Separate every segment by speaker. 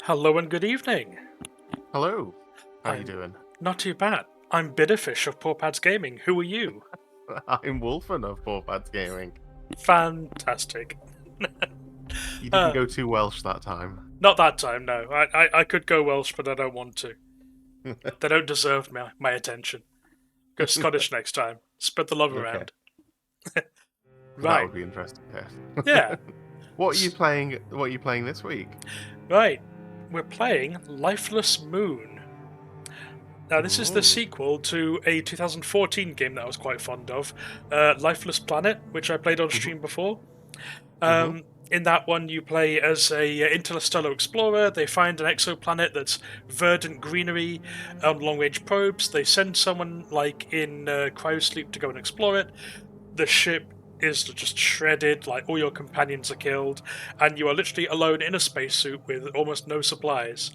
Speaker 1: Hello and good evening.
Speaker 2: Hello. How are you
Speaker 1: I'm
Speaker 2: doing?
Speaker 1: not too bad. I'm Bitterfish of Poor Pads Gaming. Who are you?
Speaker 2: I'm Wolfen of Poor Pads Gaming.
Speaker 1: Fantastic.
Speaker 2: You didn't
Speaker 1: uh,
Speaker 2: go too Welsh that time.
Speaker 1: Not that time, no. I could go Welsh, but I don't want to. They don't deserve my attention. Go Scottish next time. Spread the love
Speaker 2: Okay,
Speaker 1: around.
Speaker 2: that
Speaker 1: Right.
Speaker 2: would be interesting.
Speaker 1: Yeah.
Speaker 2: Yes. What are you playing? What are you playing this week?
Speaker 1: Right. We're playing Lifeless Moon. Now, this is the
Speaker 2: Ooh.
Speaker 1: sequel to a 2014 game that I was quite fond of, Lifeless Planet, which I played on
Speaker 2: Mhm.
Speaker 1: stream before.
Speaker 2: Mhm.
Speaker 1: In that one, you play as a interstellar explorer. They find an exoplanet that's verdant greenery on long-range probes. They send someone like in cryosleep to go and explore it. The ship is just shredded, like all your companions are killed, and you are literally alone in a spacesuit with almost no supplies,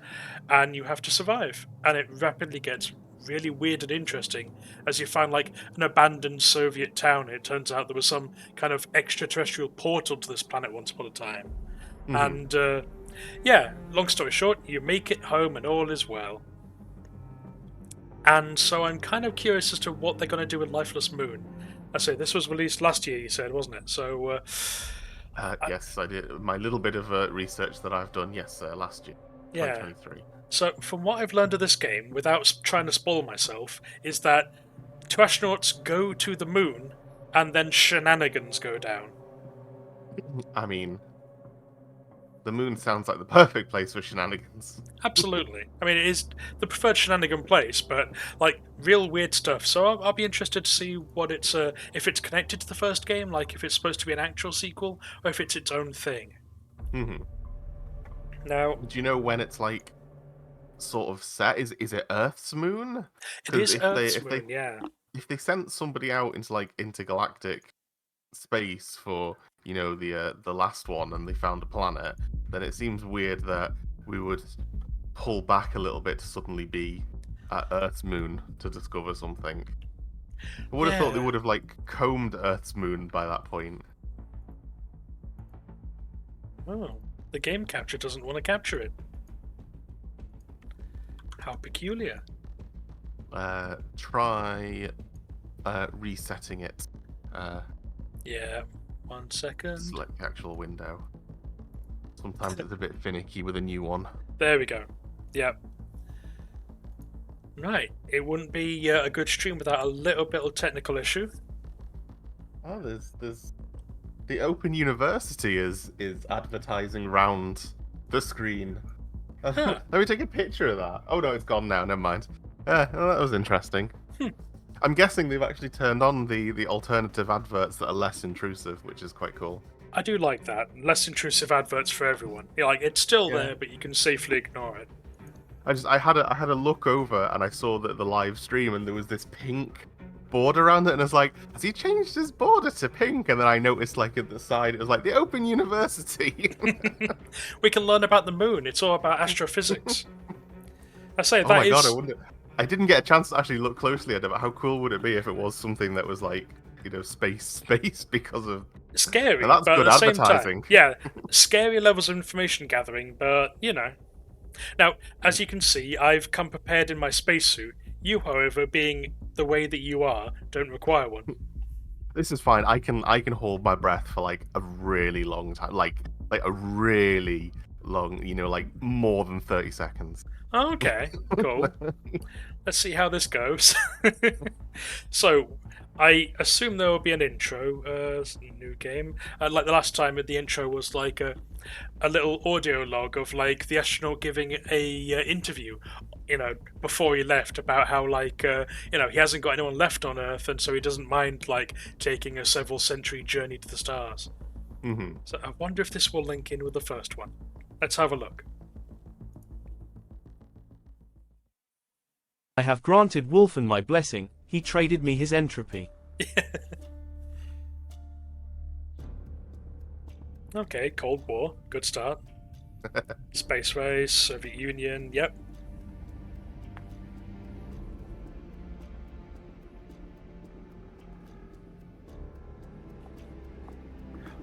Speaker 1: and you have to survive. And it rapidly gets really weird and interesting as you find like an abandoned Soviet town. It turns out there was some kind of extraterrestrial portal to this planet once upon a time.
Speaker 2: Mhm.
Speaker 1: And yeah, long story short, you make it home and all is well. And so I'm kind of curious as to what they're going to do with Lifeless Moon. I say this was released last year, you said, wasn't it? So I,
Speaker 2: Yes, I did. My little bit of research that I've done. Yes, last year,
Speaker 1: yeah.
Speaker 2: 2023.
Speaker 1: So from what I've learned of this game, without trying to spoil myself, is that two astronauts go to the moon and then shenanigans go down.
Speaker 2: I mean, the moon sounds like the perfect place for shenanigans.
Speaker 1: Absolutely. I mean, it is the preferred shenanigan place, but like real weird stuff. So I'll be interested to see what it's if it's connected to the first game, like if it's supposed to be an actual sequel, or if it's its own thing.
Speaker 2: Mhm.
Speaker 1: Now,
Speaker 2: Do you know when it's like sort of set? Is it Earth's moon?
Speaker 1: it
Speaker 2: Because
Speaker 1: is Earth's moon, yeah.
Speaker 2: if they sent somebody out into like intergalactic space for the last one and they found a planet, then it seems weird that we would pull back a little bit to suddenly be at Earth's moon to discover something. I would have thought they
Speaker 1: Yeah.
Speaker 2: would have like combed Earth's moon by that point.
Speaker 1: Oh, the game capture doesn't want to capture it. How peculiar.
Speaker 2: Try resetting it. Uh,
Speaker 1: Yeah. 1 second.
Speaker 2: Select the actual window. Sometimes it's a bit finicky with a new one.
Speaker 1: There we go. Yep. Right. It wouldn't be a good stream without a little bit of technical issue.
Speaker 2: Oh, there's the Open University is advertising round the screen.
Speaker 1: Huh.
Speaker 2: Let me take a picture of that. Oh no, it's gone now. Never mind. Well, that was interesting.
Speaker 1: Hmm.
Speaker 2: I'm guessing they've actually turned on the alternative adverts that are less intrusive, which is quite cool.
Speaker 1: I do like that. Less intrusive adverts for everyone. Yeah, like it's still
Speaker 2: Yeah.
Speaker 1: there, but you can safely ignore it.
Speaker 2: I had a look over and I saw that the live stream and there was this pink border around it and I was like, has he changed his border to pink? And then I noticed like at the side it was like the Open University.
Speaker 1: We can learn about the moon. It's all about astrophysics. I say
Speaker 2: Oh
Speaker 1: that
Speaker 2: my god, I
Speaker 1: is
Speaker 2: wonder. I didn't get a chance to actually look closely at it, but how cool would it be if it was something that was like, space because of.
Speaker 1: scary,
Speaker 2: Now that's
Speaker 1: but at
Speaker 2: good
Speaker 1: the same time,
Speaker 2: advertising.
Speaker 1: yeah, scary levels of information gathering, but you know. Now, as you can see, I've come prepared in my spacesuit. You, however, being the way that you are, don't require one.
Speaker 2: This is fine. I can hold my breath for like a really long time, like a really long, like more than 30 seconds.
Speaker 1: Okay, cool. Let's see how this goes. So, I assume there will be an intro, new game. Like the last time, the intro was like a little audio log of like the astronaut giving a interview, before he left about how like he hasn't got anyone left on Earth, and so he doesn't mind like taking a several century journey to the stars.
Speaker 2: Hmm.
Speaker 1: So I wonder if this will link in with the first one. Let's have a look.
Speaker 3: I have granted Wolfen my blessing, he traded me his entropy.
Speaker 1: Okay, Cold War, good start. Space race, Soviet Union, yep.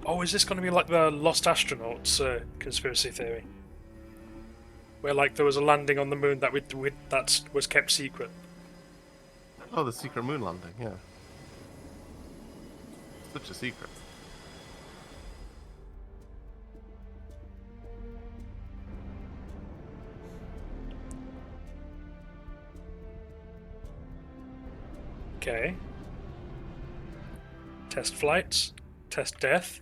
Speaker 1: Oh, is this going to be like the Lost Astronauts conspiracy theory? where like there was a landing on the moon that that was kept secret.
Speaker 2: Oh, the secret moon landing, yeah. Such a secret.
Speaker 1: Okay. Test flights. Test death.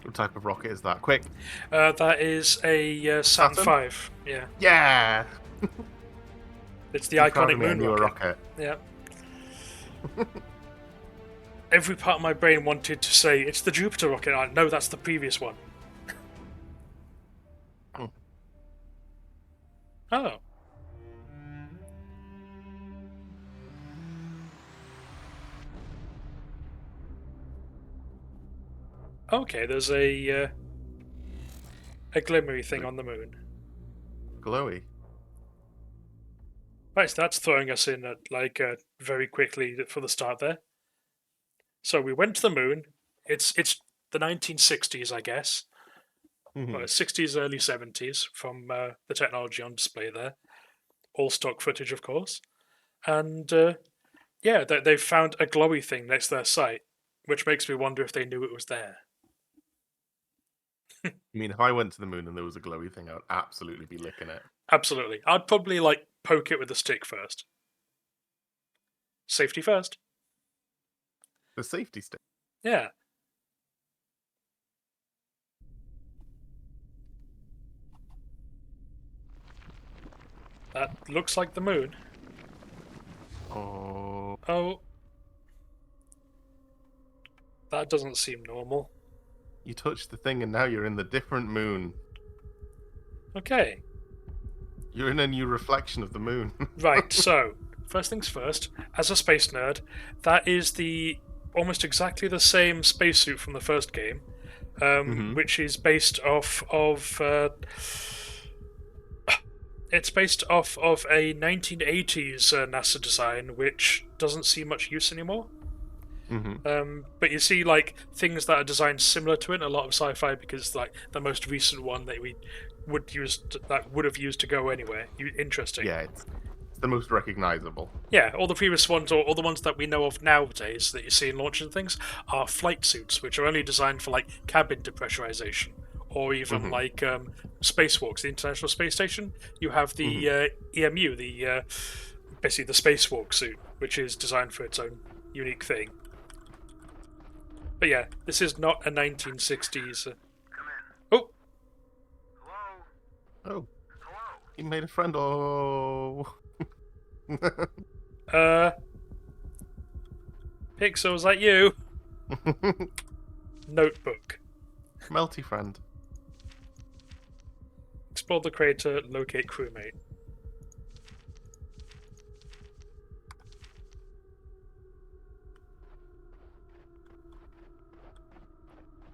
Speaker 2: What type of rocket is that? Quick!
Speaker 1: That is a Saturn
Speaker 2: Saturn?
Speaker 1: V. Yeah.
Speaker 2: Yeah!
Speaker 1: It's the
Speaker 2: Be proud
Speaker 1: iconic
Speaker 2: of me, I
Speaker 1: moon
Speaker 2: knew a
Speaker 1: rocket.
Speaker 2: rocket.
Speaker 1: Yeah. Every part of my brain wanted to say it's the Jupiter rocket. No, that's the previous one.
Speaker 2: Hmm.
Speaker 1: Oh. Okay, there's a glimmery thing on the moon.
Speaker 2: Glowy.
Speaker 1: Right, so that's throwing us in at very quickly for the start there. So we went to the moon. It's the 1960s, I guess.
Speaker 2: Mhm.
Speaker 1: Well, 60s, early 70s from the technology on display there. All stock footage, of course. And yeah, they've found a glowy thing next to their site, which makes me wonder if they knew it was there.
Speaker 2: I mean, if I went to the moon and there was a glowy thing, I would absolutely be licking it.
Speaker 1: Absolutely. I'd probably poke it with a stick first. Safety first.
Speaker 2: The safety stick.
Speaker 1: Yeah. That looks like the moon.
Speaker 2: Oh.
Speaker 1: Oh. That doesn't seem normal.
Speaker 2: You touched the thing and now you're in the different moon.
Speaker 1: Okay.
Speaker 2: You're in a new reflection of the moon.
Speaker 1: Right, so, first things first, as a space nerd, that is almost exactly the same spacesuit from the first game, which is based off of... it's based off of a 1980s NASA design, which doesn't see much use anymore. But you see, things that are designed similar to it in a lot of sci-fi, because the most recent one that we would have used to go anywhere. Interesting.
Speaker 2: Yeah, it's the most recognizable.
Speaker 1: Yeah, all the previous ones, or all the ones that we know of nowadays that you see in launches and things, are flight suits, which are only designed for cabin depressurization, or even spacewalks. The International Space Station, you have the EMU, the basically the spacewalk suit, which is designed for its own unique thing. But yeah, this is not a 1960s. Oh,
Speaker 2: Oh. You made a friend. Oh.
Speaker 1: Pixel, was that you? Notebook.
Speaker 2: Melty friend.
Speaker 1: Explore the crater, locate crewmate.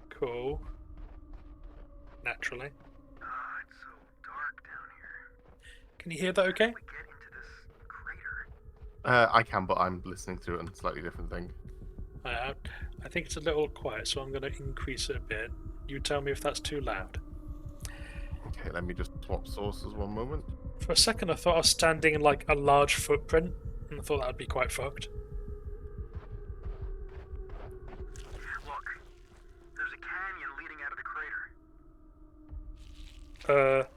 Speaker 1: Cool. Naturally.
Speaker 4: It's so dark down here.
Speaker 1: Can you hear that okay?
Speaker 4: We get into this crater.
Speaker 2: I can, but I'm listening to it on a slightly different thing.
Speaker 1: I think it's a little quiet, so I'm going to increase it a bit. You tell me if that's too loud.
Speaker 2: Okay, let me just swap sources one moment.
Speaker 1: For a second, I thought I was standing in a large footprint, and I thought that would be quite fucked.
Speaker 4: Look, there's a canyon leading out of the crater.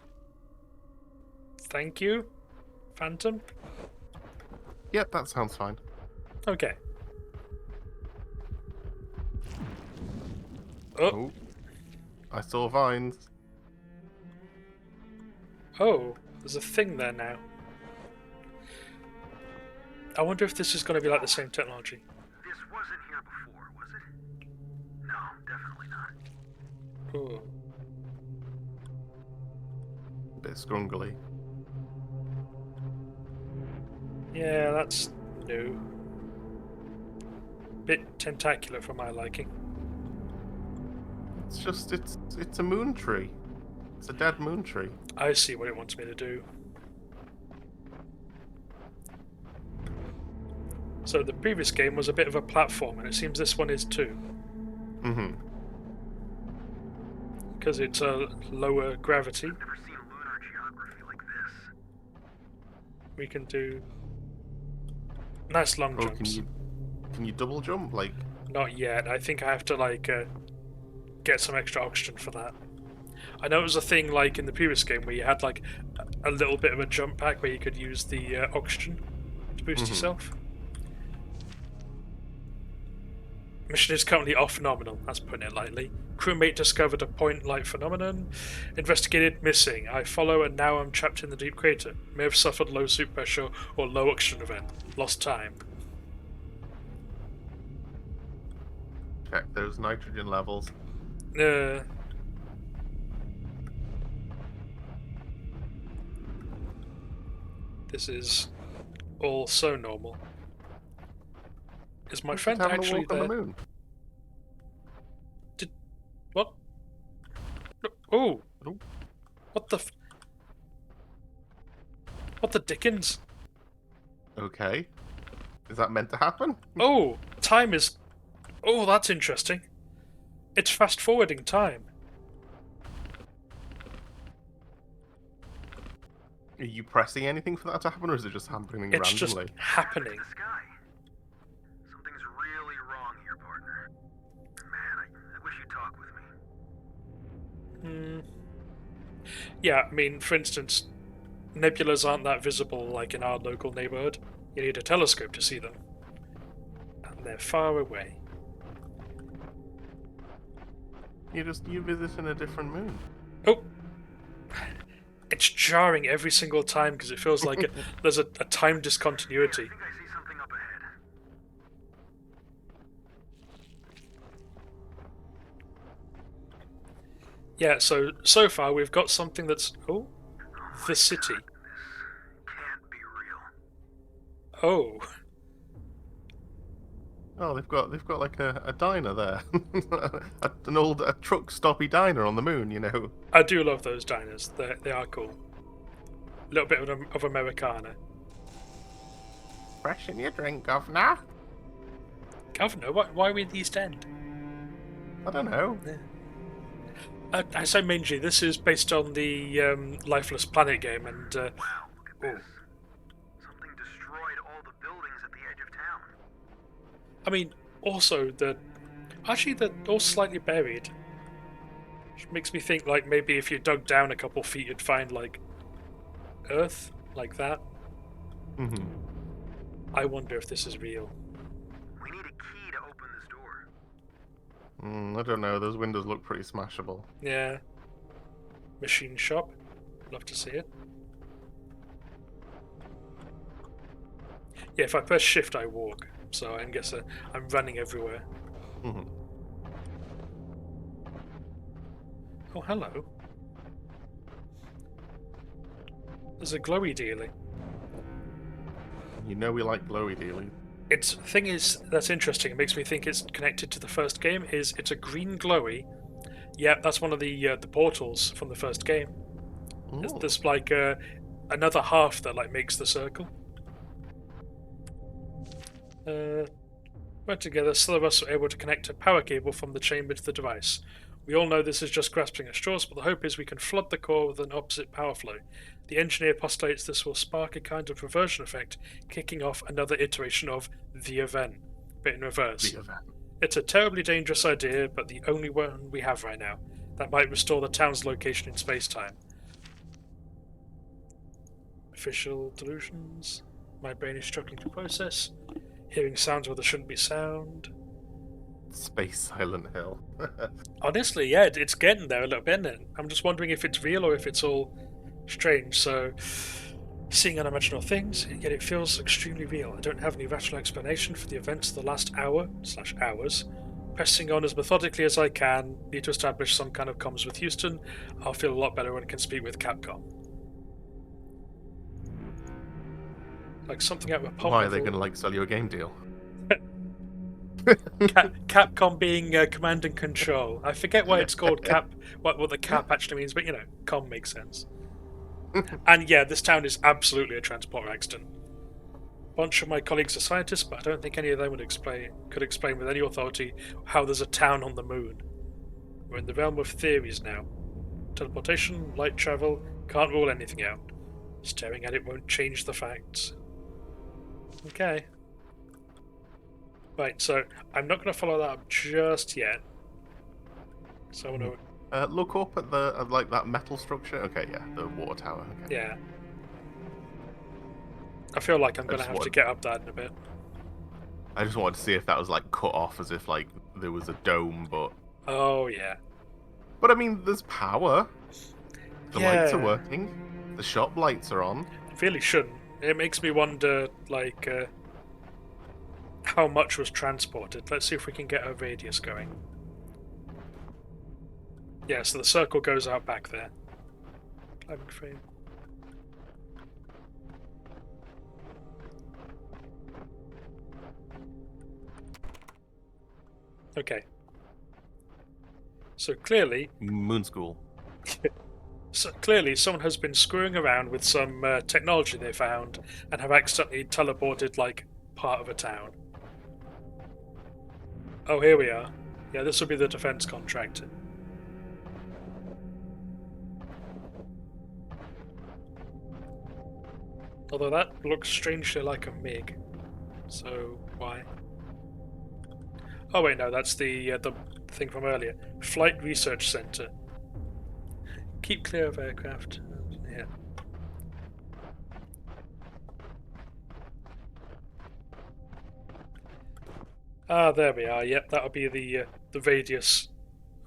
Speaker 1: Thank you, Phantom.
Speaker 2: Yep, that sounds fine.
Speaker 1: Okay. Oh.
Speaker 2: Oh. I saw vines.
Speaker 1: Oh, there's a thing there now. I wonder if this is going to be the same technology.
Speaker 4: This wasn't here before, was it? No, definitely not.
Speaker 1: Ooh.
Speaker 2: Bit scrungly.
Speaker 1: Yeah, that's new. Bit tentacular for my liking.
Speaker 2: It's just it's a moon tree. It's a dead moon tree.
Speaker 1: I see what it wants me to do. So the previous game was a bit of a platform, and it seems this one is too.
Speaker 2: Mm-hmm.
Speaker 1: Because it's a lower gravity.
Speaker 4: I've never seen lunar geography like this.
Speaker 1: We can do nice long
Speaker 2: Oh,
Speaker 1: jumps.
Speaker 2: can you double jump? Like,
Speaker 1: Not yet. I think I have to get some extra oxygen for that. I know it was a thing like in the previous game where you had like a little bit of a jump pack where you could use the oxygen to boost yourself. Mission is currently off phenomenal, that's putting it lightly. Crewmate discovered a point light phenomenon. Investigated missing. I follow and now I'm trapped in the deep crater. May have suffered low suit pressure or low oxygen event. Lost time.
Speaker 2: check those nitrogen levels.
Speaker 1: This is all so normal. Is my
Speaker 2: We should
Speaker 1: friend
Speaker 2: have a
Speaker 1: actually
Speaker 2: walk on
Speaker 1: there?
Speaker 2: the moon.
Speaker 1: What? Oh!
Speaker 2: Oh.
Speaker 1: What the What the dickens?
Speaker 2: Okay. Is that meant to happen?
Speaker 1: Oh! Time is... Oh, that's interesting. It's fast-forwarding time.
Speaker 2: Are you pressing anything for that to happen, or is it just happening
Speaker 1: It's just
Speaker 2: randomly?
Speaker 1: happening.
Speaker 4: The sky. Something's really wrong here, partner. Man, I wish you'd talk with me.
Speaker 1: Yeah, I mean, for instance, nebulas aren't that visible like in our local neighborhood. You need a telescope to see them. And they're far away.
Speaker 2: You visiting a different moon.
Speaker 1: Oh! It's jarring every single time because it feels like there's a time discontinuity.
Speaker 4: I think I see something up ahead.
Speaker 1: Yeah, so far we've got something that's... Oh, the city.
Speaker 4: This can't be real.
Speaker 1: Oh,
Speaker 2: Oh, they've got like a diner there, an old truck stoppy diner on the moon. You know.
Speaker 1: I do love those diners. They are cool. A little bit of Americana.
Speaker 2: Fresh in your drink, governor.
Speaker 1: Governor, why are we in the East End?
Speaker 2: I don't know.
Speaker 1: I say mainly, this is based on the Lifeless Planet game, and
Speaker 4: Wow, look at this. Something destroyed all the buildings at the edge of town.
Speaker 1: I mean, also they're all slightly buried, which makes me think like maybe if you dug down a couple feet, you'd find like Earth like that.
Speaker 2: Mm-hmm.
Speaker 1: I wonder if this is real.
Speaker 4: We need a key to open this door.
Speaker 2: I don't know. Those windows look pretty smashable.
Speaker 1: Yeah. Machine shop. Love to see it. Yeah, if I press shift, I walk. So I guess I'm running everywhere.
Speaker 2: Mm-hmm.
Speaker 1: Oh, hello. There's a glowy dealy.
Speaker 2: You know we like glowy dealing.
Speaker 1: Its thing is that's interesting. It makes me think it's connected to the first game. It's a green glowy. Yeah, that's one of the portals from the first game. There's like another half that like makes the circle. We're together, some of us are able to connect a power cable from the chamber to the device. We all know this is just grasping at straws, but the hope is we can flood the core with an opposite power flow. The engineer postulates this will spark a kind of reversion effect, kicking off another iteration of the event, but in reverse.
Speaker 2: The event.
Speaker 1: It's a terribly dangerous idea, but the only one we have right now. That might restore the town's location in space-time. Official delusions. My brain is struggling to process. Hearing sounds where there shouldn't be sound.
Speaker 2: Space Silent Hill.
Speaker 1: Honestly, yeah, it's getting there a little bit, isn't it? I'm just wondering if it's real or if it's all strange. So, seeing unimaginable things, yet it feels extremely real. I don't have any rational explanation for the events of the last hour/hours. Pressing on as methodically as I can. Need to establish some kind of comms with Houston. I'll feel a lot better when I can speak with Capcom. Like something out of a pop.
Speaker 2: Why are they going to like sell you a game deal?
Speaker 1: Capcom being command and control. I forget why it's called Cap. What the cap actually means, but you know, com makes sense. And yeah, this town is absolutely a transport accident. bunch of my colleagues are scientists, but I don't think any of them could explain with any authority how there's a town on the moon. We're in the realm of theories now. Teleportation, light travel, can't rule anything out. Staring at it won't change the facts. Okay. Right, so I'm not going to follow that up just yet. So I'm going to...
Speaker 2: Look up at the like that metal structure. Okay, yeah, the water tower. Okay.
Speaker 1: Yeah. I feel like I'm going to
Speaker 2: just
Speaker 1: have to
Speaker 2: wanted-
Speaker 1: get up that in a bit.
Speaker 2: I just wanted to see if that was like cut off, as if like there was a dome, but
Speaker 1: Oh, yeah.
Speaker 2: I mean, there's power. The lights are
Speaker 1: Yeah.
Speaker 2: working. The shop lights are on.
Speaker 1: Really shouldn't. It makes me wonder, like, how much was transported. Let's see if we can get a radius going. Yeah, so the circle goes out back there. Climbing frame. Okay. So clearly,
Speaker 2: Moon school.
Speaker 1: someone has been screwing around with some technology they found and have accidentally teleported, like, part of a town. Oh, here we are. Yeah, this will be the defense contractor. Although that looks strangely like a MiG. So, why? Oh wait, no, that's the thing from earlier. Flight Research Center. Keep clear of aircraft. Yeah. Ah, there we are. Yep, that'll be the radius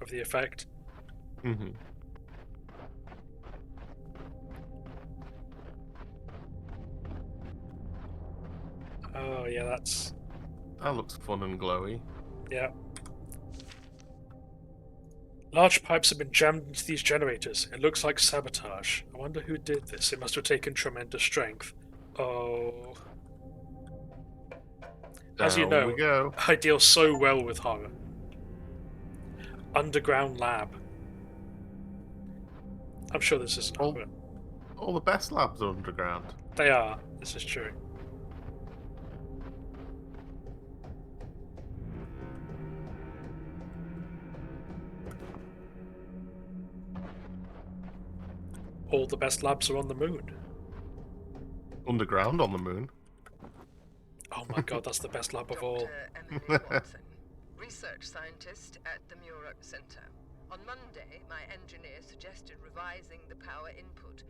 Speaker 1: of the effect.
Speaker 2: Mm-hmm.
Speaker 1: Oh yeah, that's
Speaker 2: That looks fun and glowy.
Speaker 1: yeah. Large pipes have been jammed into these generators. It looks like sabotage. I wonder who did this. It must have taken tremendous strength. Oh. As you
Speaker 2: Down
Speaker 1: know,
Speaker 2: we go.
Speaker 1: I deal so well with horror. Underground lab. I'm sure this isn't
Speaker 2: Oh.
Speaker 1: horror.
Speaker 2: All the best labs are underground.
Speaker 1: They are. This is true. All the best labs are on the moon.
Speaker 2: Underground on the moon.
Speaker 1: Oh my god, that's the best lab of all.
Speaker 5: Dr. Emily Watson, research scientist at the Murat Center. On Monday, my engineer suggested revising the power input.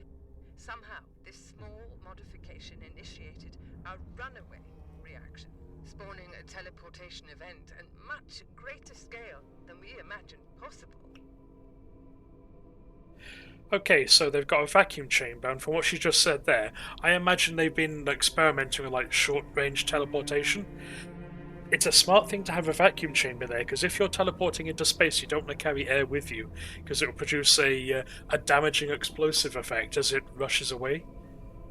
Speaker 5: Somehow, this small modification initiated a runaway reaction, spawning a teleportation event at much greater scale than we imagined possible.
Speaker 1: Okay, so they've got a vacuum chamber, and from what she just said there, I imagine they've been experimenting with like short-range teleportation. It's a smart thing to have a vacuum chamber there, because if you're teleporting into space, you don't want to carry air with you, because it will produce a damaging explosive effect as it rushes away.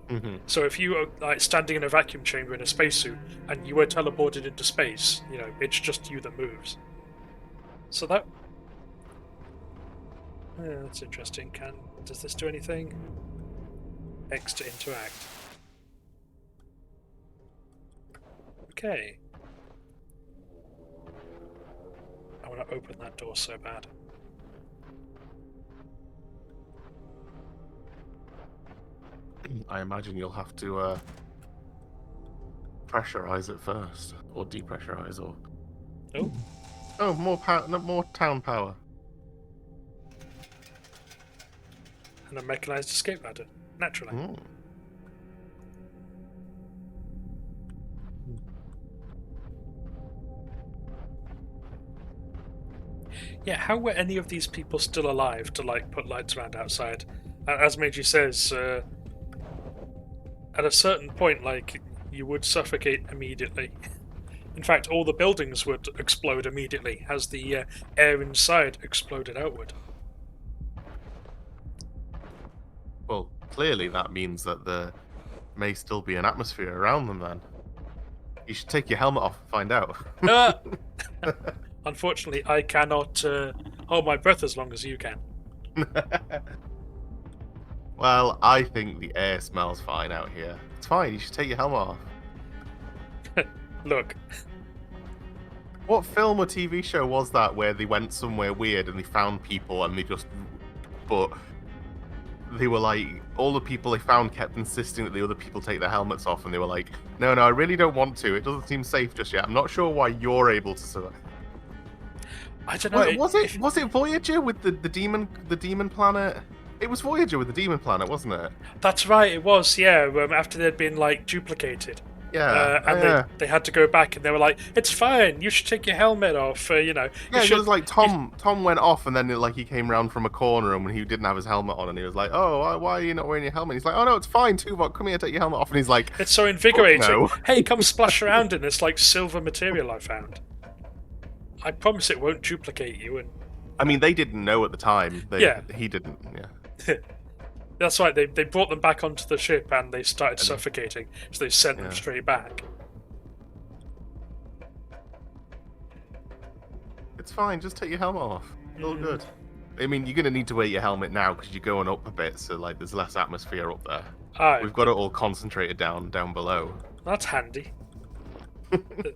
Speaker 2: Mm-hmm.
Speaker 1: So if you are like standing in a vacuum chamber in a spacesuit and you were teleported into space, you know, it's just you that moves. So that... Yeah, that's interesting. Does this do anything? X to interact. Okay. I want to open that door so bad.
Speaker 2: I imagine you'll have to pressurize it first, or depressurize, or
Speaker 1: Oh,
Speaker 2: more power, more town power.
Speaker 1: and a mechanized escape ladder. Naturally.
Speaker 2: Mm.
Speaker 1: Yeah, how were any of these people still alive to like put lights around outside? As Meiji says, at a certain point, like, you would suffocate immediately. In fact, all the buildings would explode immediately as the air inside exploded outward.
Speaker 2: Well, clearly that means that there may still be an atmosphere around them then. You should take your helmet off and find out.
Speaker 1: Unfortunately, I cannot hold my breath as long as you can.
Speaker 2: Well, I think the air smells fine out here. It's fine, you should take your helmet off.
Speaker 1: Look,
Speaker 2: What film or TV show was that where they went somewhere weird and they found people and they just... But they were like... All the people they found kept insisting that the other people take their helmets off, and they were like, no, I really don't want to. It doesn't seem safe just yet. I'm not sure why you're able to survive.
Speaker 1: I don't know.
Speaker 2: Was it Voyager with the demon planet? It was Voyager with the demon planet, wasn't it?
Speaker 1: That's right, it was, yeah, after they'd been, like, duplicated.
Speaker 2: Yeah.
Speaker 1: And they had to go back, and they were like, it's fine, you should take your helmet off, you know.
Speaker 2: Yeah, it was like Tom went off, and then he came round from a corner, and when he didn't have his helmet on, and he was like, oh, why are you not wearing your helmet? He's like, oh no, it's fine, Tuvok, come here, take your helmet off. And he's like,
Speaker 1: it's so invigorating.
Speaker 2: No.
Speaker 1: Hey, come splash around in this, like, silver material I found. I promise it won't duplicate you, and...
Speaker 2: I mean, they didn't know at the time.
Speaker 1: Yeah.
Speaker 2: He didn't, yeah.
Speaker 1: That's right, they brought them back onto the ship and they started suffocating, so they sent them straight back.
Speaker 2: It's fine, just take your helmet off. It's all good. I mean, you're going to need to wear your helmet now because you're going up a bit, so like there's less atmosphere up there. We've got it all concentrated down below.
Speaker 1: That's handy.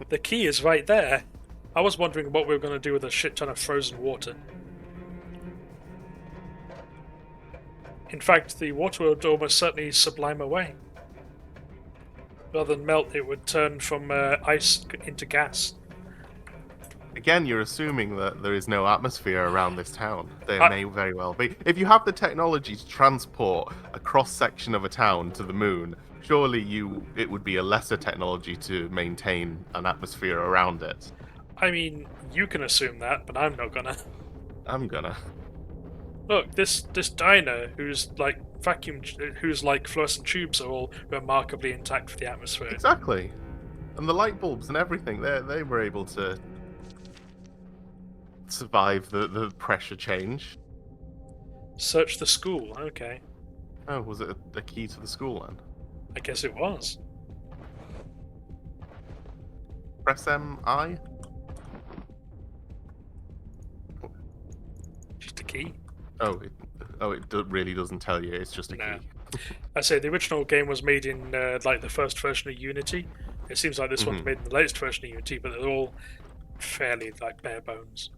Speaker 1: The key is right there. I was wondering what we were going to do with a shit ton of frozen water. In fact, the water would almost certainly sublime away. Rather than melt, it would turn from ice into gas.
Speaker 2: Again, you're assuming that there is no atmosphere around this town. There may very well be. If you have the technology to transport a cross-section of a town to the moon, surely it would be a lesser technology to maintain an atmosphere around it.
Speaker 1: I mean, you can assume that, but I'm not gonna.
Speaker 2: I'm gonna.
Speaker 1: Look, this diner, whose like fluorescent tubes are all remarkably intact for the atmosphere.
Speaker 2: Exactly, and the light bulbs and everything, they were able to survive the pressure change.
Speaker 1: Search the school. Okay.
Speaker 2: Oh, was it a key to the school then?
Speaker 1: I guess it was.
Speaker 2: Press MI.
Speaker 1: Just a key.
Speaker 2: It really doesn't tell you. It's just a key.
Speaker 1: I say the original game was made in like the first version of Unity. It seems like this one's made in the latest version of Unity, but they're all fairly like bare bones.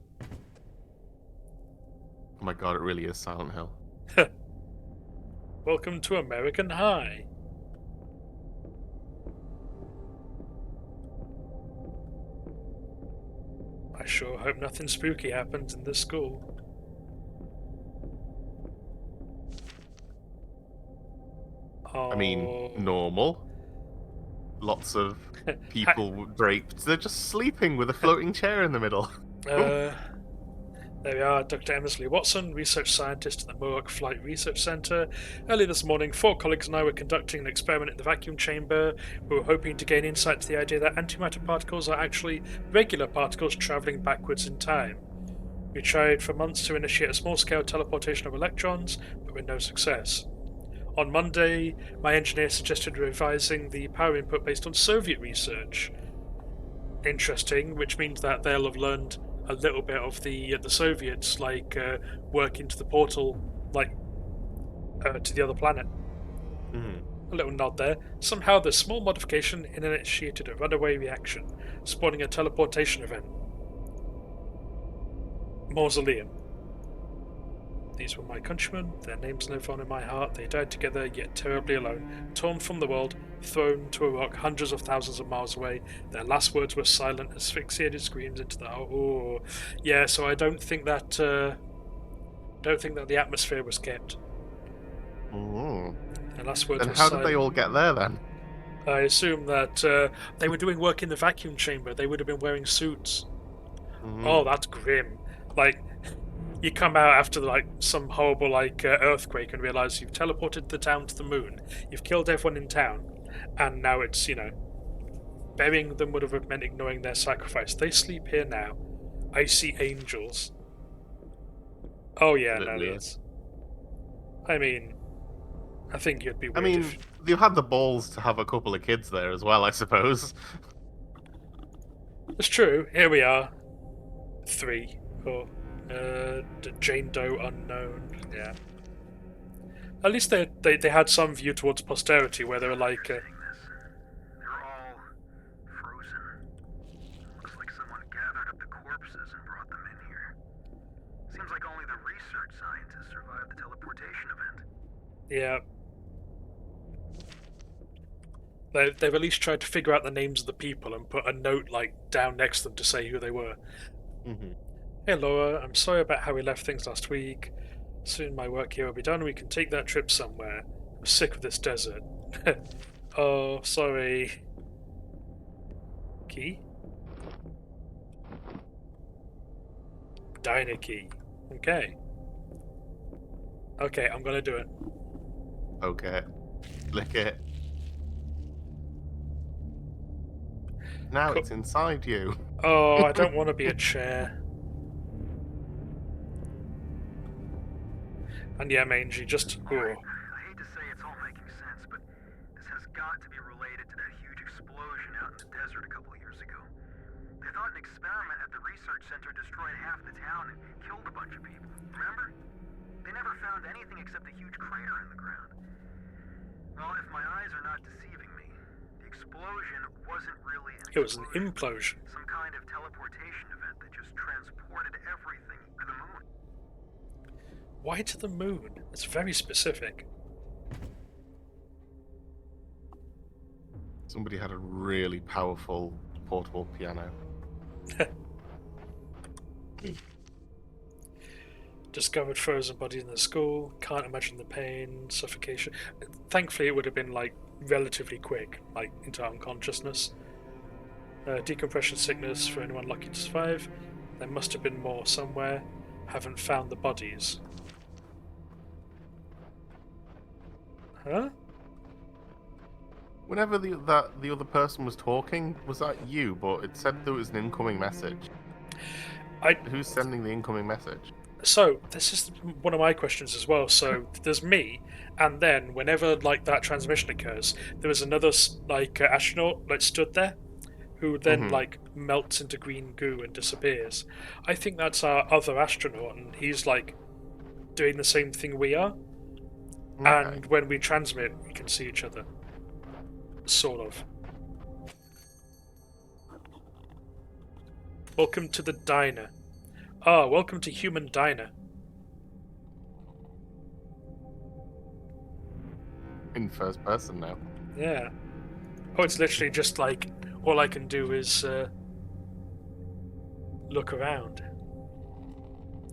Speaker 2: Oh my god, it really is Silent Hill.
Speaker 1: Welcome to American High. I sure hope nothing spooky happens in this school.
Speaker 2: I mean, normal. Lots of people draped. They're just sleeping with a floating chair in the middle.
Speaker 1: There we are, Dr. Emmersley Watson, research scientist at the Mohawk Flight Research Center. Early this morning, 4 colleagues and I were conducting an experiment in the vacuum chamber. We were hoping to gain insight to the idea that antimatter particles are actually regular particles traveling backwards in time. We tried for months to initiate a small-scale teleportation of electrons, but with no success. On Monday, my engineer suggested revising the power input based on Soviet research. Interesting, which means that they'll have learned a little bit of the Soviets, like work into the portal, like to the other planet. A little nod there. Somehow, the small modification initiated a runaway reaction, spawning a teleportation event. Mausoleum. These were my countrymen, their names live on in my heart, they died together, yet terribly alone, torn from the world, thrown to a rock hundreds of thousands of miles away. Their last words were silent, asphyxiated screams into the... Oh, yeah, so I don't think that the atmosphere was kept. Their last words were
Speaker 2: Then how
Speaker 1: silent.
Speaker 2: did they all get there then?
Speaker 1: I assume that they were doing work in the vacuum chamber, they would have been wearing suits. Oh, that's grim. Like... You come out after like some horrible earthquake and realise you've teleported the town to the moon, you've killed everyone in town, and now it's, burying them would have meant ignoring their sacrifice. They sleep here now. I see angels. Oh yeah, no, that's... I mean, I think you'd be weird if...
Speaker 2: you had the balls to have a couple of kids there as well, I suppose.
Speaker 1: It's true. Here we are. 3. Jane Doe unknown. Yeah. At least they had some view towards posterity, where they were like.
Speaker 4: They're all frozen.
Speaker 1: Yeah. They've at least tried to figure out the names of the people and put a note like down next to them to say who they were.
Speaker 2: Hmm.
Speaker 1: Hey Laura, I'm sorry about how we left things last week. Soon my work here will be done. We can take that trip somewhere. I'm sick of this desert. Oh, sorry. Key? Diner key. Okay. Okay, I'm gonna do it.
Speaker 2: Okay. Lick it. Now
Speaker 1: Cool.
Speaker 2: it's inside you.
Speaker 1: Oh, I don't want to be a chair. And yeah, Mangy, just...
Speaker 4: Alright,
Speaker 1: Oh.
Speaker 4: I hate to say it's all making sense, but this has got to be related to that huge explosion out in the desert a couple years ago. They thought an experiment at the research center destroyed half the town and killed a bunch of people. Remember? They never found anything except a huge crater in the ground. Well, if my eyes are not deceiving me, the explosion wasn't really an
Speaker 1: It was an
Speaker 4: explosion,
Speaker 1: implosion.
Speaker 4: some kind of teleportation event that just transported everything to the moon.
Speaker 1: Why to the moon? It's very specific.
Speaker 2: Somebody had a really powerful portable piano.
Speaker 1: Discovered frozen bodies in the school. Can't imagine the pain, suffocation. Thankfully, it would have been like relatively quick, like into unconsciousness. Decompression sickness for anyone lucky to survive. There must have been more somewhere. Haven't found the bodies. Huh?
Speaker 2: Whenever the other person was talking, was that you? But it said there was an incoming message. Who's sending the incoming message?
Speaker 1: So this is one of my questions as well. So there's me, and then whenever like that transmission occurs, there was another like astronaut like stood there, who then
Speaker 2: Mhm.
Speaker 1: like melts into green goo and disappears. I think that's our other astronaut, and he's like doing the same thing we are.
Speaker 2: Okay.
Speaker 1: And when we transmit, we can see each other. Sort of. Welcome to the diner. Ah, welcome to Human Diner.
Speaker 2: In first person now.
Speaker 1: Yeah. Oh, it's literally just like all I can do is look around.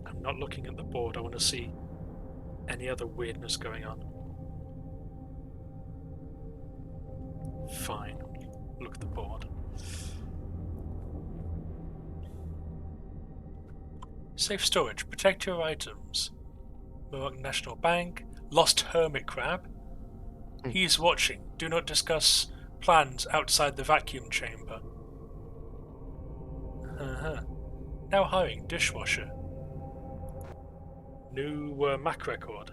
Speaker 1: I'm not looking at the board. I want to see any other weirdness going on. Fine. Look at the board. Safe storage. Protect your items. Mohawk National Bank. Lost hermit crab. He is watching. Do not discuss plans outside the vacuum chamber. Now hiring dishwasher. New Mac record.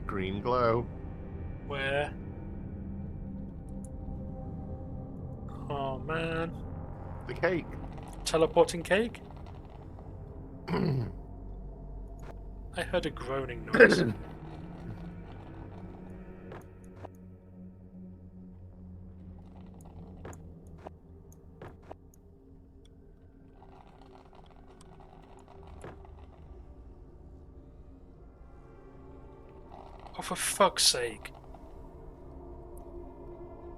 Speaker 2: Green glow.
Speaker 1: Where? Oh man.
Speaker 2: The cake.
Speaker 1: Teleporting cake? I heard a groaning noise. Oh, for fuck's sake.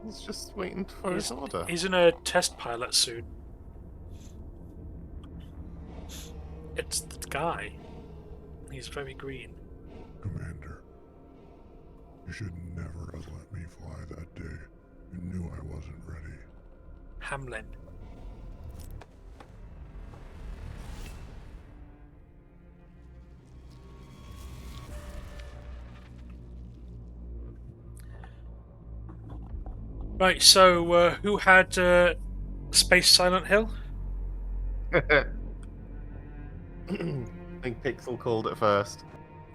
Speaker 2: He's just waiting for his order.
Speaker 1: He's in a test pilot suit. It's the guy. He's very green.
Speaker 6: Commander, you should never have let me fly that day. You knew I wasn't ready.
Speaker 1: Hamlin. Right, so who had Space Silent Hill?
Speaker 2: I think Pixel called it first.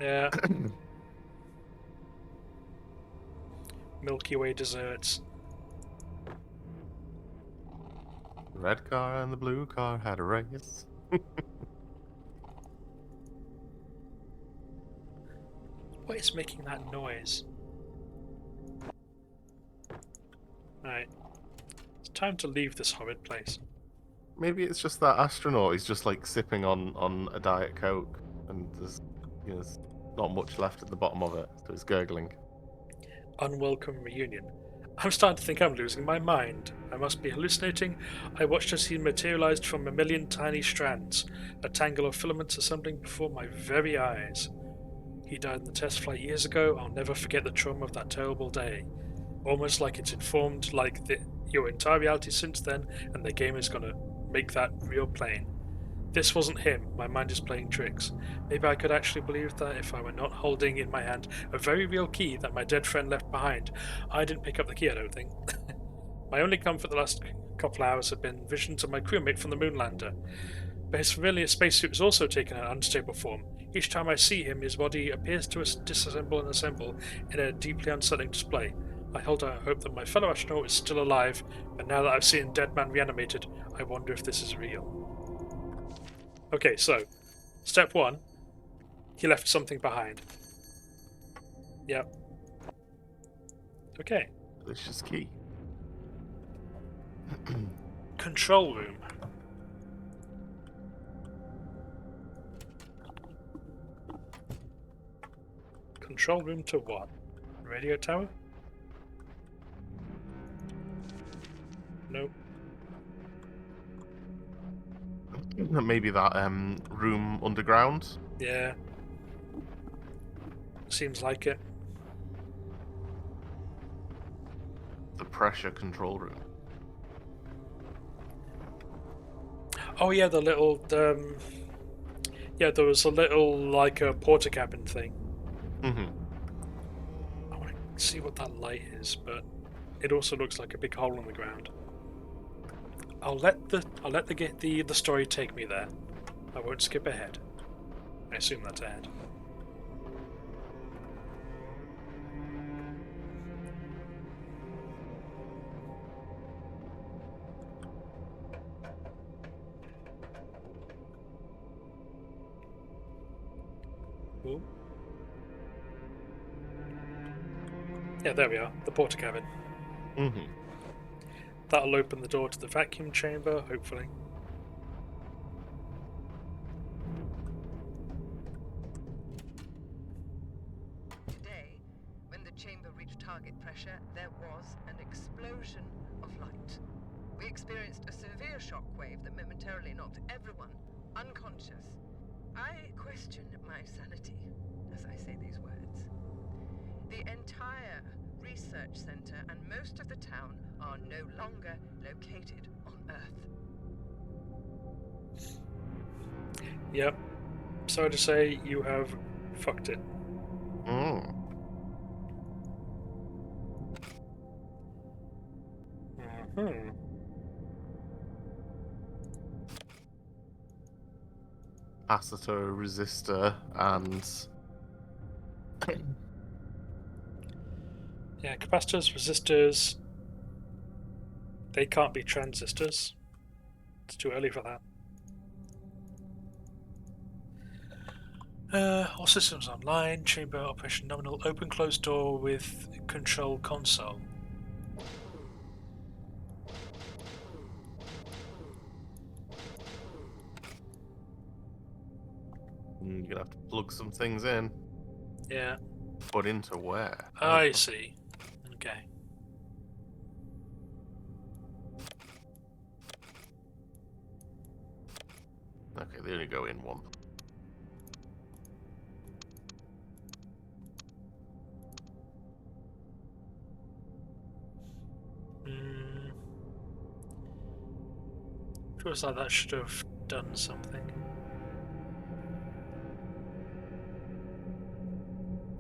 Speaker 1: Yeah. Milky Way desserts.
Speaker 2: The red car and the blue car had a race.
Speaker 1: He's making that noise. Right. It's time to leave this horrid place.
Speaker 2: Maybe it's just that astronaut. He's just like sipping on a Diet Coke, and there's not much left at the bottom of it, so he's gurgling.
Speaker 1: Unwelcome reunion. I'm starting to think I'm losing my mind. I must be hallucinating. I watched as he materialized from a million tiny strands, a tangle of filaments assembling before my very eyes. He died in the test flight years ago. I'll never forget the trauma of that terrible day. Almost like it's informed your entire reality since then, and the game is gonna make that real plain. This wasn't him. My mind is playing tricks. Maybe I could actually believe that if I were not holding in my hand a very real key that my dead friend left behind. I didn't pick up the key, I don't think. My only comfort the last couple of hours have been visions of my crewmate from the Moonlander. But his familiar spacesuit has also taken an unstable form. Each time I see him, his body appears to disassemble and assemble in a deeply unsettling display. I hold out hope that my fellow astronaut is still alive, but now that I've seen Dead Man reanimated, I wonder if this is real. Okay, so, step 1, he left something behind. Yep. Okay.
Speaker 2: Delicious key.
Speaker 1: Control room. Control room to what? Radio tower? Nope.
Speaker 2: Maybe that room underground.
Speaker 1: Yeah. Seems like it.
Speaker 2: The pressure control room.
Speaker 1: Oh yeah, the little yeah, there was a little like a porter cabin thing.
Speaker 2: Mm-hmm.
Speaker 1: I want to see what that light is, but it also looks like a big hole in the ground. I'll let the story take me there. I won't skip ahead. I assume that's ahead. Ooh. Yeah, there we are. The porter cabin.
Speaker 2: Mm-hmm.
Speaker 1: That'll open the door to the vacuum chamber, hopefully.
Speaker 5: Today, when the chamber reached target pressure, there was an explosion of light. We experienced a severe shockwave that momentarily knocked everyone unconscious. I question my sanity as I say these words. The entire research center and most of the town are no longer located on Earth.
Speaker 1: Yep. Sorry to say, you have fucked it.
Speaker 2: Mm.
Speaker 1: Hmm.
Speaker 2: Capacitor, resistor, and
Speaker 1: Yeah, capacitors, resistors. They can't be transistors. It's too early for that. All systems online. Chamber operation nominal. Open closed door with control console.
Speaker 2: you're gonna have to plug some things in.
Speaker 1: Yeah,
Speaker 2: But into where?
Speaker 1: I see. Okay.
Speaker 2: Okay, they only go in one.
Speaker 1: Feels like that should have done something.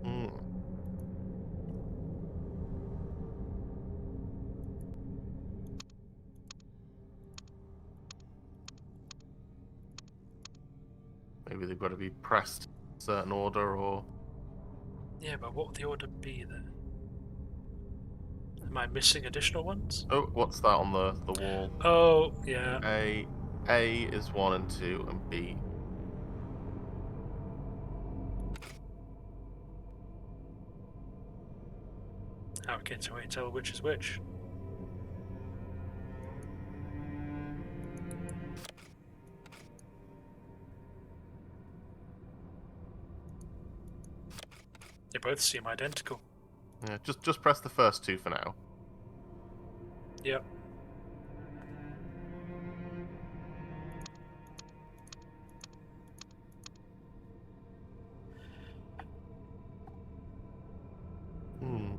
Speaker 2: Mm. Maybe they've got to be pressed in a certain order, or
Speaker 1: Yeah, but what would the order be then? Am I missing additional ones?
Speaker 2: oh, what's that on the wall?
Speaker 1: Oh, yeah.
Speaker 2: A is 1 and 2, and B.
Speaker 1: How can we tell which is which? They both seem identical.
Speaker 2: Yeah, just press the first two for now.
Speaker 1: Yep.
Speaker 2: Hmm.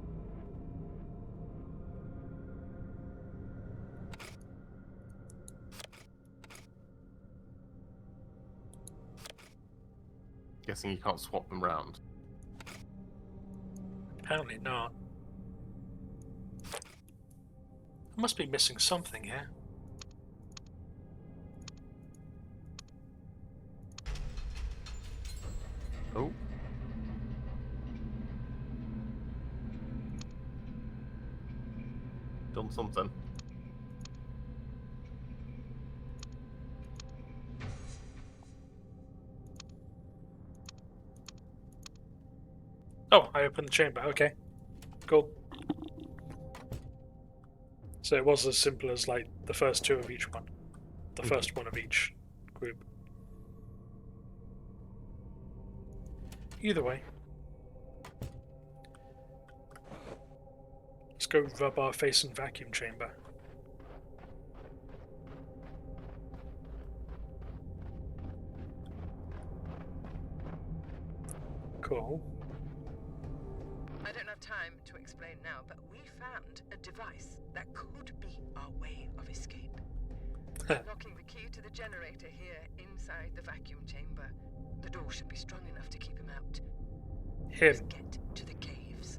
Speaker 2: Guessing you can't swap them round.
Speaker 1: Apparently not. I must be missing something here.
Speaker 2: Oh. Done something.
Speaker 1: Oh, I opened the chamber. Okay. Cool. So it was as simple as like the first two of each one. The first one of each group. Either way. Let's go rub our face in vacuum chamber. Cool.
Speaker 5: I don't have time to explain now, but we found a device that could be our way of escape. Locking the key to the generator here inside the vacuum chamber. The door should be strong enough to keep him out.
Speaker 1: Him.
Speaker 5: Let's get to the caves.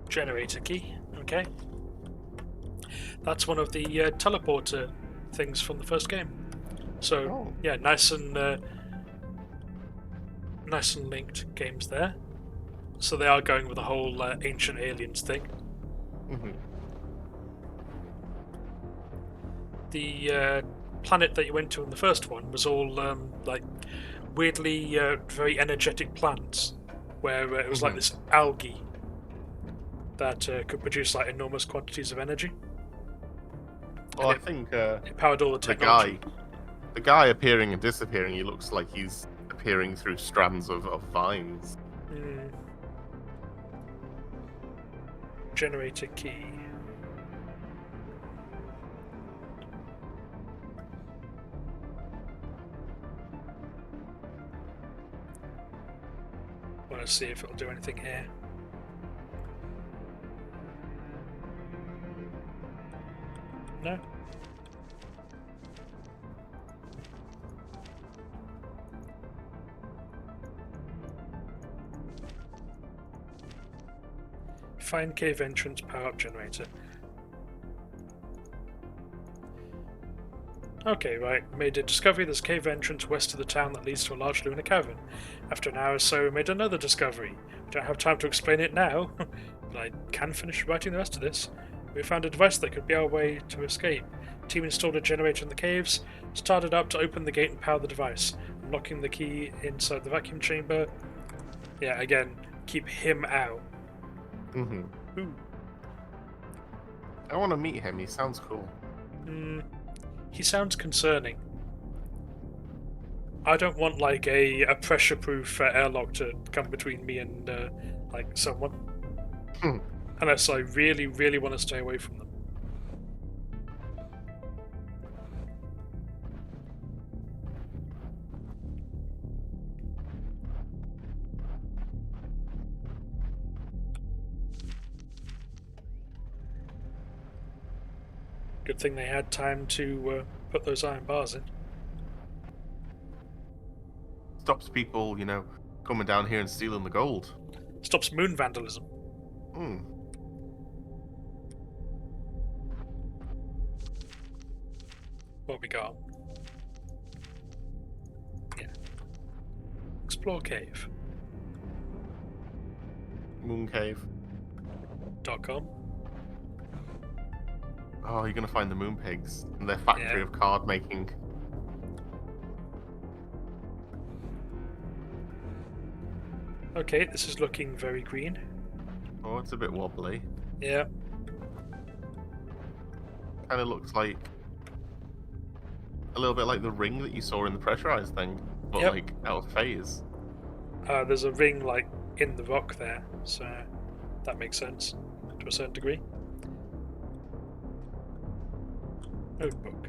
Speaker 1: Generator key. Okay. That's one of the teleporter things from the first game. So
Speaker 2: Oh.
Speaker 1: yeah, nice and linked games there. So they are going with the whole ancient aliens thing.
Speaker 2: Mm-hmm.
Speaker 1: The planet that you went to in the first one was all like weirdly very energetic plants, where it was like this algae that could produce like enormous quantities of energy.
Speaker 2: Well, I
Speaker 1: And
Speaker 2: think
Speaker 1: it powered all the
Speaker 2: the
Speaker 1: technology.
Speaker 2: guy appearing and disappearing, he looks like he's appearing through strands of vines.
Speaker 1: Mm. Generator key. Want to see if it'll do anything here. No. Find cave entrance, power up generator. Okay, right. Made a discovery. There's a cave entrance west of the town that leads to a large lunar cavern. After an hour or so, we made another discovery. We don't have time to explain it now, but I can finish writing the rest of this. We found a device that could be our way to escape. The team installed a generator in the caves, started up to open the gate and power the device, unlocking the key inside the vacuum chamber. Yeah, again, keep him out.
Speaker 2: Mm-hmm.
Speaker 1: Ooh.
Speaker 2: I want to meet him. He sounds cool.
Speaker 1: He sounds concerning. I don't want like a pressure-proof airlock to come between me and like someone, unless I really, really want to stay away from them. Good thing they had time to put those iron bars in.
Speaker 2: Stops people, coming down here and stealing the gold.
Speaker 1: Stops moon vandalism.
Speaker 2: Hmm.
Speaker 1: What we got? Yeah. Explore cave.
Speaker 2: Moon cave.
Speaker 1: .com.
Speaker 2: Oh, you're gonna find the moon pigs and their factory
Speaker 1: Yeah.
Speaker 2: of card making.
Speaker 1: Okay, this is looking very green.
Speaker 2: Oh, it's a bit wobbly.
Speaker 1: Yeah.
Speaker 2: Kind of looks like a little bit like the ring that you saw in the pressurized thing, but
Speaker 1: Yep.
Speaker 2: like out of phase.
Speaker 1: There's a ring like in the rock there, so that makes sense to a certain degree. Notebook.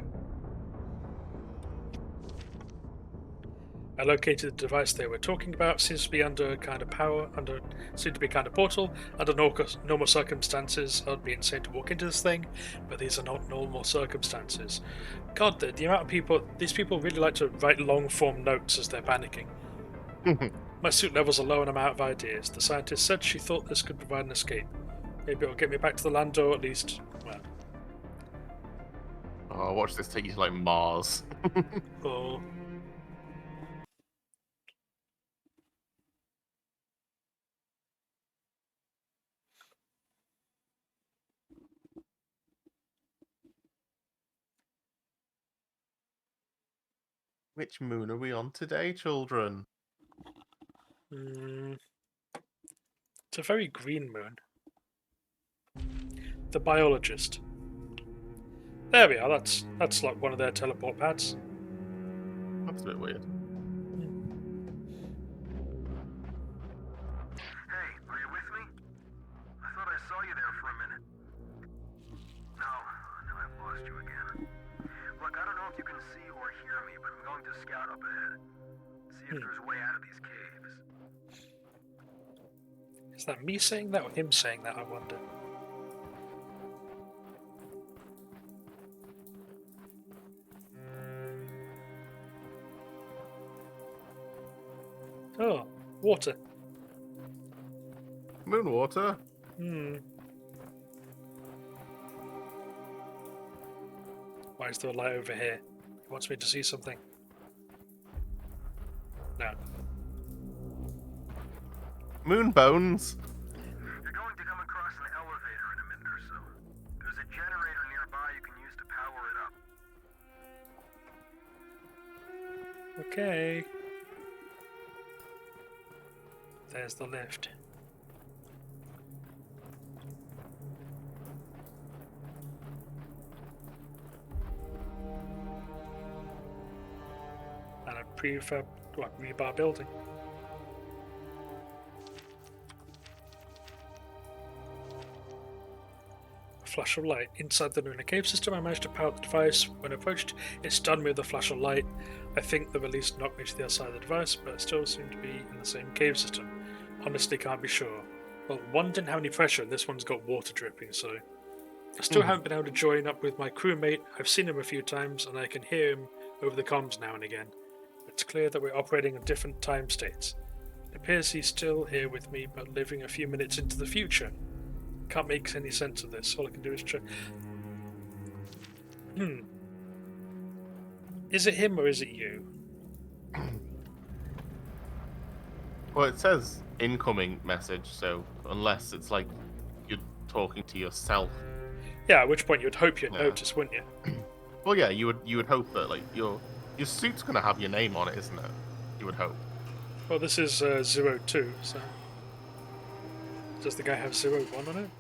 Speaker 1: I located the device they were talking about. Seems to be under kind of power, seemed to be kind of portal. Under normal circumstances, I'd be insane to walk into this thing, but these are not normal circumstances. God, the amount of people, these people really like to write long form notes as they're panicking. My suit levels are low and I'm out of ideas. The scientist said she thought this could provide an escape. Maybe it'll get me back to the land, or at least, well,
Speaker 2: Oh, watch this take you to like Mars.
Speaker 1: or
Speaker 2: Which moon are we on today, children?
Speaker 1: it's a very green moon. The biologist. There we are. That's like one of their teleport pads.
Speaker 2: That's a bit weird.
Speaker 4: Hey, are you with me? I thought I saw you there for a minute. No, I've lost you again. Look, I don't know if you can see or hear me, but I'm going to scout up ahead. See if there's a way out of these caves.
Speaker 1: Is that me saying that or him saying that, I wonder? Oh, water.
Speaker 2: Moon water?
Speaker 1: Why is there a light over here? He wants me to see something. No.
Speaker 2: Moon bones?
Speaker 4: You're going to come across an elevator in a minute or so. There's a generator nearby you can use to power it up.
Speaker 1: Okay. There's the lift. And a prefab, like, rebar building. A flash of light. Inside the lunar cave system, I managed to power the device. When approached, it stunned me with a flash of light. I think the release knocked me to the other side of the device, but it still seemed to be in the same cave system. Honestly, can't be sure. Well, one didn't have any pressure, and this one's got water dripping, so... I still haven't been able to join up with my crewmate. I've seen him a few times, and I can hear him over the comms now and again. It's clear that we're operating in different time states. It appears he's still here with me, but living a few minutes into the future. Can't make any sense of this. All I can do is check. Is it him or is it you?
Speaker 2: Well, it says incoming message, so unless it's like you're talking to yourself.
Speaker 1: Yeah, at which point you'd hope you'd
Speaker 2: Yeah.
Speaker 1: notice, wouldn't you?
Speaker 2: Well, yeah, you would hope that like your suit's gonna have your name on it, isn't it? You would hope.
Speaker 1: Well, this is 02, so... Does the guy have 01 on it?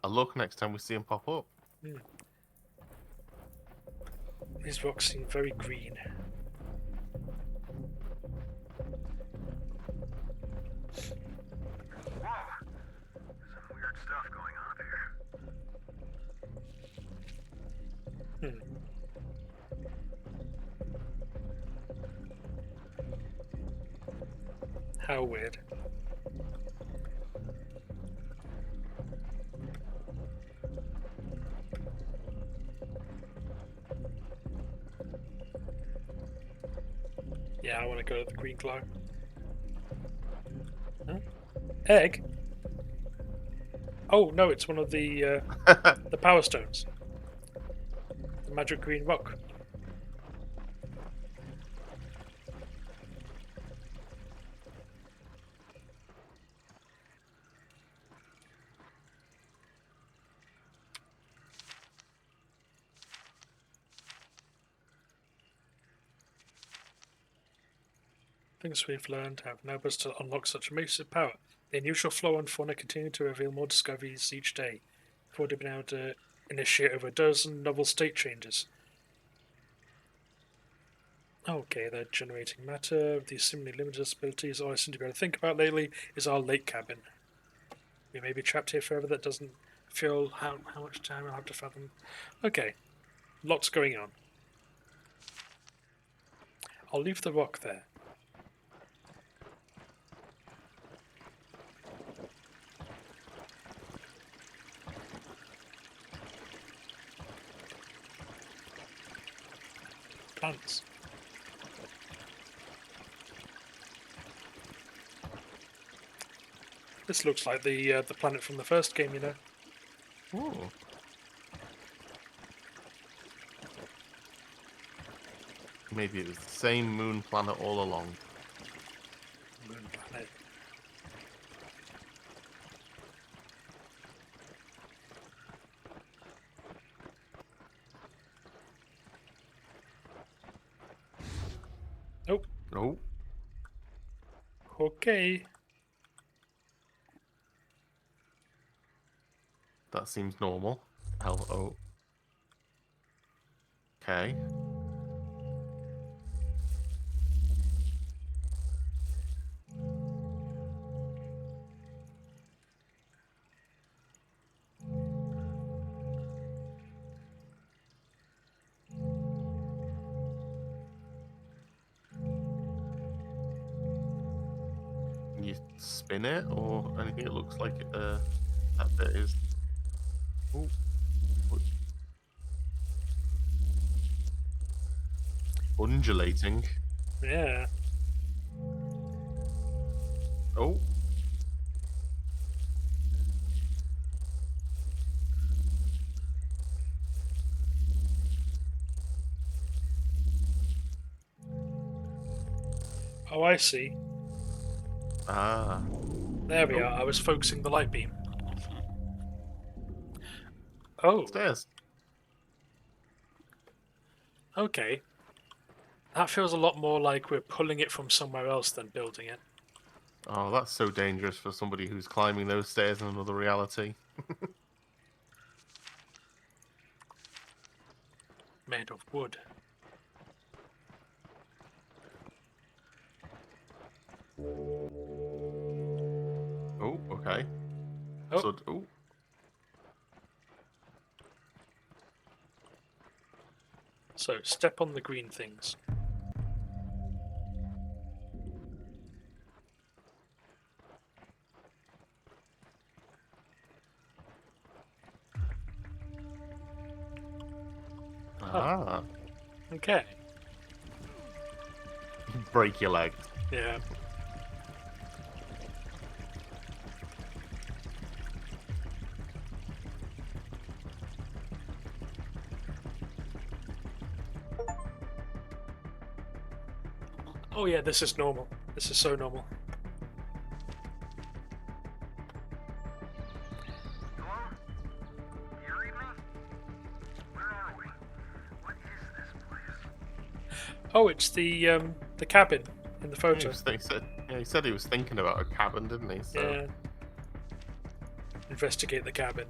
Speaker 2: A look next time we see him pop up.
Speaker 1: These rocks seem very green.
Speaker 4: Whoa! Some weird stuff going on up here.
Speaker 1: How weird. Yeah, I want to go to the green glow. Huh? Egg? Oh no, it's one of the power stones. The magic green rock. Things we've learned have enabled us to unlock such massive power. The unusual flora and fauna continue to reveal more discoveries each day. We've already been able to initiate over a dozen novel state changes. Okay, they're generating matter. These seemingly limited abilities. All I seem to be able to think about lately is our lake cabin. We may be trapped here forever. That doesn't feel how much time I'll have to fathom. Okay, lots going on. I'll leave the rock there. Plants. This looks like the planet from the first game, you know.
Speaker 2: Ooh. Maybe it was the same moon planet all along.
Speaker 1: Moon planet. Nope.
Speaker 2: Oh,
Speaker 1: Okay.
Speaker 2: that seems normal. L-O. Okay. Can you spin it or anything? It looks like that bit is. Ooh. Undulating.
Speaker 1: Yeah.
Speaker 2: Oh.
Speaker 1: Oh, I see.
Speaker 2: Ah.
Speaker 1: There we
Speaker 2: Oh.
Speaker 1: are. I was focusing the light beam. Oh,
Speaker 2: Stairs.
Speaker 1: okay. That feels a lot more like we're pulling it from somewhere else than building it.
Speaker 2: Oh, that's so dangerous for somebody who's climbing those stairs in another reality.
Speaker 1: Made of wood.
Speaker 2: Oh, okay.
Speaker 1: Oh.
Speaker 2: So, oh.
Speaker 1: So, step on the green things.
Speaker 2: Ah.
Speaker 1: Okay.
Speaker 2: Break your leg.
Speaker 1: Yeah. Oh yeah, this is normal. This is so normal.
Speaker 4: Hello? Do you read me? Where are we? What is this place?
Speaker 1: Oh, it's the cabin in the
Speaker 2: He,
Speaker 1: photo.
Speaker 2: he said he was thinking about a cabin, didn't he? So.
Speaker 1: Yeah. Investigate the cabin.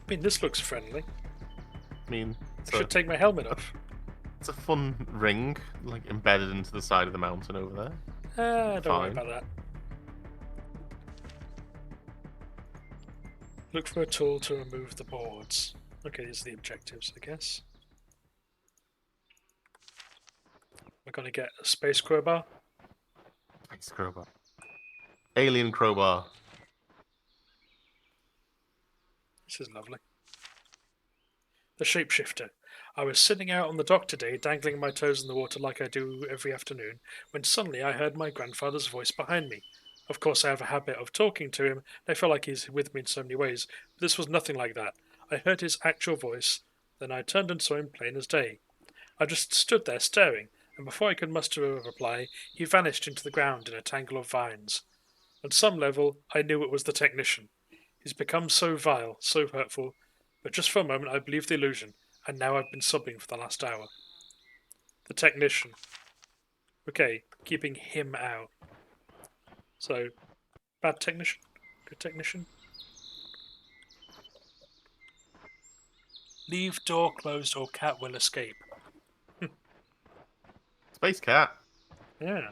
Speaker 1: I mean, this looks friendly.
Speaker 2: I mean,
Speaker 1: I should take my helmet off.
Speaker 2: it's a fun ring, like embedded into the side of the mountain over there.
Speaker 1: Don't worry
Speaker 2: Fine.
Speaker 1: about that. Look for a tool to remove the boards. Okay, these are the objectives, I guess. We're gonna get a space crowbar.
Speaker 2: Thanks, crowbar. Alien crowbar.
Speaker 1: This is lovely. The shapeshifter. I was sitting out on the dock today, dangling my toes in the water like I do every afternoon, when suddenly I heard my grandfather's voice behind me. Of course, I have a habit of talking to him, and I feel like he's with me in so many ways, but this was nothing like that. I heard his actual voice, then I turned and saw him plain as day. I just stood there staring, and before I could muster a reply, he vanished into the ground in a tangle of vines. At some level, I knew it was the technician. He's become so vile, so hurtful, But just for a moment, I believed the illusion, and now I've been sobbing for the last hour. The technician. Okay, keeping him out. So, bad technician? Good technician? Leave door closed or cat will escape.
Speaker 2: Space cat.
Speaker 1: Yeah.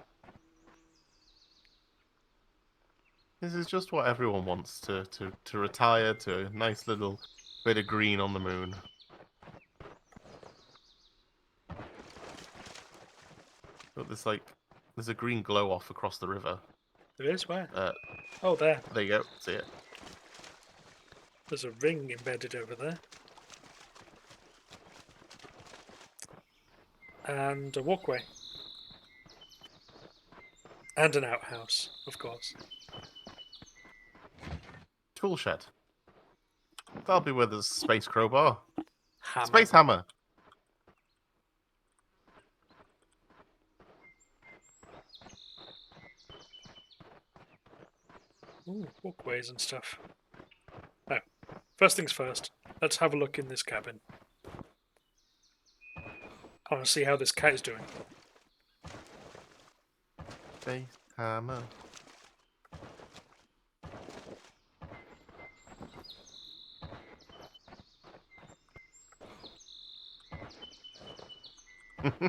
Speaker 2: This is just what everyone wants to retire to a nice little bit of green on the moon. But there's a green glow off across the river.
Speaker 1: There is? Where?
Speaker 2: Uh,
Speaker 1: Oh, there.
Speaker 2: there you go. See it.
Speaker 1: There's a ring embedded over there. And a walkway. And an outhouse, of course.
Speaker 2: Tool shed. That'll be where there's a space crowbar.
Speaker 1: Hammer.
Speaker 2: Space hammer.
Speaker 1: Ooh, walkways and stuff. Now, first things first, let's have a look in this cabin. I want to see how this cat is doing.
Speaker 2: Space hammer.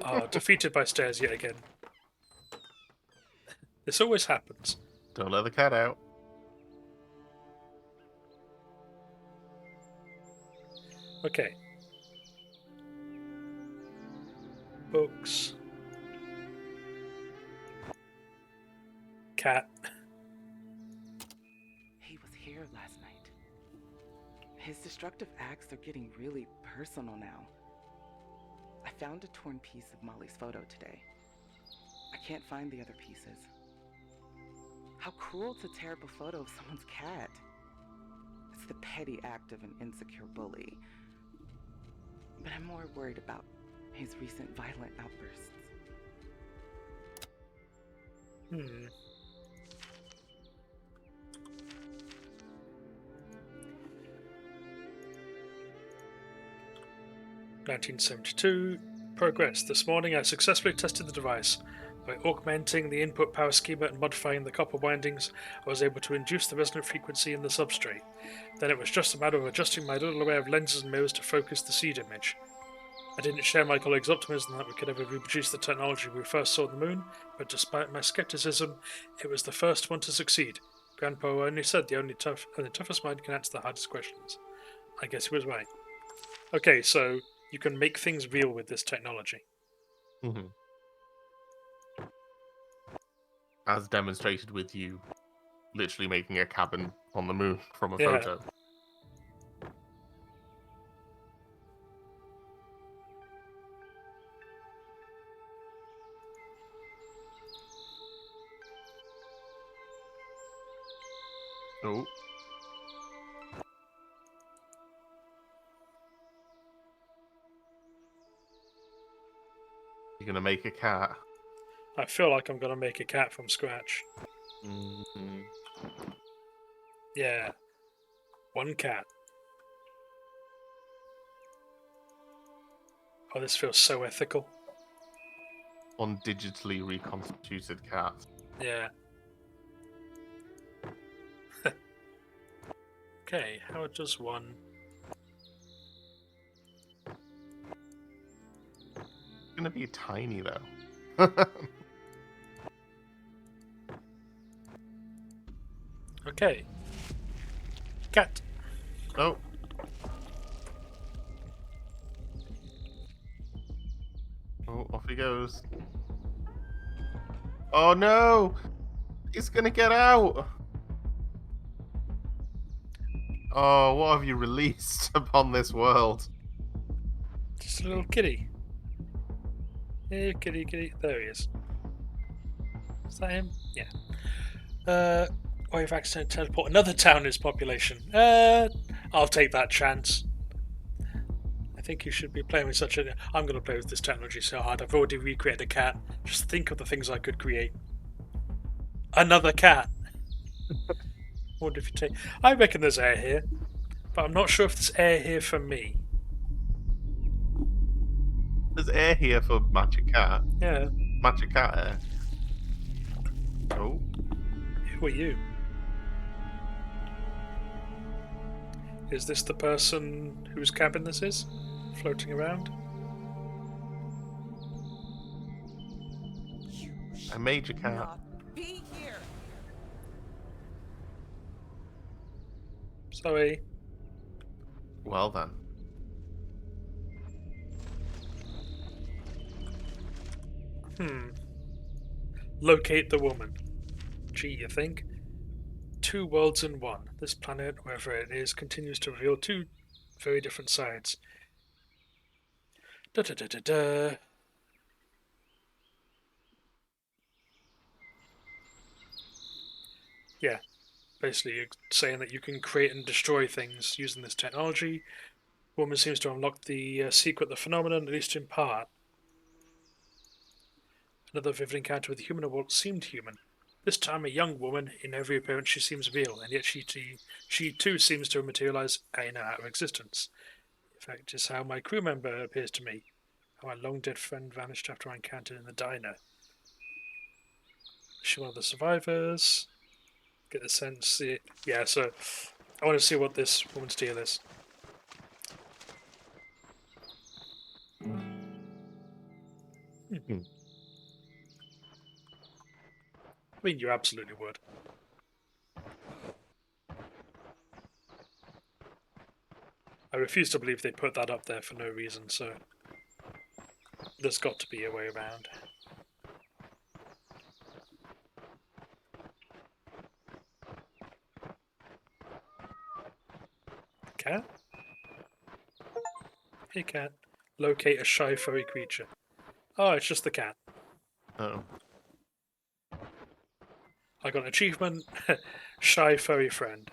Speaker 1: Oh, defeated by stairs yet again. This always happens.
Speaker 2: Don't let the cat out.
Speaker 1: Okay. Books. Cat.
Speaker 7: He was here last night. His destructive acts are getting really personal now. I found a torn piece of Molly's photo today. I can't find the other pieces. How cruel to tear up a photo of someone's cat. It's the petty act of an insecure bully. But I'm more worried about his recent violent outbursts.
Speaker 1: Hmm. (1972) Progress. This morning I successfully tested the device. By augmenting the input power schema and modifying the copper windings, I was able to induce the resonant frequency in the substrate. Then it was just a matter of adjusting my little array of lenses and mirrors to focus the seed image. I didn't share my colleagues' optimism that we could ever reproduce the technology we first saw on the moon, but despite my skepticism, it was the first one to succeed. Grandpa only said the toughest mind can answer the hardest questions. I guess he was right. Okay, so you can make things real with this technology.
Speaker 2: Mm-hmm. As demonstrated with you literally making a cabin on the moon from a photo. Oh. You're gonna make a cat.
Speaker 1: I feel like I'm going to make a cat from scratch.
Speaker 2: Mm-hmm.
Speaker 1: Yeah. One cat. Oh, this feels so ethical.
Speaker 2: On digitally reconstituted cat.
Speaker 1: Yeah. Okay, how does one...
Speaker 2: It's gonna be tiny though.
Speaker 1: Okay. Cat.
Speaker 2: Oh. Oh, off he goes. Oh no! He's gonna get out! Oh, what have you released upon this world?
Speaker 1: Just a little kitty. Hey, kitty, kitty. There he is. Is that him? Yeah. Or you've accidentally teleport another town in its population. I'll take that chance. I think you should be playing with such a... I'm going to play with this technology so hard. I've already recreated a cat. Just think of the things I could create. Another cat. Wonder if you take... I reckon there's air here. But I'm not sure if there's air here for me.
Speaker 2: There's air here for Magic Cat.
Speaker 1: Yeah.
Speaker 2: Magic Cat air. Oh.
Speaker 1: Who are you? Is this the person whose cabin this is? Floating around?
Speaker 2: A Major Cat.
Speaker 8: Not be here.
Speaker 1: Sorry.
Speaker 2: Well then.
Speaker 1: Locate the woman. Gee, you think? 2 worlds in one. This planet, wherever it is, continues to reveal 2 very different sides. Da da da da da. Yeah, basically you're saying that you can create and destroy things using this technology. Woman seems to unlock the secret of the phenomenon, at least in part. Another vivid encounter with a human of what seemed human. This time a young woman. In every appearance she seems real, and yet she too seems to materialize in out of existence. In fact, is how my crew member appears to me. How my long-dead friend vanished after I encountered in the diner. Is she one of the survivors? Get the sense. Yeah, so I want to see what this woman's deal is. I mean, you absolutely would. I refuse to believe they put that up there for no reason, so there's got to be a way around. Cat? Hey cat. Locate a shy furry creature. Oh, it's just the cat.
Speaker 2: Oh.
Speaker 1: I got an achievement. Shy furry friend.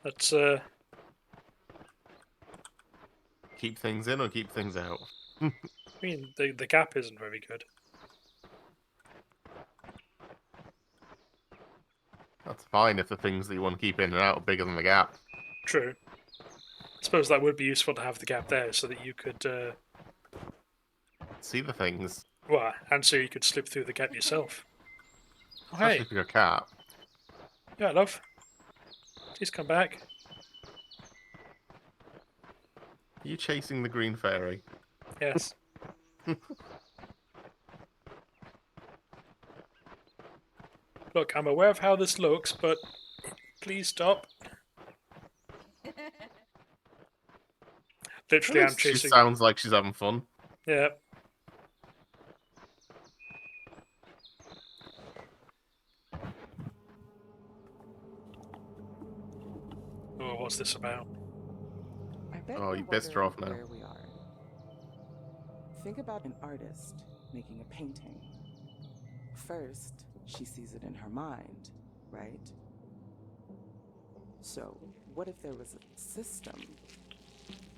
Speaker 1: Let's
Speaker 2: Keep things in or keep things out?
Speaker 1: I mean the gap isn't very good.
Speaker 2: That's fine if the things that you want to keep in and out are bigger than the gap.
Speaker 1: True. I suppose that would be useful to have the gap there so that you could
Speaker 2: See the things.
Speaker 1: well, and so you could slip through the gap yourself. Oh,
Speaker 2: Especially
Speaker 1: hey.
Speaker 2: if you're a cat.
Speaker 1: Yeah, love. Please come back.
Speaker 2: Are you chasing the green fairy?
Speaker 1: Yes. Look, I'm aware of how this looks, but please stop. Literally,
Speaker 2: At
Speaker 1: I'm
Speaker 2: least she
Speaker 1: chasing.
Speaker 2: sounds like she's having fun.
Speaker 1: Yeah. Oh, what's this about?
Speaker 7: I bet
Speaker 2: Oh,
Speaker 7: you're
Speaker 2: you pissed her
Speaker 7: wondering
Speaker 2: off now.
Speaker 7: where we are. Think about an artist making a painting. First, she sees it in her mind, right? So, what if there was a system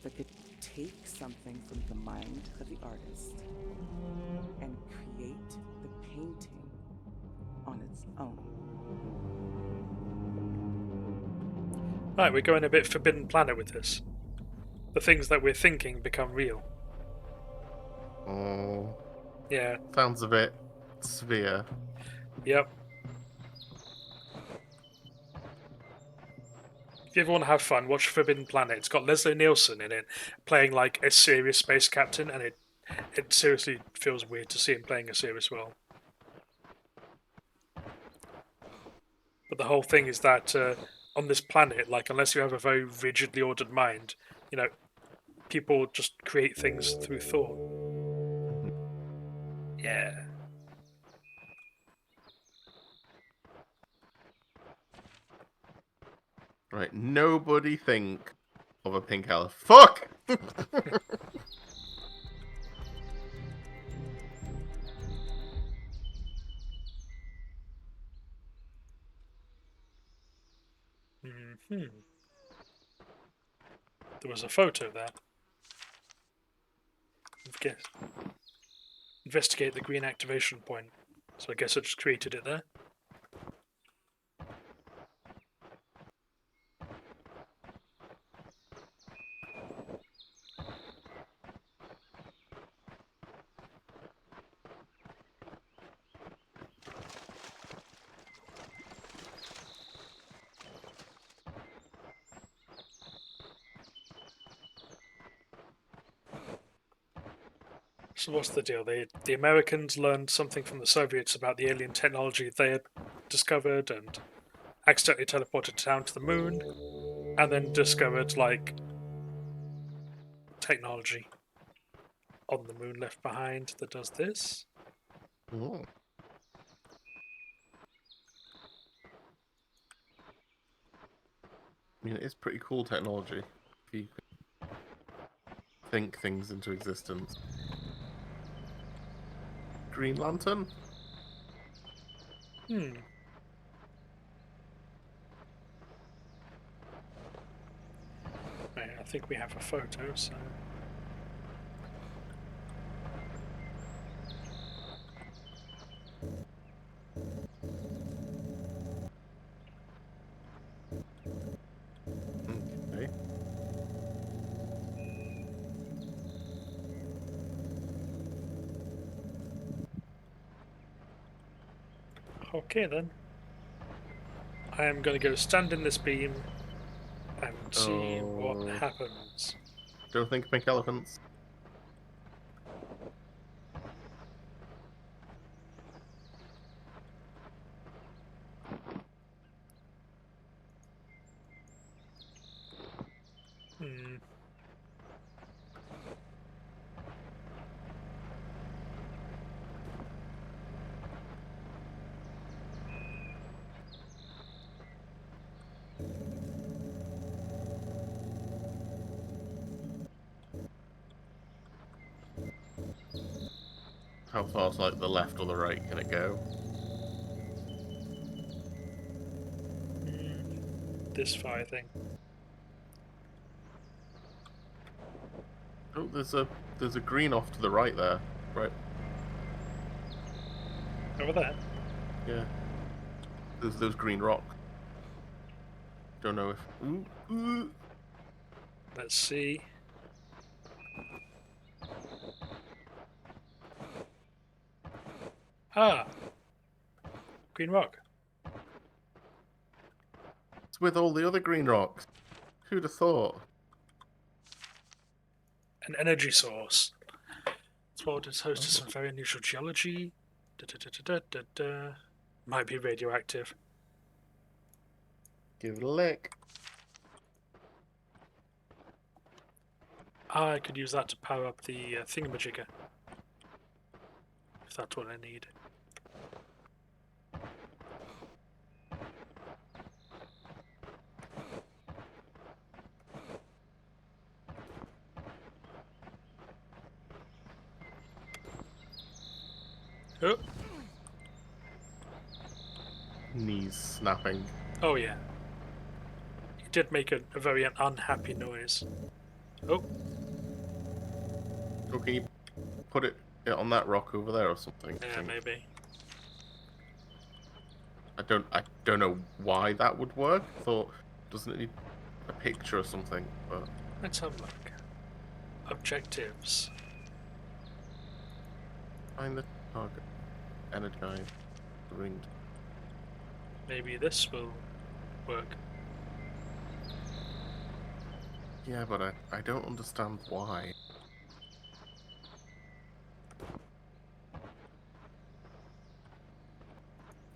Speaker 7: that could take something from the mind of the artist and create the painting on its own?
Speaker 1: Right, we're going a bit Forbidden Planet with this. The things that we're thinking become real.
Speaker 2: Oh,
Speaker 1: Yeah.
Speaker 2: sounds a bit severe.
Speaker 1: Yep. If you ever want to have fun, watch Forbidden Planet. It's got Leslie Nielsen in it, playing like a serious space captain, and it seriously feels weird to see him playing a serious role. But the whole thing is that on this planet, like unless you have a very rigidly ordered mind, you know, people just create things through thought. Yeah.
Speaker 2: Right, nobody think of a pink elf. Fuck!
Speaker 1: Hmm. There was a photo there. Guess. investigate the green activation point. So I guess I just created it there. So what's the deal? The Americans learned something from the Soviets about the alien technology they had discovered and accidentally teleported down to the moon, and then discovered, like, technology on the moon left behind that does this.
Speaker 2: Oh. I mean, it is pretty cool technology. If you can think things into existence. Green Lantern?
Speaker 1: Hmm. Right, I think we have a photo, so...
Speaker 2: Okay.
Speaker 1: Okay then. I am going to go stand in this beam and see what
Speaker 2: Oh.
Speaker 1: happens.
Speaker 2: Don't think pink elephants.
Speaker 1: Hmm.
Speaker 2: How far to like the left or the right can it go?
Speaker 1: This far, I think.
Speaker 2: Oh, there's a green off to the right there. Right.
Speaker 1: Over there.
Speaker 2: Yeah. There's those green rocks. Don't know if. Ooh.
Speaker 1: Let's see. Ah! Green rock.
Speaker 2: It's with all the other green rocks. Who'd have thought?
Speaker 1: An energy source. This world is host to some very unusual geology. Might be radioactive.
Speaker 2: Give it a lick.
Speaker 1: I could use that to power up the thingamajigger. If that's what I need. Oh,
Speaker 2: Knees snapping.
Speaker 1: oh yeah. He did make a very unhappy noise. Oh,
Speaker 2: Or can you put it on that rock over there or something? I
Speaker 1: yeah,
Speaker 2: think.
Speaker 1: maybe.
Speaker 2: I don't know why that would work. I thought, doesn't it need a picture or something? But
Speaker 1: Let's have a look. Objectives.
Speaker 2: find the target. Energize. Ringed.
Speaker 1: Maybe this will work.
Speaker 2: Yeah, but I don't understand why.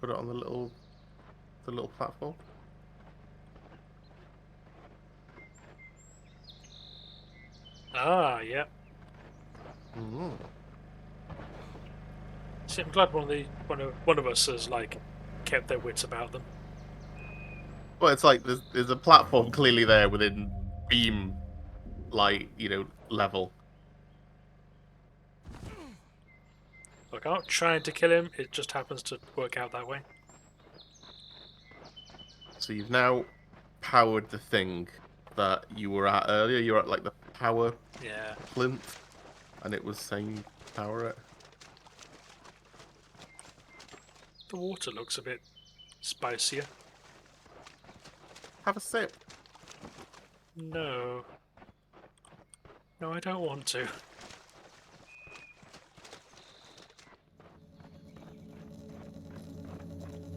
Speaker 2: Put it on the little platform.
Speaker 1: Ah, yeah.
Speaker 2: Mm.
Speaker 1: See, I'm glad one of us has like kept their wits about them.
Speaker 2: Well, it's like there's a platform clearly there within beam light, level.
Speaker 1: Look, I'm not trying to kill him. It just happens to work out that way.
Speaker 2: So you've now powered the thing that you were at earlier. You were at like the power
Speaker 1: Yeah.
Speaker 2: plinth, and it was saying power it.
Speaker 1: The water looks a bit spicier.
Speaker 2: Have a sip.
Speaker 1: No. No, I don't want to.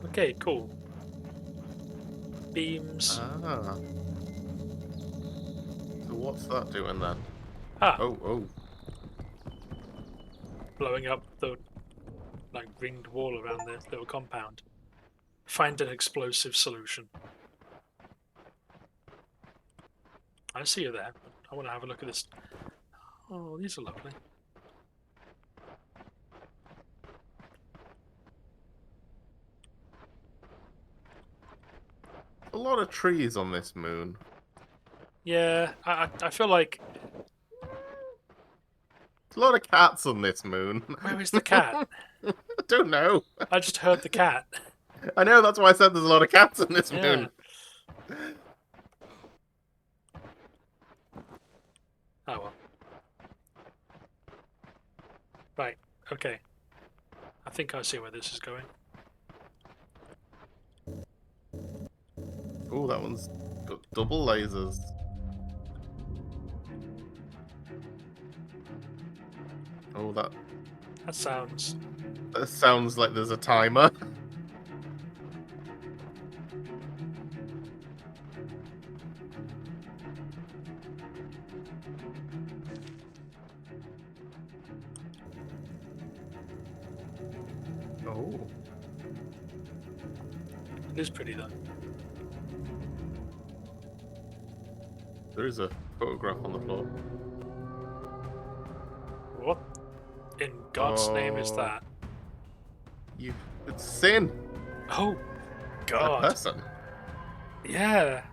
Speaker 1: Okay, cool. Beams.
Speaker 2: Ah. So what's that doing then?
Speaker 1: Ah,
Speaker 2: Oh.
Speaker 1: blowing up the like ringed wall around the little compound. Find an explosive solution. I see you there. But I want to have a look at this. Oh, these are lovely.
Speaker 2: A lot of trees on this moon.
Speaker 1: Yeah, I feel like...
Speaker 2: A lot of cats on this moon.
Speaker 1: Where is the cat?
Speaker 2: I don't know.
Speaker 1: I just heard the cat.
Speaker 2: I know, that's why I said there's a lot of cats on this
Speaker 1: Yeah.
Speaker 2: moon.
Speaker 1: Oh well. Right, okay. I think I see where this is going.
Speaker 2: Oh, that one's got double lasers. Oh, that
Speaker 1: That
Speaker 2: sounds like there's a timer. Oh.
Speaker 1: It is pretty though.
Speaker 2: There is a photograph on the floor.
Speaker 1: What in God's name is
Speaker 2: Oh.
Speaker 1: that?
Speaker 2: It's Sin.
Speaker 1: Oh,
Speaker 2: A
Speaker 1: God.
Speaker 2: person.
Speaker 1: Yeah.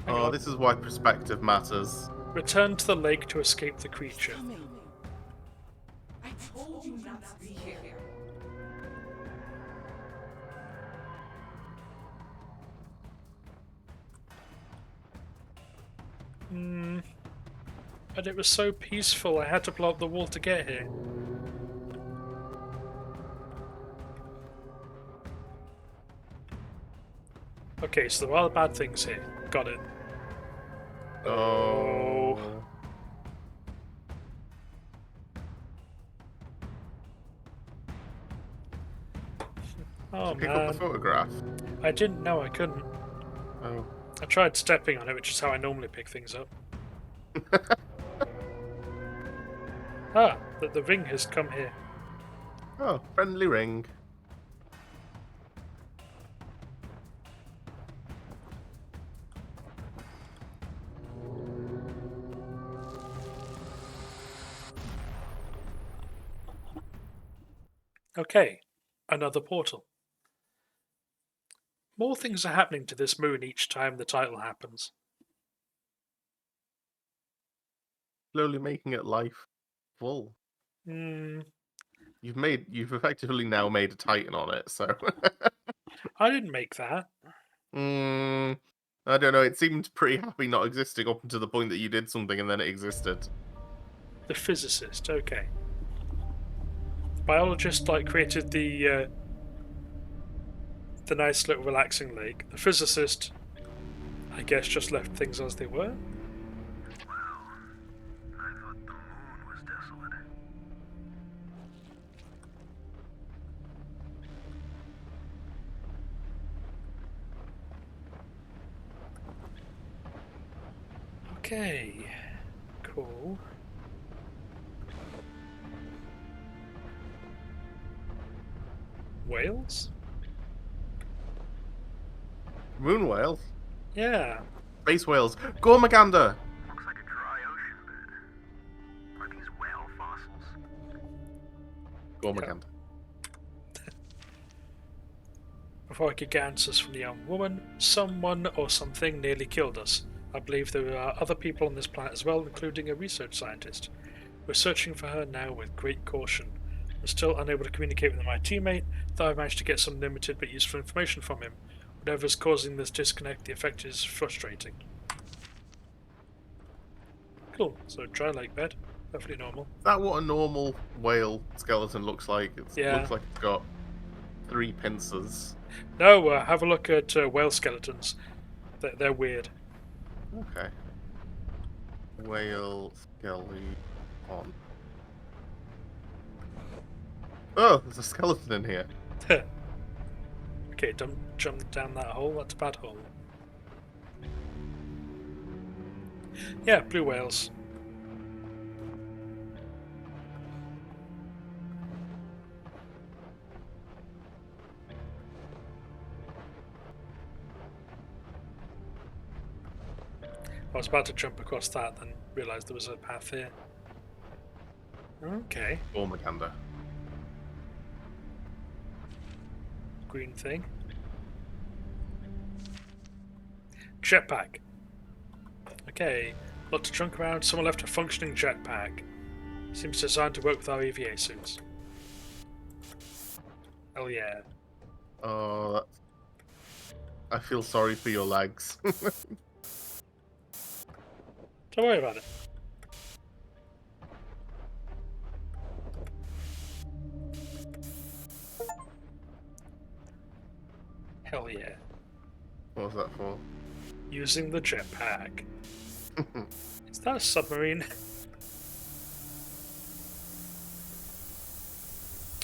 Speaker 1: Hang
Speaker 2: Oh,
Speaker 1: on.
Speaker 2: this is why perspective matters.
Speaker 1: Return to the lake to escape the
Speaker 7: It's
Speaker 1: creature.
Speaker 7: coming. I told you not to be here.
Speaker 1: But it was so peaceful, I had to blow up the wall to get here. Okay, so there are bad things here. Got it.
Speaker 2: Oh.
Speaker 1: Oh
Speaker 2: Pick up the
Speaker 1: man.
Speaker 2: photograph.
Speaker 1: I didn't know I couldn't.
Speaker 2: Oh.
Speaker 1: I tried stepping on it, which is how I normally pick things up. Ah, the ring has come here.
Speaker 2: Oh, friendly ring.
Speaker 1: Okay, another portal. More things are happening to this moon each time the title happens.
Speaker 2: Slowly making it life full.
Speaker 1: Hmm,
Speaker 2: You've effectively now made a Titan on it, so.
Speaker 1: I didn't make that.
Speaker 2: I don't know, it seemed pretty happy not existing up until the point that you did something and then it existed.
Speaker 1: The physicist, okay. The biologist created the nice little relaxing lake. The physicist, I guess, just left things as they were.
Speaker 4: Wow. I thought the moon was desolate.
Speaker 1: Okay, cool. Whales?
Speaker 2: Moon whales?
Speaker 1: Yeah.
Speaker 2: Space whales. Gormagander!
Speaker 4: Looks like a dry ocean bed. Are these whale fossils?
Speaker 2: Gormagander.
Speaker 1: Before I could get answers from the young woman, someone or something nearly killed us. I believe there are other people on this planet as well, including a research scientist. We're searching for her now with great caution. I'm still unable to communicate with my teammate, though I managed to get some limited but useful information from him. Whatever's causing this disconnect, the effect is frustrating. Cool. So dry lake bed. Perfectly normal.
Speaker 2: Is that what a normal whale skeleton looks like? It
Speaker 1: Yeah.
Speaker 2: looks like it's got 3 pincers.
Speaker 1: No, have a look at whale skeletons. They're weird.
Speaker 2: Okay. Whale skeleton. Oh, there's a skeleton in here.
Speaker 1: Okay, don't jump down that hole. That's a bad hole. Yeah, blue whales. I was about to jump across that, then realised there was a path here. Okay,
Speaker 2: Ormagander.
Speaker 1: green thing. Jetpack. Okay, lots of junk around. Someone left a functioning jetpack. Seems designed to work with our EVA suits. Hell yeah.
Speaker 2: Oh, that's... I feel sorry for your legs.
Speaker 1: Don't worry about it. Hell yeah.
Speaker 2: What was that for?
Speaker 1: Using the jetpack. Is that a submarine?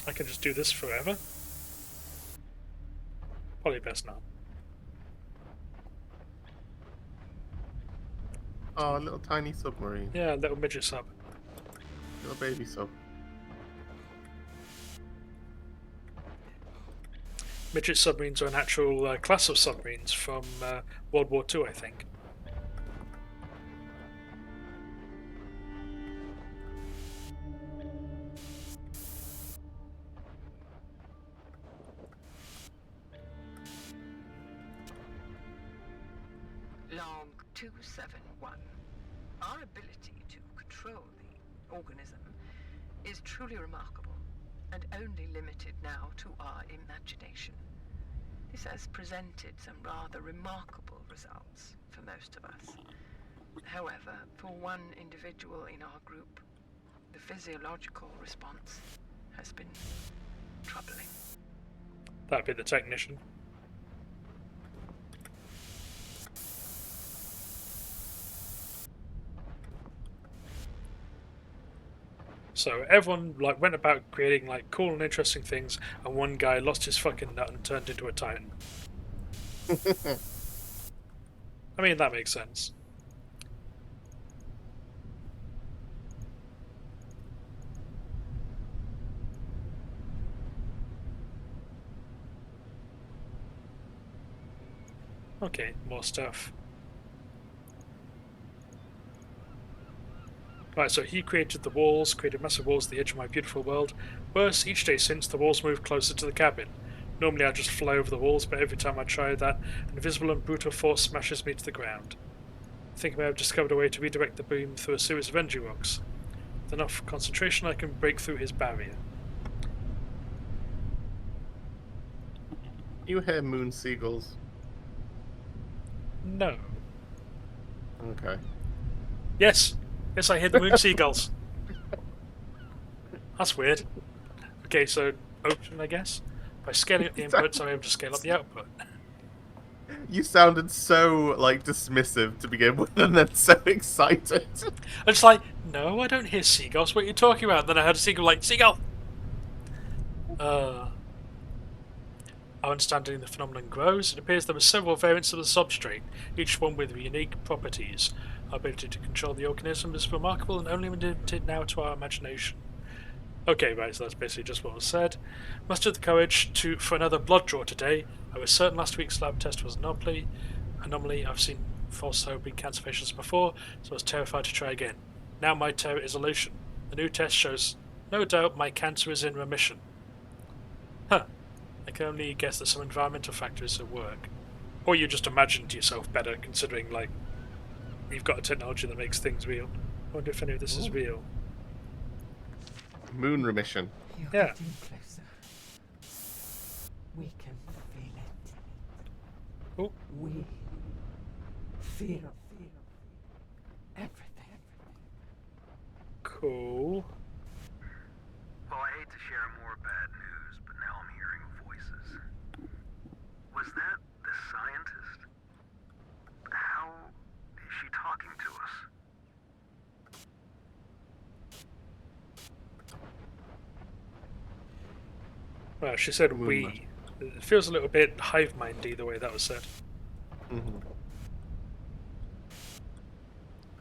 Speaker 1: I can just do this forever? Probably best not.
Speaker 2: Oh, a little tiny submarine.
Speaker 1: Yeah, little midget sub.
Speaker 2: Little baby sub.
Speaker 1: Midget submarines are an actual class of submarines from World War II, I think.
Speaker 5: Log 271. Our ability to control the organism is truly remarkable, and only limited now to our imagination. This has presented some rather remarkable results for most of us. However, for one individual in our group, the physiological response has been troubling.
Speaker 1: That'd be the technician. So everyone went about creating cool and interesting things, and one guy lost his fucking nut and turned into a titan. I mean, that makes sense. Okay, more stuff. Right, so he created the walls, created massive walls at the edge of my beautiful world. Worse, each day since, the walls moved closer to the cabin. Normally I just fly over the walls, but every time I try that, an invisible and brutal force smashes me to the ground. I think I may have discovered a way to redirect the beam through a series of energy rocks. With enough concentration I can break through his barrier.
Speaker 2: You hear moon seagulls?
Speaker 1: No.
Speaker 2: Okay.
Speaker 1: Yes! Yes, I hear the moon seagulls. That's weird. Okay, so ocean, I guess. By scaling up the inputs, I'm able to scale up the output.
Speaker 2: You sounded so, dismissive to begin with, and then so excited.
Speaker 1: It's like, no, I don't hear seagulls. What are you talking about? Then I heard a seagull seagull! Our understanding of the phenomenon grows. It appears there are several variants of the substrate, each one with unique properties. Our ability to control the organism is remarkable and only limited now to our imagination. Okay, right, so that's basically just what was said. Mustered the courage for another blood draw today. I was certain last week's lab test was an anomaly. I've seen false hope in cancer patients before, so I was terrified to try again. Now my terror is elation. The new test shows no doubt my cancer is in remission. Huh. I can only guess that some environmental factors at work. Or you just imagined yourself better, considering, you've got a technology that makes things real. I wonder if any of this is real.
Speaker 2: Moon remission.
Speaker 8: You're
Speaker 1: Yeah.
Speaker 8: getting closer. We can feel it.
Speaker 1: Oh.
Speaker 8: We feel everything.
Speaker 1: Cool.
Speaker 4: Well, I hate to share more bad news, but now I'm hearing voices. Was that the scientist? How is she talking to us?
Speaker 1: Well, she said
Speaker 2: Moonlight.
Speaker 1: we. It feels a little bit hive mindy the way that was said.
Speaker 2: Mm-hmm.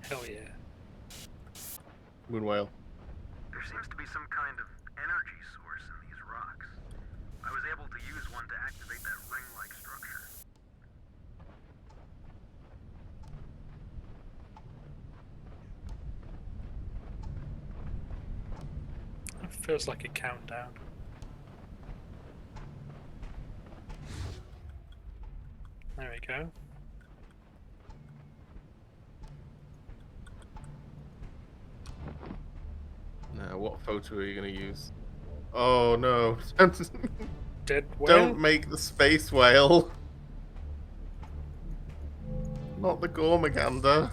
Speaker 1: Hell yeah.
Speaker 2: Moon whale.
Speaker 4: There seems to be some kind of energy source in these rocks. I was able to use one to activate that ring-like structure.
Speaker 1: It feels like a countdown. There we go.
Speaker 2: Now, what photo are you going to use? Oh no.
Speaker 1: Dead whale?
Speaker 2: Don't make the space whale. Not the Gormagander.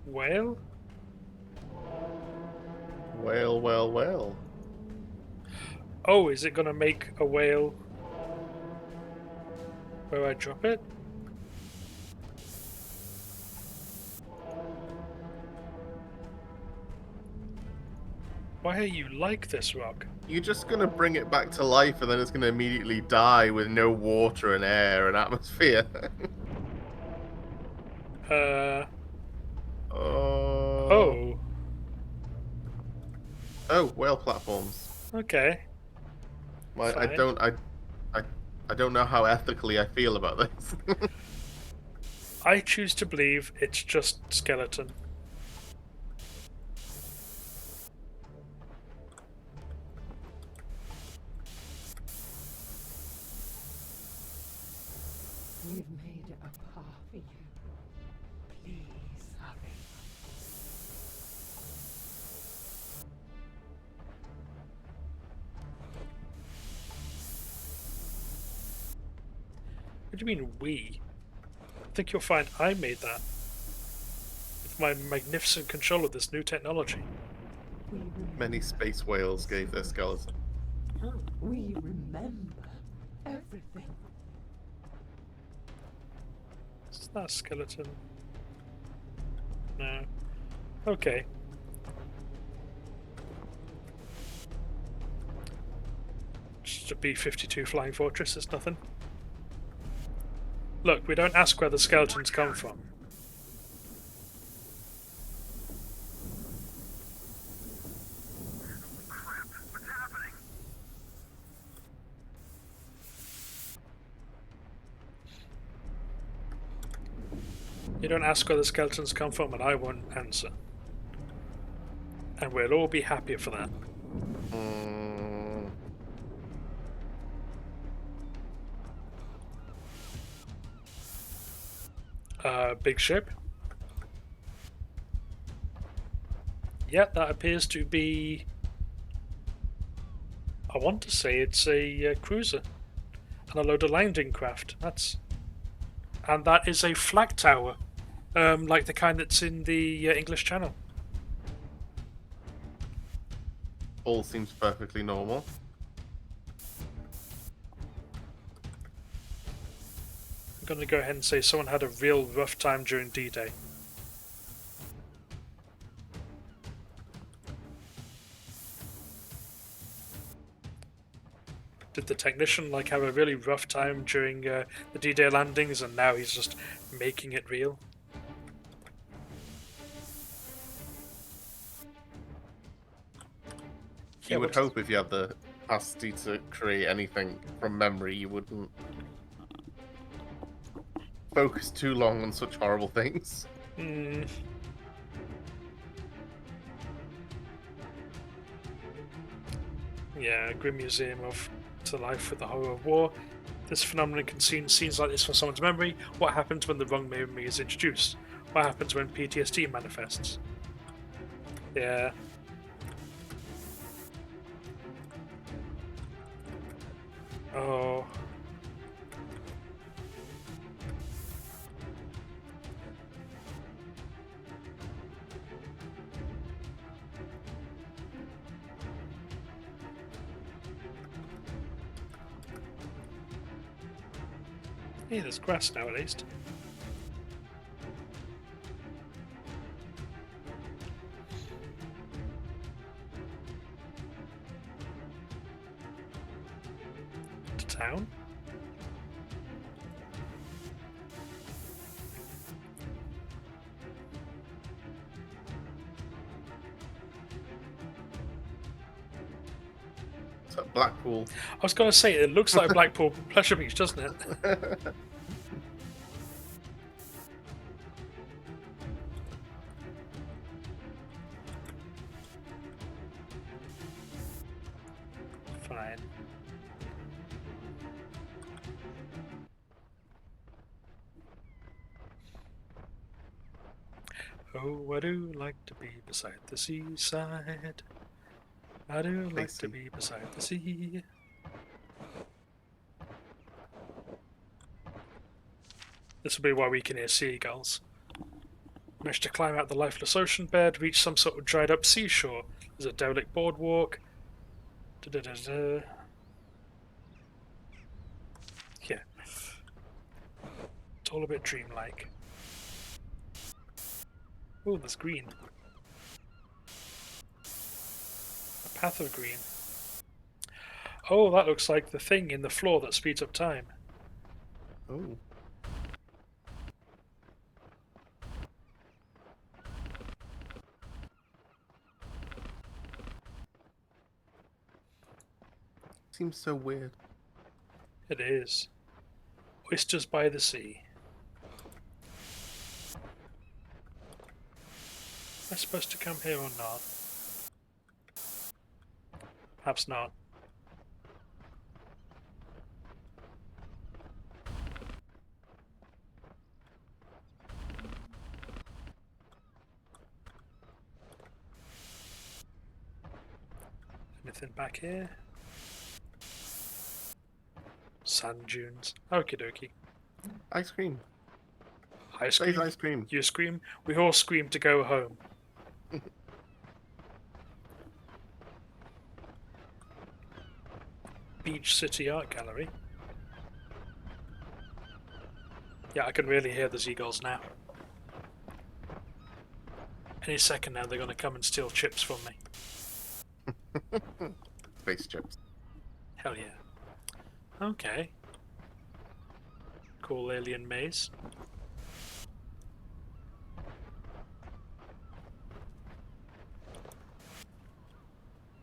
Speaker 1: Whale?
Speaker 2: Whale, whale, whale.
Speaker 1: Oh, is it gonna make a whale where I drop it? Why are you like this, Rock?
Speaker 2: You're just going to bring it back to life and then it's going to immediately die with no water and air and atmosphere.
Speaker 1: Oh.
Speaker 2: Oh, whale platforms.
Speaker 1: Okay.
Speaker 2: I
Speaker 1: Fine.
Speaker 2: don't know how ethically I feel about this.
Speaker 1: I choose to believe it's just skeleton.
Speaker 8: We've made a path for you. Please hurry.
Speaker 1: What do you mean we? I think you'll find I made that. With my magnificent control of this new technology.
Speaker 8: We
Speaker 2: Many space whales gave their skeleton.
Speaker 8: We remember everything.
Speaker 1: Is that a skeleton? No. Okay. Just a B-52 Flying Fortress, it's nothing. Look, we don't ask where the skeletons come from.
Speaker 4: Crap, what's happening?
Speaker 1: You don't ask where the skeletons come from and I won't answer. And we'll all be happier for that. Big ship. Yep, that appears to be... I want to say it's a cruiser. And a load of landing craft. And that is a flag tower. Like the kind that's in the English Channel.
Speaker 2: All seems perfectly normal.
Speaker 1: I'm going to go ahead and say someone had a real rough time during D-Day. Did the technician like have a really rough time during the D-Day landings and now he's just making it real?
Speaker 2: You would hope if you had the capacity to create anything from memory, you wouldn't focus too long on such horrible things.
Speaker 1: Yeah, Grim Museum of To Life with the Horror of War. This phenomenon can see scenes like this from someone's memory. What happens when the wrong memory is introduced? What happens when PTSD manifests? Yeah. Oh. Hey, there's grass now at least. To town?
Speaker 2: So Blackpool.
Speaker 1: I was going to say, it looks like Blackpool Pleasure Beach, doesn't it? Fine. Oh, I do like to be beside the seaside. I do like to
Speaker 2: Tasty.
Speaker 1: be beside the sea. This will be why we can hear seagulls. Managed to climb out the lifeless ocean bed, reach some sort of dried up seashore. There's a derelict boardwalk. Da-da-da-da. Yeah. It's all a bit dreamlike. Oh, there's green. A path of green. Oh, that looks like the thing in the floor that speeds up time.
Speaker 2: Oh. Seems so weird.
Speaker 1: It is. Oysters by the sea. Am I supposed to come here or not? Perhaps not. Anything back here? Sand dunes. Okie dokie.
Speaker 2: Ice cream.
Speaker 1: I
Speaker 2: Space
Speaker 1: scream.
Speaker 2: ice cream.
Speaker 1: You scream. We all scream to go home. Beach City Art Gallery. Yeah, I can really hear the seagulls now. Any second now they're going to come and steal chips from me.
Speaker 2: Space chips.
Speaker 1: Hell yeah. Okay. Cool alien maze.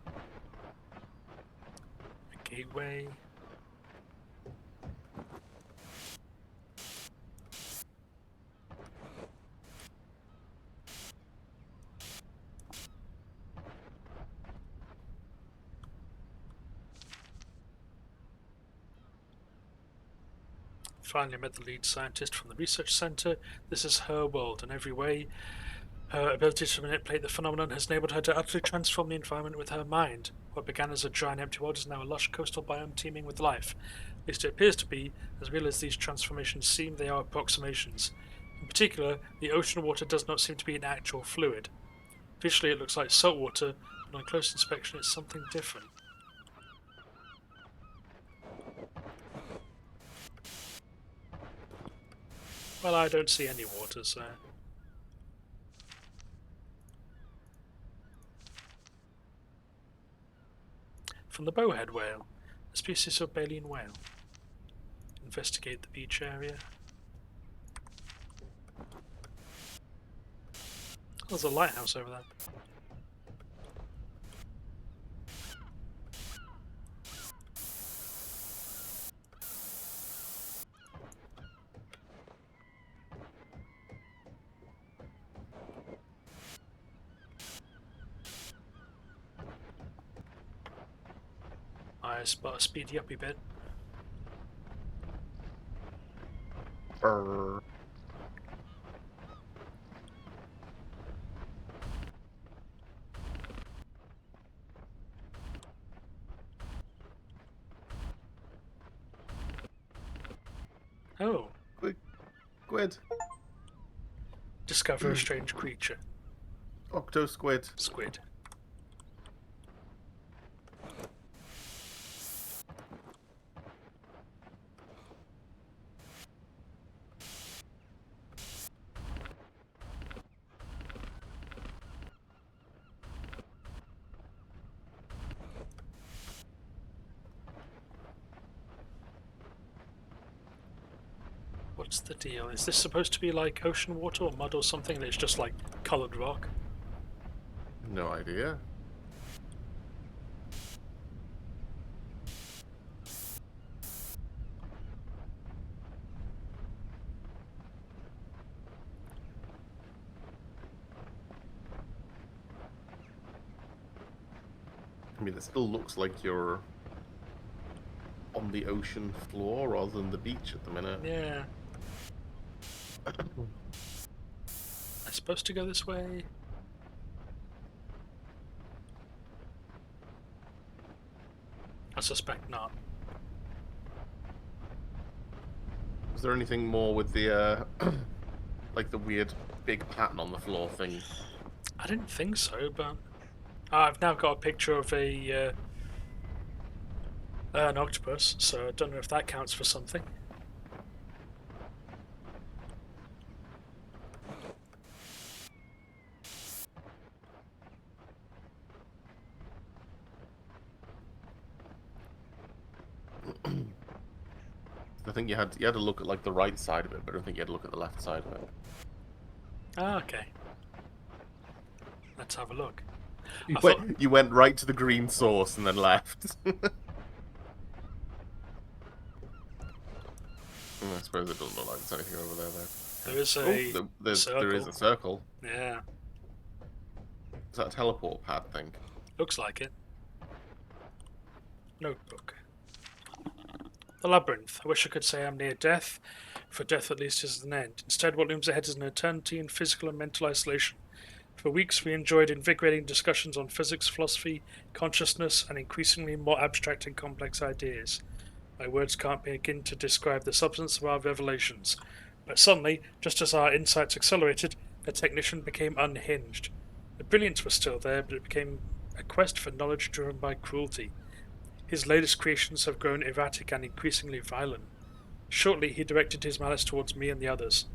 Speaker 1: A gateway. Finally met the lead scientist from the research center. This is her world in every way. Her ability to manipulate the phenomenon has enabled her to utterly transform the environment with her mind. What began as a dry and empty world is now a lush coastal biome teeming with life. At least it appears to be. As real as these transformations seem, they are approximations. In particular, the ocean water does not seem to be an actual fluid. Visually it looks like salt water, but on close inspection it's something different. Well, I don't see any water, so... From the bowhead whale, a species of baleen whale. Investigate the beach area. Oh, there's a lighthouse over there. I spot a speedy uppy bit.
Speaker 2: Brr. Squid.
Speaker 1: Discover a strange creature.
Speaker 2: Octo squid.
Speaker 1: Squid. What's the deal? Is this supposed to be like ocean water or mud or something? That's just like coloured rock.
Speaker 2: No idea. I mean, it still looks like you're on the ocean floor rather than the beach at the minute.
Speaker 1: Yeah. Am I supposed to go this way? I suspect not.
Speaker 2: Was there anything more with the, like the weird big pattern on the floor thing?
Speaker 1: I didn't think so, but I've now got a picture of an octopus, so I don't know if that counts for something.
Speaker 2: I think you had to look at like the right side of it, but I don't think you had to look at the left side of it.
Speaker 1: Ah, okay. Let's have a look.
Speaker 2: You went right to the green source and then left. I suppose it doesn't look like there's anything over there, though.
Speaker 1: There is a
Speaker 2: There is a circle.
Speaker 1: Yeah,
Speaker 2: Is that a teleport pad thing?
Speaker 1: looks like it. Notebook. The labyrinth. I wish I could say I'm near death, for death at least is an end. Instead, what looms ahead is an eternity in physical and mental isolation. For weeks, we enjoyed invigorating discussions on physics, philosophy, consciousness, and increasingly more abstract and complex ideas. My words can't begin to describe the substance of our revelations. But suddenly, just as our insights accelerated, the technician became unhinged. The brilliance was still there, but it became a quest for knowledge driven by cruelty. His latest creations have grown erratic and increasingly violent. Shortly, he directed his malice towards me and the others.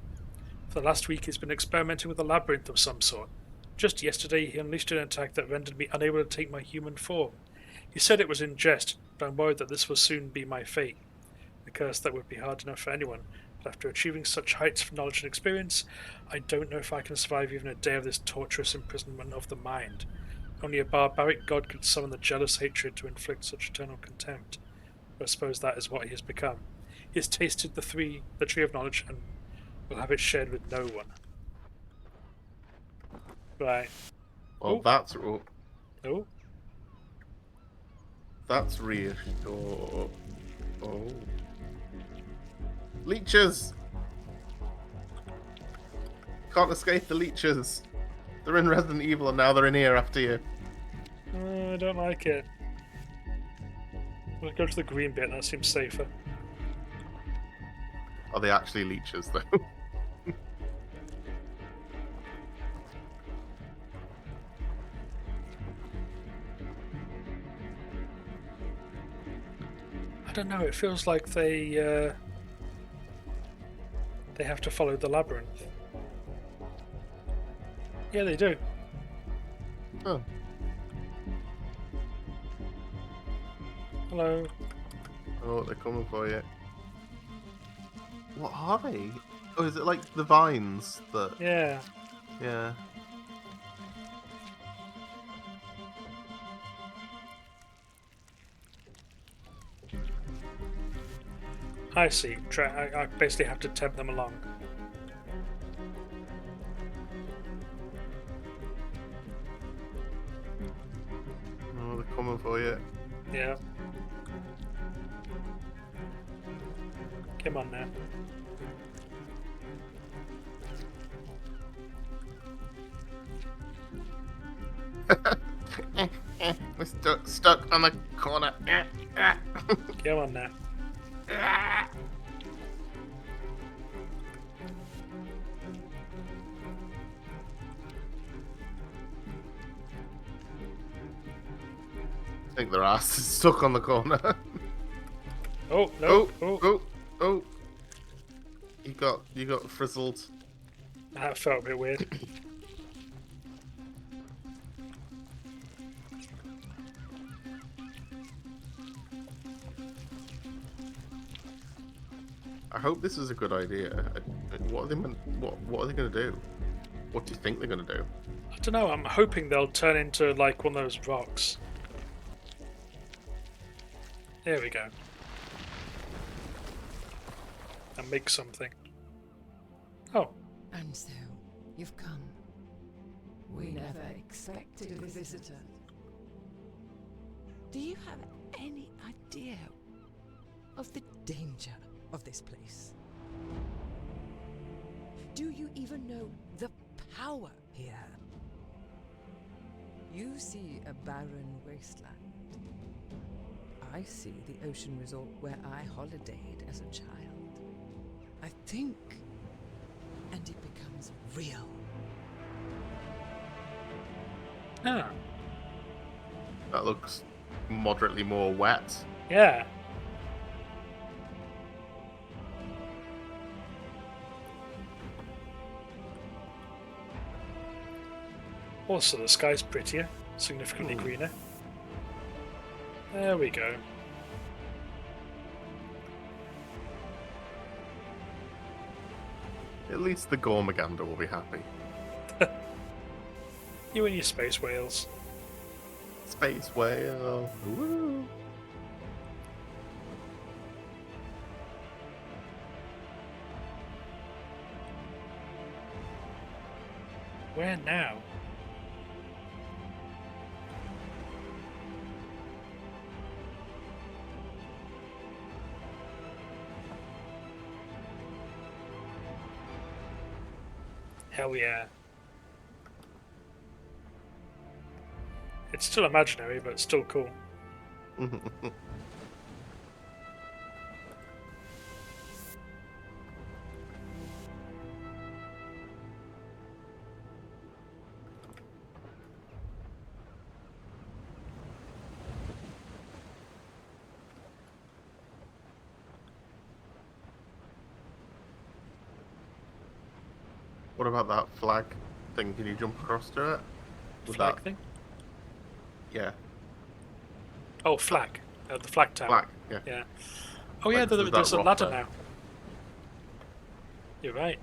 Speaker 1: For the last week, he's been experimenting with a labyrinth of some sort. Just yesterday, he unleashed an attack that rendered me unable to take my human form. He said it was in jest, but I'm worried that this will soon be my fate. A curse that would be hard enough for anyone, but after achieving such heights of knowledge and experience, I don't know if I can survive even a day of this torturous imprisonment of the mind. Only a barbaric god could summon the jealous hatred to inflict such eternal contempt. But I suppose that is what he has become. He has tasted the tree of knowledge, and will have it shared with no one. Right.
Speaker 2: Well,
Speaker 1: Ooh.
Speaker 2: that's
Speaker 1: Oh,
Speaker 2: that's reassuring. Oh, leeches! Can't escape the leeches. They're in Resident Evil, and now they're in here after you.
Speaker 1: I don't like it. We'll go to the green bit, that seems safer.
Speaker 2: Are they actually leeches, though?
Speaker 1: I don't know, it feels like they have to follow the labyrinth. Yeah, they do.
Speaker 2: Oh.
Speaker 1: Hello.
Speaker 2: Oh, they're coming for you. What are they? Oh, is it like the vines that...
Speaker 1: Yeah.
Speaker 2: Yeah.
Speaker 1: I see. I basically have to tempt them along.
Speaker 2: Oh, they're coming for you.
Speaker 1: Yeah. Come on now.
Speaker 2: We're stuck on the corner.
Speaker 1: Come on now.
Speaker 2: think their ass is stuck on the corner.
Speaker 1: Oh no!
Speaker 2: Oh! You got frizzled.
Speaker 1: That felt a bit weird.
Speaker 2: I hope this is a good idea. What are they what are they gonna do? What do you think they're gonna do?
Speaker 1: I don't know. I'm hoping they'll turn into like one of those rocks. There we go. And make something. Oh,
Speaker 8: And so, you've come. We never expected a visitor. Do you have any idea of the danger of this place? Do you even know the power here? You see a barren wasteland. I see the ocean resort where I holidayed as a child. I think, and it becomes real.
Speaker 1: ah,
Speaker 2: That looks moderately more wet.
Speaker 1: yeah. Also, the sky's prettier, significantly greener. There we go.
Speaker 2: At least the Gormagander will be happy.
Speaker 1: You and your space whales.
Speaker 2: Space whale. Woo.
Speaker 1: Where now? Hell yeah. It's still imaginary, but still cool.
Speaker 2: What about that flag thing? Can you jump across to it? With
Speaker 1: Flag
Speaker 2: that?
Speaker 1: thing?
Speaker 2: Yeah.
Speaker 1: Oh, flag. The flag tower.
Speaker 2: Flag. Yeah.
Speaker 1: Yeah. Oh yeah,
Speaker 2: Like, there's
Speaker 1: there's
Speaker 2: that
Speaker 1: a
Speaker 2: rock
Speaker 1: ladder
Speaker 2: there.
Speaker 1: now. You're right.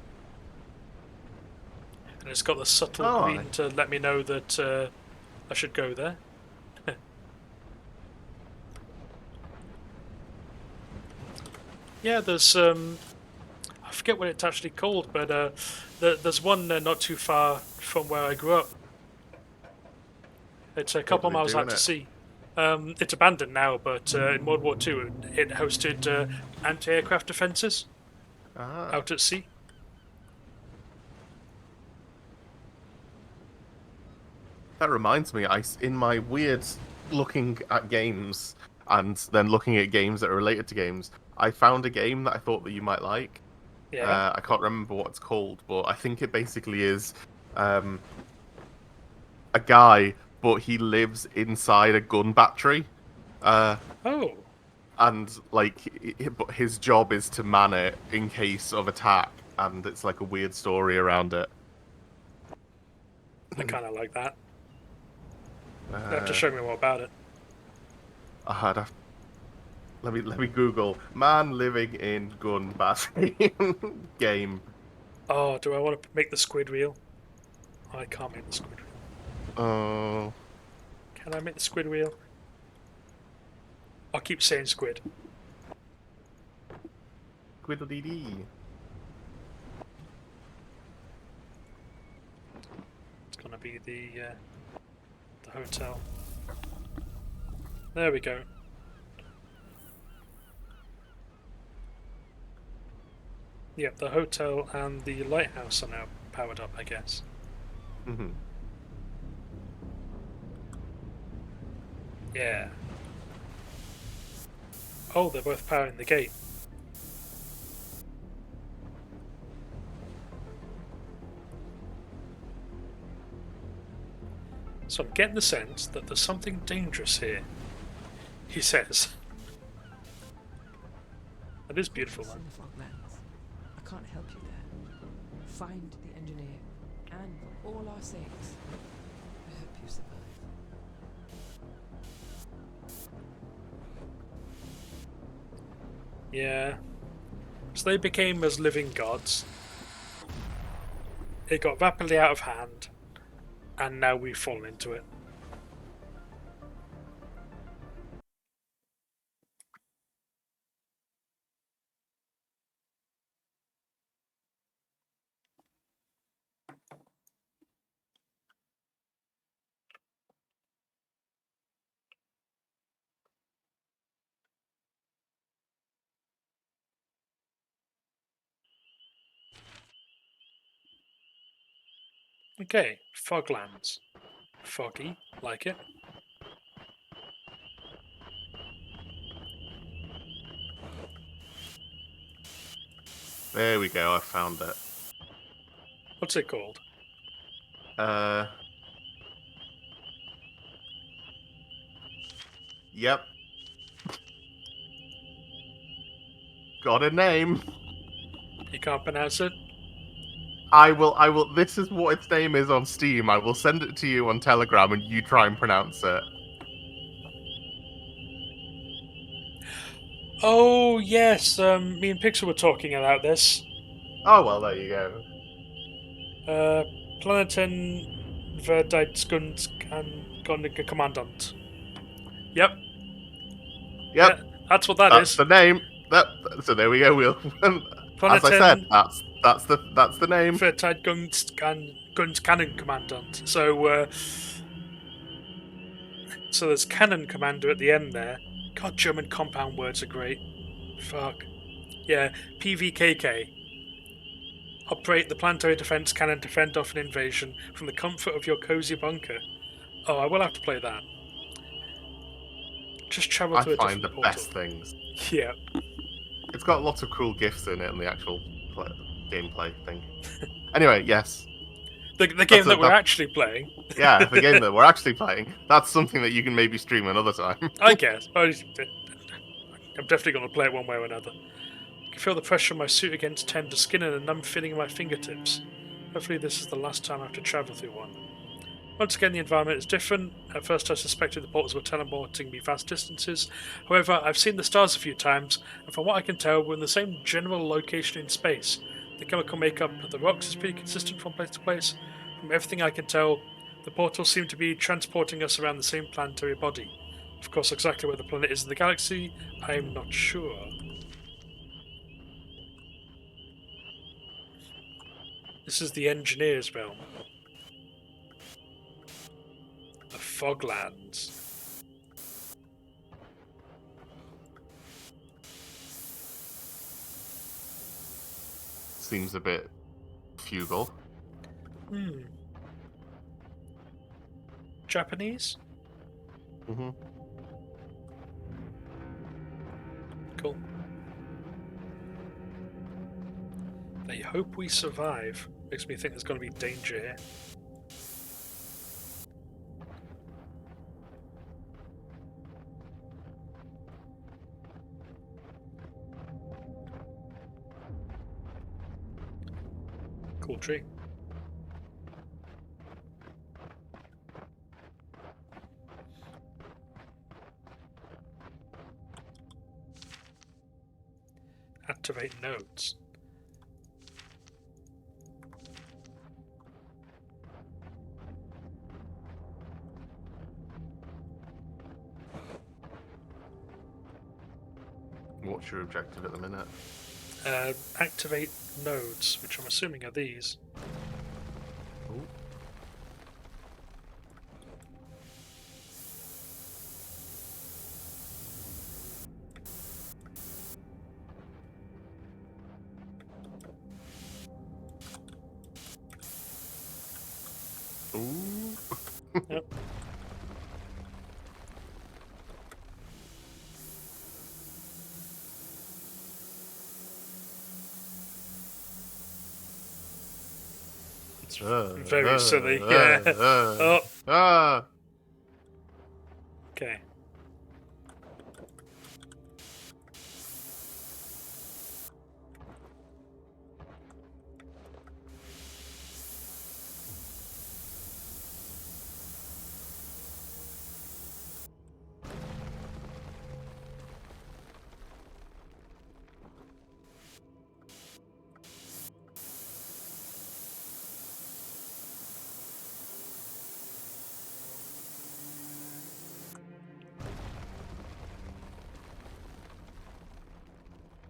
Speaker 1: And it's got the subtle
Speaker 2: Oh,
Speaker 1: green
Speaker 2: aye.
Speaker 1: to let me know that I should go there. Yeah, there's I forget what it's actually called, but there's one not too far from where I grew up. It's a couple
Speaker 2: are they
Speaker 1: miles out
Speaker 2: doing
Speaker 1: to
Speaker 2: it?
Speaker 1: sea. It's abandoned now, but in World War II it hosted anti-aircraft defences
Speaker 2: Ah.
Speaker 1: out at sea.
Speaker 2: That reminds me, in my weird looking at games and then looking at games that are related to games, I found a game that I thought that you might like.
Speaker 1: Yeah.
Speaker 2: I can't remember what it's called, but I think it basically is a guy, but he lives inside a gun battery.
Speaker 1: Oh,
Speaker 2: And but his job is to man it in case of attack, and it's like a weird story around it.
Speaker 1: I kind of like that. You
Speaker 2: Uh,
Speaker 1: have to show me more about it.
Speaker 2: I'd have... Let me Google man living in gun battery game.
Speaker 1: Oh, do I want to make the squid reel? I can't make the squid reel.
Speaker 2: Oh,
Speaker 1: Can I make the squid reel? I'll keep saying squid.
Speaker 2: Quiddly dee.
Speaker 1: It's gonna be the hotel. There we go. Yep, the hotel and the lighthouse are now powered up, I guess.
Speaker 2: Mhm.
Speaker 1: Yeah. Oh, they're both powering the gate. So I'm getting the sense that there's something dangerous here. he says. That is beautiful,
Speaker 8: It's
Speaker 1: man.
Speaker 8: in the Foglands. I can't help you there. Find the engineer, and for all our sakes, I hope you survive.
Speaker 1: Yeah. So they became as living gods. It got rapidly out of hand, and now we've fallen into it. Okay, Foglands. Foggy, like it.
Speaker 2: There we go. I found it.
Speaker 1: What's it called?
Speaker 2: Yep. Got a name.
Speaker 1: You can't pronounce it?
Speaker 2: I will. This is what its name is on Steam. I will send it to you on Telegram, and you try and pronounce it.
Speaker 1: Oh, yes, me and Pixel were talking about this.
Speaker 2: Oh well, there you go.
Speaker 1: Planeten Verdeitskund and Commandant. Yep,
Speaker 2: Yep,
Speaker 1: yeah, that's what that
Speaker 2: that's
Speaker 1: is.
Speaker 2: the name. So there we go. We'll. As I said,
Speaker 1: Planeten
Speaker 2: that's the name.
Speaker 1: Verteidigungsg and Cannon Commandant. So there's Cannon Commander at the end there. God, German compound words are great. Fuck. Yeah, PVKK. Operate the planetary defense cannon to fend off an invasion from the comfort of your cozy bunker. Oh, I will have to play that. Just travel
Speaker 2: I
Speaker 1: to a
Speaker 2: find
Speaker 1: different
Speaker 2: the
Speaker 1: portal.
Speaker 2: best things.
Speaker 1: Yeah.
Speaker 2: It's got lots of cool gifs in it and the actual gameplay thing. Anyway, yes.
Speaker 1: The game that we're
Speaker 2: that-
Speaker 1: actually playing.
Speaker 2: Yeah, the game that we're actually playing. That's something that you can maybe stream another time.
Speaker 1: I guess. I'm definitely going to play it one way or another. I can feel the pressure on my suit against tender skin and a numb feeling in my fingertips. Hopefully this is the last time I have to travel through one. Once again, the environment is different. At first I suspected the portals were teleporting me vast distances. However, I've seen the stars a few times, and from what I can tell, we're in the same general location in space. The chemical makeup of the rocks is pretty consistent from place to place. From everything I can tell, the portals seem to be transporting us around the same planetary body. Of course, exactly where the planet is in the galaxy, I'm not sure. This is the Engineer's realm. The Foglands.
Speaker 2: Seems a bit fugal.
Speaker 1: Japanese?
Speaker 2: Mm-hmm.
Speaker 1: Cool. They hope we survive. Makes me think there's going to be danger here. Cool tree. Activate nodes.
Speaker 2: What's your objective at the minute?
Speaker 1: Activate nodes, which I'm assuming are these.
Speaker 2: Ooh. Ooh.
Speaker 1: Yep. It's very silly. Yeah. Oh.
Speaker 2: Ah.
Speaker 1: Okay.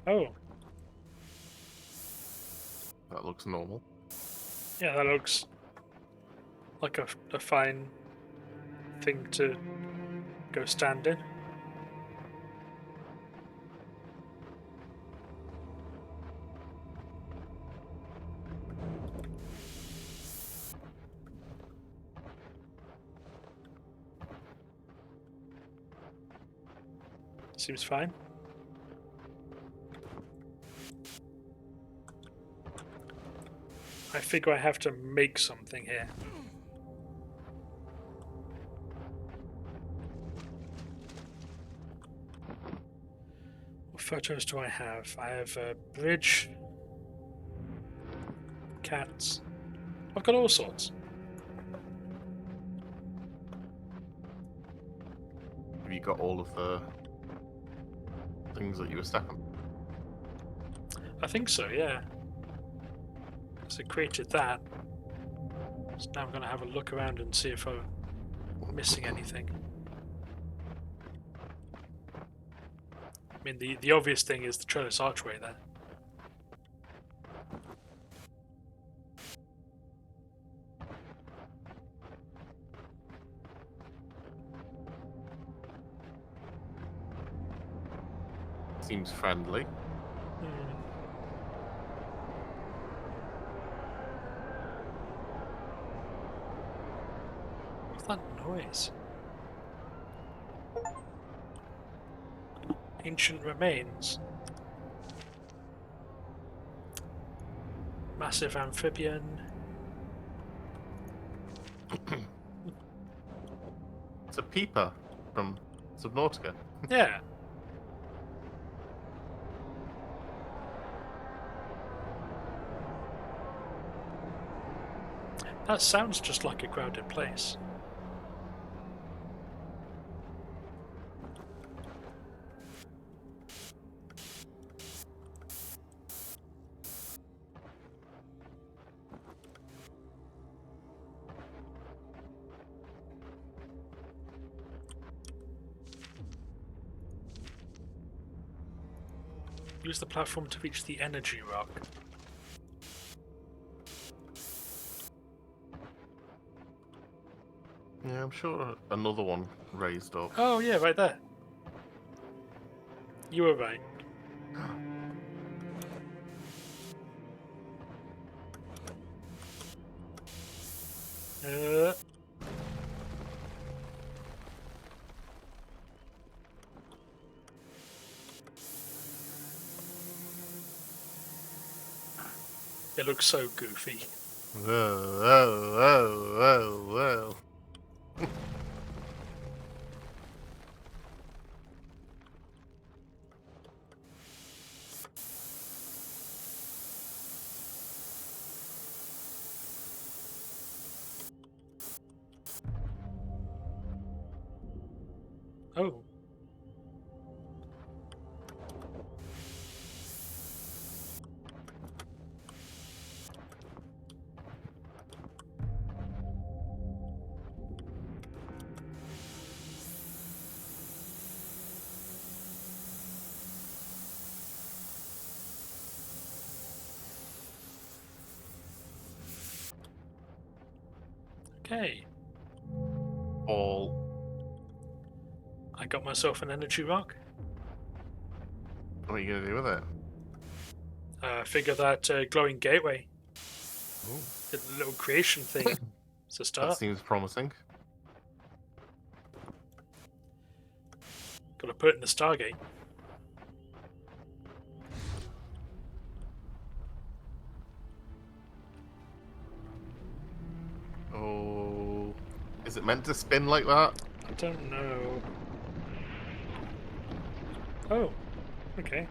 Speaker 1: Oh,
Speaker 2: That looks normal.
Speaker 1: yeah, that looks like a fine thing to go stand in. Seems fine. I figure I have to make something here. What photos do I have? I have a bridge, cats. I've got all sorts.
Speaker 2: Have you got all of the things that you were stepping?
Speaker 1: I think so, yeah. So I created that. So now I'm going to have a look around and see if I'm missing anything. I mean, the obvious thing is the trellis archway there.
Speaker 2: Seems friendly.
Speaker 1: What's that noise? Ancient remains. Massive amphibian.
Speaker 2: It's a peeper from Subnautica.
Speaker 1: Yeah. That sounds just like a crowded place. Use the platform to reach the energy rock.
Speaker 2: Yeah, I'm sure another one raised up.
Speaker 1: Oh yeah, right there. You were right. Uh, it looks so goofy.
Speaker 2: Whoa, whoa, whoa, whoa, whoa.
Speaker 1: Oh. Okay.
Speaker 2: All.
Speaker 1: I got myself an energy rock.
Speaker 2: What are you going to do with it?
Speaker 1: Figure that glowing gateway.
Speaker 2: Ooh.
Speaker 1: The little creation thing. It's a
Speaker 2: That
Speaker 1: start.
Speaker 2: seems promising.
Speaker 1: Gotta put it in the Stargate.
Speaker 2: Oh. Is it meant to spin like that?
Speaker 1: I don't know. Oh. Okay.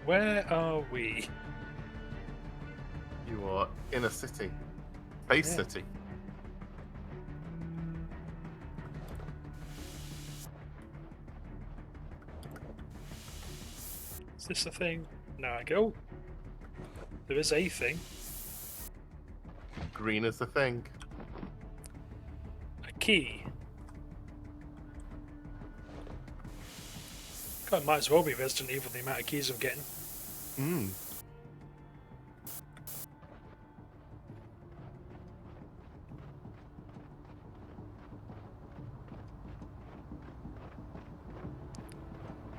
Speaker 1: Where are we?
Speaker 2: You are in a city. Space
Speaker 1: Yeah.
Speaker 2: city.
Speaker 1: this a thing? No, I go. There is a thing.
Speaker 2: Green is the thing.
Speaker 1: A key. God, might as well be Resident Evil, the amount of keys I'm getting.
Speaker 2: Hmm.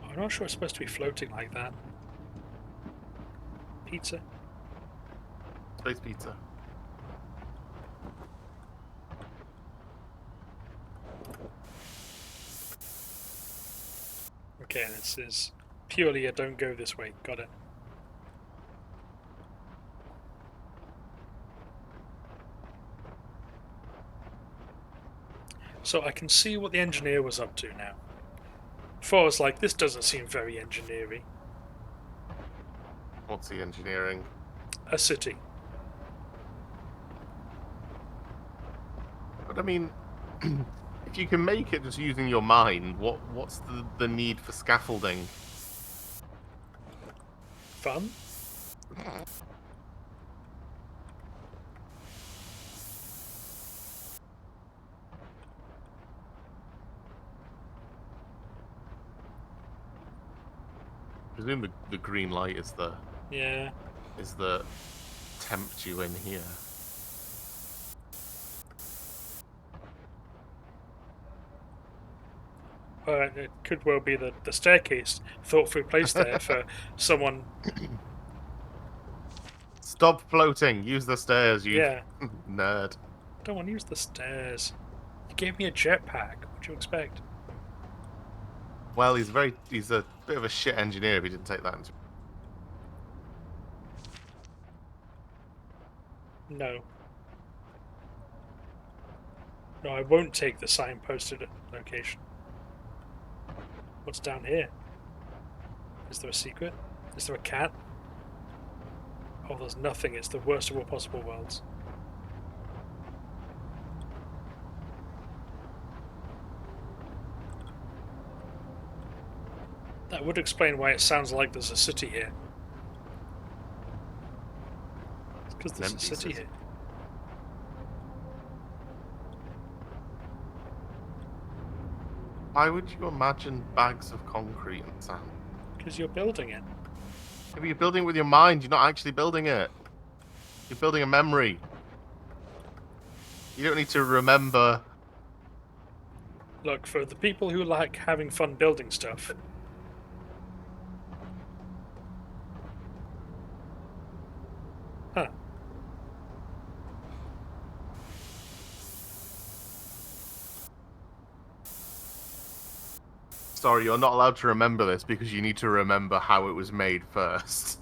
Speaker 1: I'm not sure it's supposed to be floating like that. Pizza.
Speaker 2: Space pizza.
Speaker 1: Okay, this is purely a don't go this way. Got it. So I can see what the engineer was up to now. Before I was like, this doesn't seem very engineering.
Speaker 2: What's the engineering?
Speaker 1: A city.
Speaker 2: But I mean, if you can make it just using your mind, what's the need for scaffolding?
Speaker 1: Fun?
Speaker 2: I presume the green light is the
Speaker 1: Yeah.
Speaker 2: tempt you in here.
Speaker 1: It could well be the staircase thoughtfully placed there for someone.
Speaker 2: Stop floating. Use the stairs, you
Speaker 1: Yeah.
Speaker 2: nerd.
Speaker 1: Don't want to use the stairs. You gave me a jetpack. What do you expect?
Speaker 2: Well, he's a bit of a shit engineer if he didn't take that into.
Speaker 1: No. No, I won't take the sign posted at location. What's down here? Is there a secret? Is there a cat? Oh, there's nothing. It's the worst of all possible worlds. That would explain why it sounds like there's a city here. It's because there's a
Speaker 2: Empty
Speaker 1: city
Speaker 2: city.
Speaker 1: here.
Speaker 2: Why would you imagine bags of concrete and sand?
Speaker 1: Because you're building it.
Speaker 2: If you're building it with your mind, you're not actually building it. You're building a memory. You don't need to remember.
Speaker 1: Look, for the people who like having fun building stuff, huh.
Speaker 2: Sorry, you're not allowed to remember this because you need to remember how it was made first.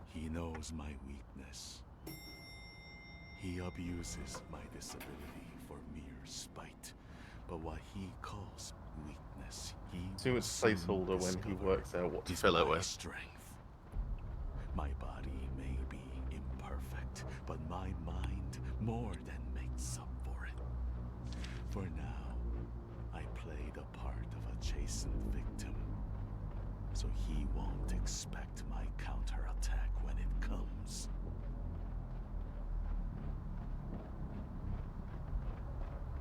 Speaker 9: He knows my weakness. He abuses my disability for mere spite. But what he calls weakness, he
Speaker 2: Assume
Speaker 9: will
Speaker 2: it's
Speaker 9: soon
Speaker 2: placeholder when he
Speaker 9: discover
Speaker 2: works out what to
Speaker 9: is
Speaker 2: fill it
Speaker 9: my
Speaker 2: with.
Speaker 9: strength. My body may be imperfect, but my mind more than makes up for it. For now, I play the part of a chastened victim, so he won't expect my counterattack when it comes.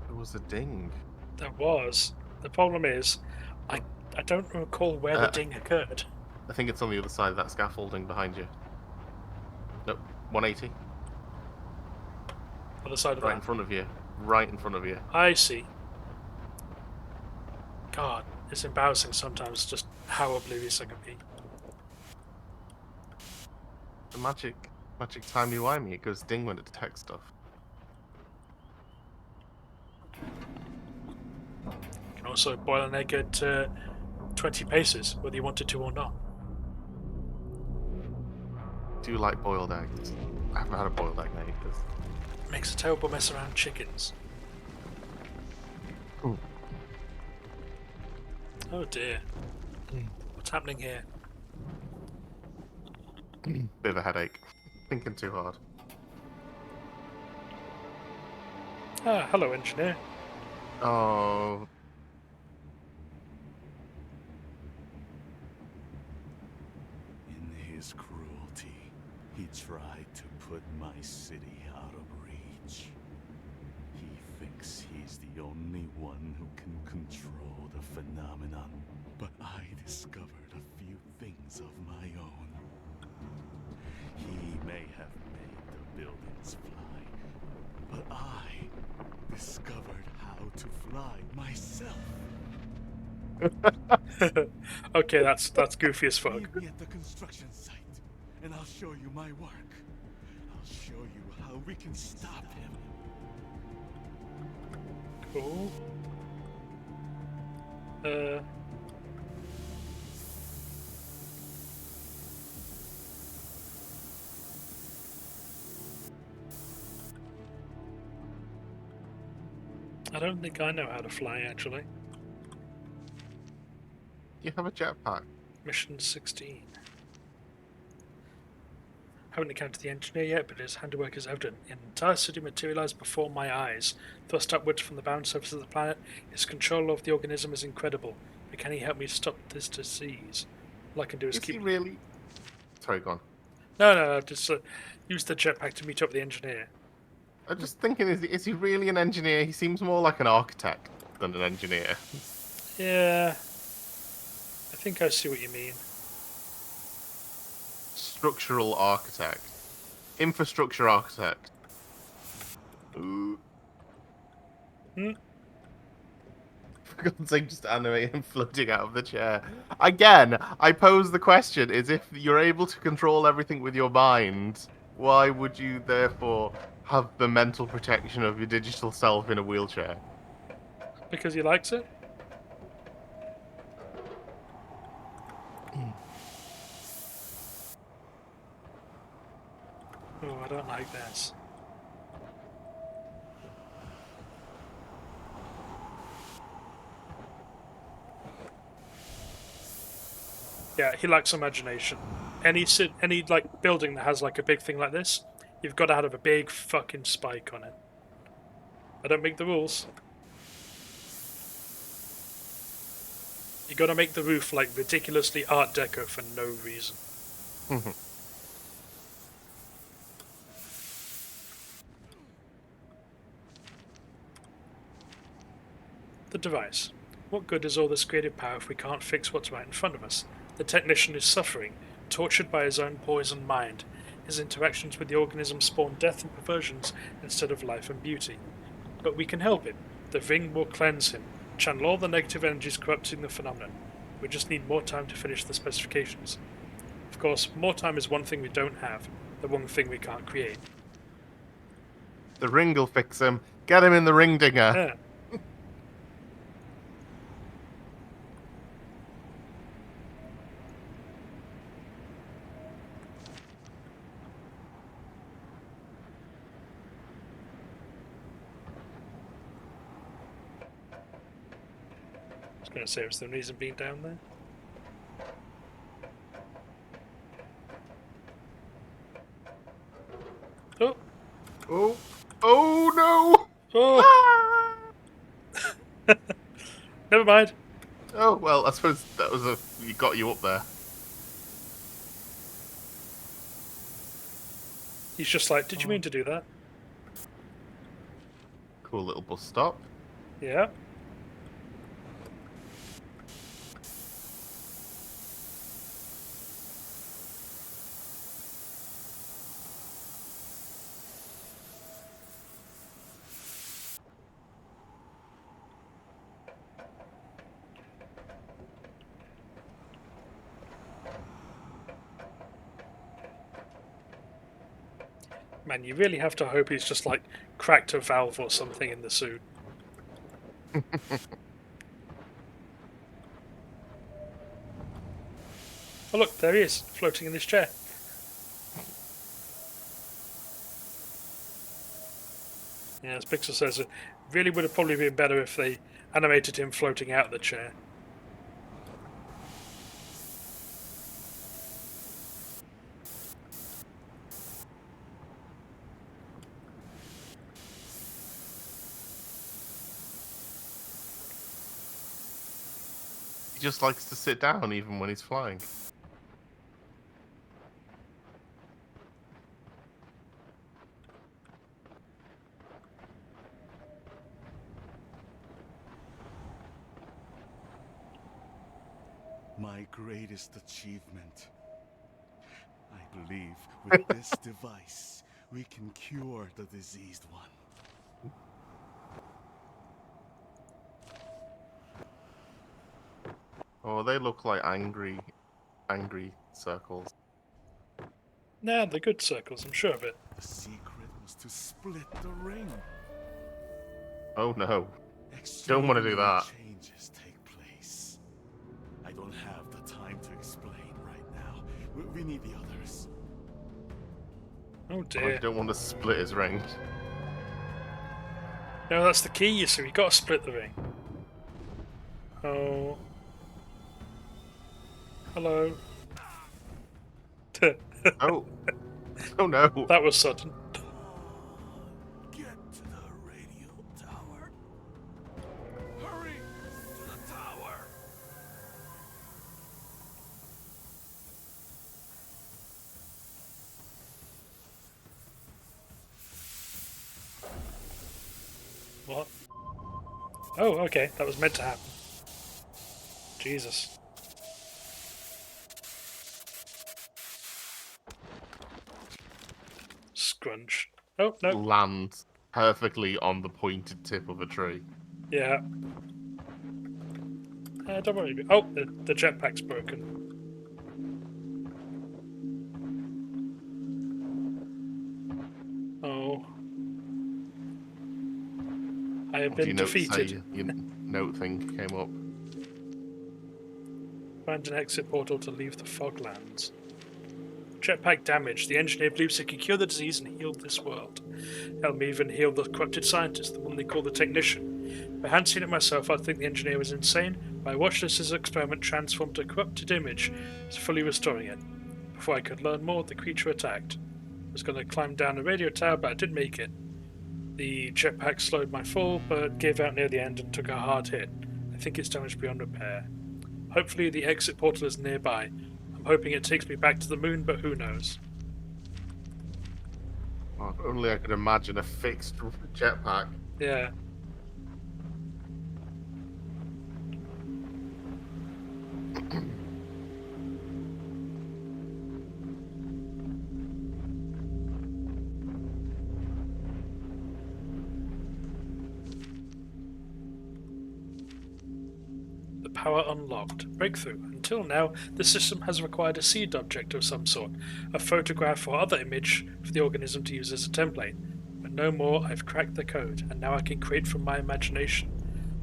Speaker 2: It was a ding.
Speaker 1: There was. The problem is, I don't recall where the ding occurred.
Speaker 2: I think it's on the other side of that scaffolding behind you. Nope, 180.
Speaker 1: Other side of
Speaker 2: Right in
Speaker 1: that.
Speaker 2: front of you. Right in front of you.
Speaker 1: I see. God, it's embarrassing sometimes just how oblivious I can be.
Speaker 2: The magic timey-wimey. It goes ding when it detects stuff.
Speaker 1: You can also boil an egg at 20 paces, whether you wanted to or not.
Speaker 2: Do you like boiled eggs? I haven't had a boiled egg in ages.
Speaker 1: Makes a terrible mess around chickens.
Speaker 2: Ooh.
Speaker 1: Oh dear. What's happening here?
Speaker 2: Bit of a headache. Thinking too hard.
Speaker 1: Ah, hello, engineer.
Speaker 2: Oh,
Speaker 9: his cruelty. He tried to put my city out of reach. He thinks he's the only one who can control the phenomenon. But I discovered a few things of my own. He may have made the buildings fly, but I discovered how to fly myself.
Speaker 1: Okay, that's goofy as fuck.
Speaker 9: Meet me at the construction site, and I'll show you my work. I'll show you how we can stop him.
Speaker 1: Cool. I don't think I know how to fly, actually.
Speaker 2: You have a jetpack.
Speaker 1: Mission 16. Haven't encountered the engineer yet, but his handiwork is evident. An entire city materialized before my eyes. Thrust upwards from the barren surface of the planet, his control of the organism is incredible. But can he help me stop this disease? All I can do is
Speaker 2: Is
Speaker 1: keep...
Speaker 2: he really? Sorry, go on.
Speaker 1: No, just use the jetpack to meet up with the engineer.
Speaker 2: I'm just thinking, is he really an engineer? He seems more like an architect than an engineer.
Speaker 1: Yeah, I think I see what you mean.
Speaker 2: Structural architect. Infrastructure architect. Ooh.
Speaker 1: Hmm?
Speaker 2: For God's sake, just animate him floating out of the chair. Again, I pose the question, is if you're able to control everything with your mind, why would you therefore have the mental protection of your digital self in a wheelchair?
Speaker 1: Because he likes it? Oh, I don't like this. Yeah, he lacks imagination. Any like building that has like a big thing like this, you've got to have a big fucking spike on it. I don't make the rules. You got to make the roof like ridiculously Art Deco for no reason. The device. What good is all this creative power if we can't fix what's right in front of us? The technician is suffering, tortured by his own poisoned mind. His interactions with the organism spawn death and perversions instead of life and beauty. But we can help him. The ring will cleanse him, channel all the negative energies corrupting the phenomenon. We just need more time to finish the specifications. Of course, more time is one thing we don't have, the one thing we can't create.
Speaker 2: The ring will fix him. Get him in the ring dinger.
Speaker 1: Yeah. I was going to say, was there a reason being down there? Oh!
Speaker 2: Oh! Oh no!
Speaker 1: Oh!
Speaker 2: Ah!
Speaker 1: Never mind.
Speaker 2: Oh well, I suppose that was you got you up there.
Speaker 1: He's just like, did you mean to do that?
Speaker 2: Cool little bus stop.
Speaker 1: Yeah. Man, you really have to hope he's just like cracked a valve or something in the suit. Oh look, there he is, floating in his chair. Yeah, as Pixel says, it really would have probably been better if they animated him floating out of the chair.
Speaker 2: He just likes to sit down even when he's flying.
Speaker 9: My greatest achievement. I believe with this device, we can cure the diseased one.
Speaker 2: Oh, they look like angry circles.
Speaker 1: Nah, they're good circles, I'm sure of it.
Speaker 9: The secret was to split the ring.
Speaker 2: Oh no. Don't want to do that.
Speaker 9: Changes take place. I don't have the time to explain right now. We need the others.
Speaker 1: Oh
Speaker 2: I
Speaker 1: dear.
Speaker 2: don't want to split his ring.
Speaker 1: No, that's the key, you see. We gotta split the ring. Oh. Hello.
Speaker 2: Oh. Oh no.
Speaker 1: That was sudden.
Speaker 9: Get to the radio tower. Hurry to the tower.
Speaker 1: What? Oh, okay. That was meant to happen. Jesus. Scrunch. Oh, no.
Speaker 2: Lands perfectly on the pointed tip of a tree.
Speaker 1: Yeah. Don't worry. Oh, the jetpack's broken. Oh. I have
Speaker 2: What do
Speaker 1: been
Speaker 2: you note
Speaker 1: defeated.
Speaker 2: say? Your note thing came up.
Speaker 1: Find an exit portal to leave the Foglands. Jetpack damaged. The engineer believes it can cure the disease and heal this world. Help me even heal the corrupted scientist, the one they call the technician. If I hadn't seen it myself, I'd think the engineer was insane, but I watched as his experiment transformed a corrupted image, fully restoring it. Before I could learn more, the creature attacked. I was going to climb down a radio tower, but I didn't make it. The jetpack slowed my fall, but gave out near the end and took a hard hit. I think it's damaged beyond repair. Hopefully the exit portal is nearby. I'm hoping it takes me back to the moon, but who knows?
Speaker 2: Oh, if only I could imagine a fixed jetpack.
Speaker 1: Yeah. The power unlocked. Breakthrough. Until now, the system has required a seed object of some sort, a photograph or other image for the organism to use as a template. But no more, I've cracked the code, and now I can create from my imagination.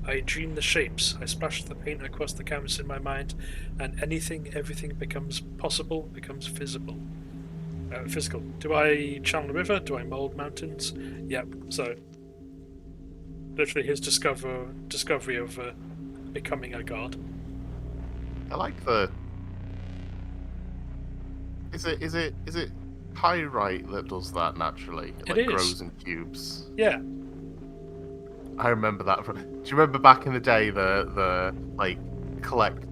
Speaker 1: I dream the shapes, I splash the paint across the canvas in my mind, and everything becomes possible, becomes visible. Physical. Do I channel a river? Do I mold mountains? Yep, so literally his discovery of becoming a god.
Speaker 2: I like the. Is it pyrite that does that naturally?
Speaker 1: It is.
Speaker 2: Grows in cubes.
Speaker 1: Yeah.
Speaker 2: I remember that from. Do you remember back in the day the like collect?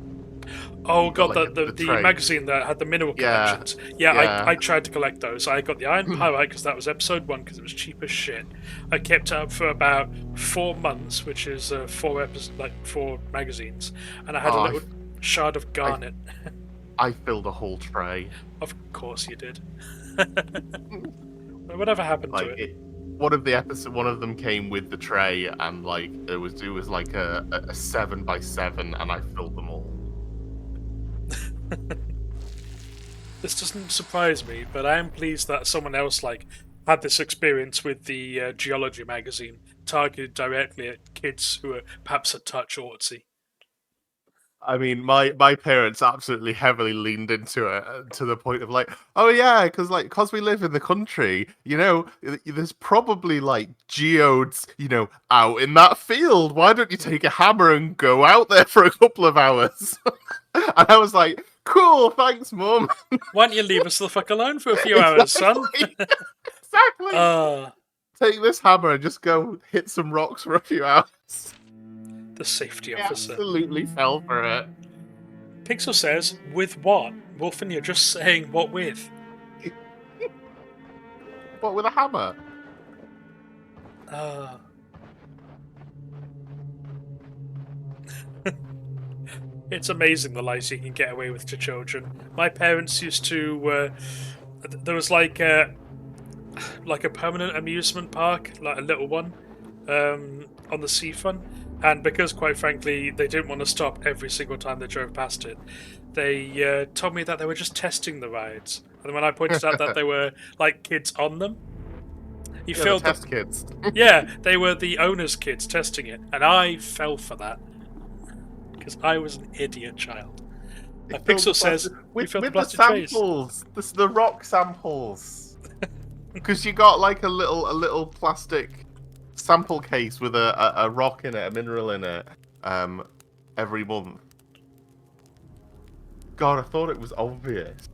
Speaker 1: Oh god,
Speaker 2: like
Speaker 1: the
Speaker 2: trade.
Speaker 1: magazine that had the mineral
Speaker 2: Yeah,
Speaker 1: collections. Yeah,
Speaker 2: yeah.
Speaker 1: I tried to collect those. I got the iron pyrite because that was episode 1 because it was cheap as shit. I kept it up for about 4 months, which is 4 magazines, and I had a little shard of garnet.
Speaker 2: I filled a whole tray.
Speaker 1: Of course you did. Whatever happened to it?
Speaker 2: One of them came with the tray, and like it was like a 7x7, and I filled them all.
Speaker 1: This doesn't surprise me, but I am pleased that someone else had this experience with the geology magazine, targeted directly at kids who are perhaps a touch artsy.
Speaker 2: I mean, my parents absolutely heavily leaned into it to the point of like, oh yeah, because we live in the country, there's probably like geodes, out in that field. Why don't you take a hammer and go out there for a couple of hours? And I was like, cool, thanks, Mum.
Speaker 1: Why don't you leave us the fuck alone for a few hours, son?
Speaker 2: Exactly. Take this hammer and just go hit some rocks for a few hours.
Speaker 1: The safety
Speaker 2: I
Speaker 1: officer.
Speaker 2: absolutely fell for it.
Speaker 1: Pixel says, with what? Wolfen, you're just saying what with?
Speaker 2: What, with a hammer?
Speaker 1: It's amazing the lies you can get away with to children. My parents used to. There was like a permanent amusement park, like a little one, on the seafront, and because, quite frankly, they didn't want to stop every single time they drove past it, they told me that they were just testing the rides. And when I pointed out that they were like kids on them, he
Speaker 2: Yeah, the
Speaker 1: filled
Speaker 2: test kids.
Speaker 1: Yeah, they were the owner's kids testing it, and I fell for that because I was an idiot child. Pixel says we filled the
Speaker 2: with the
Speaker 1: plastic trays.
Speaker 2: samples, the rock samples. Because you got like a little plastic sample case with a rock in it, a mineral in it, every month. God, I thought it was obvious.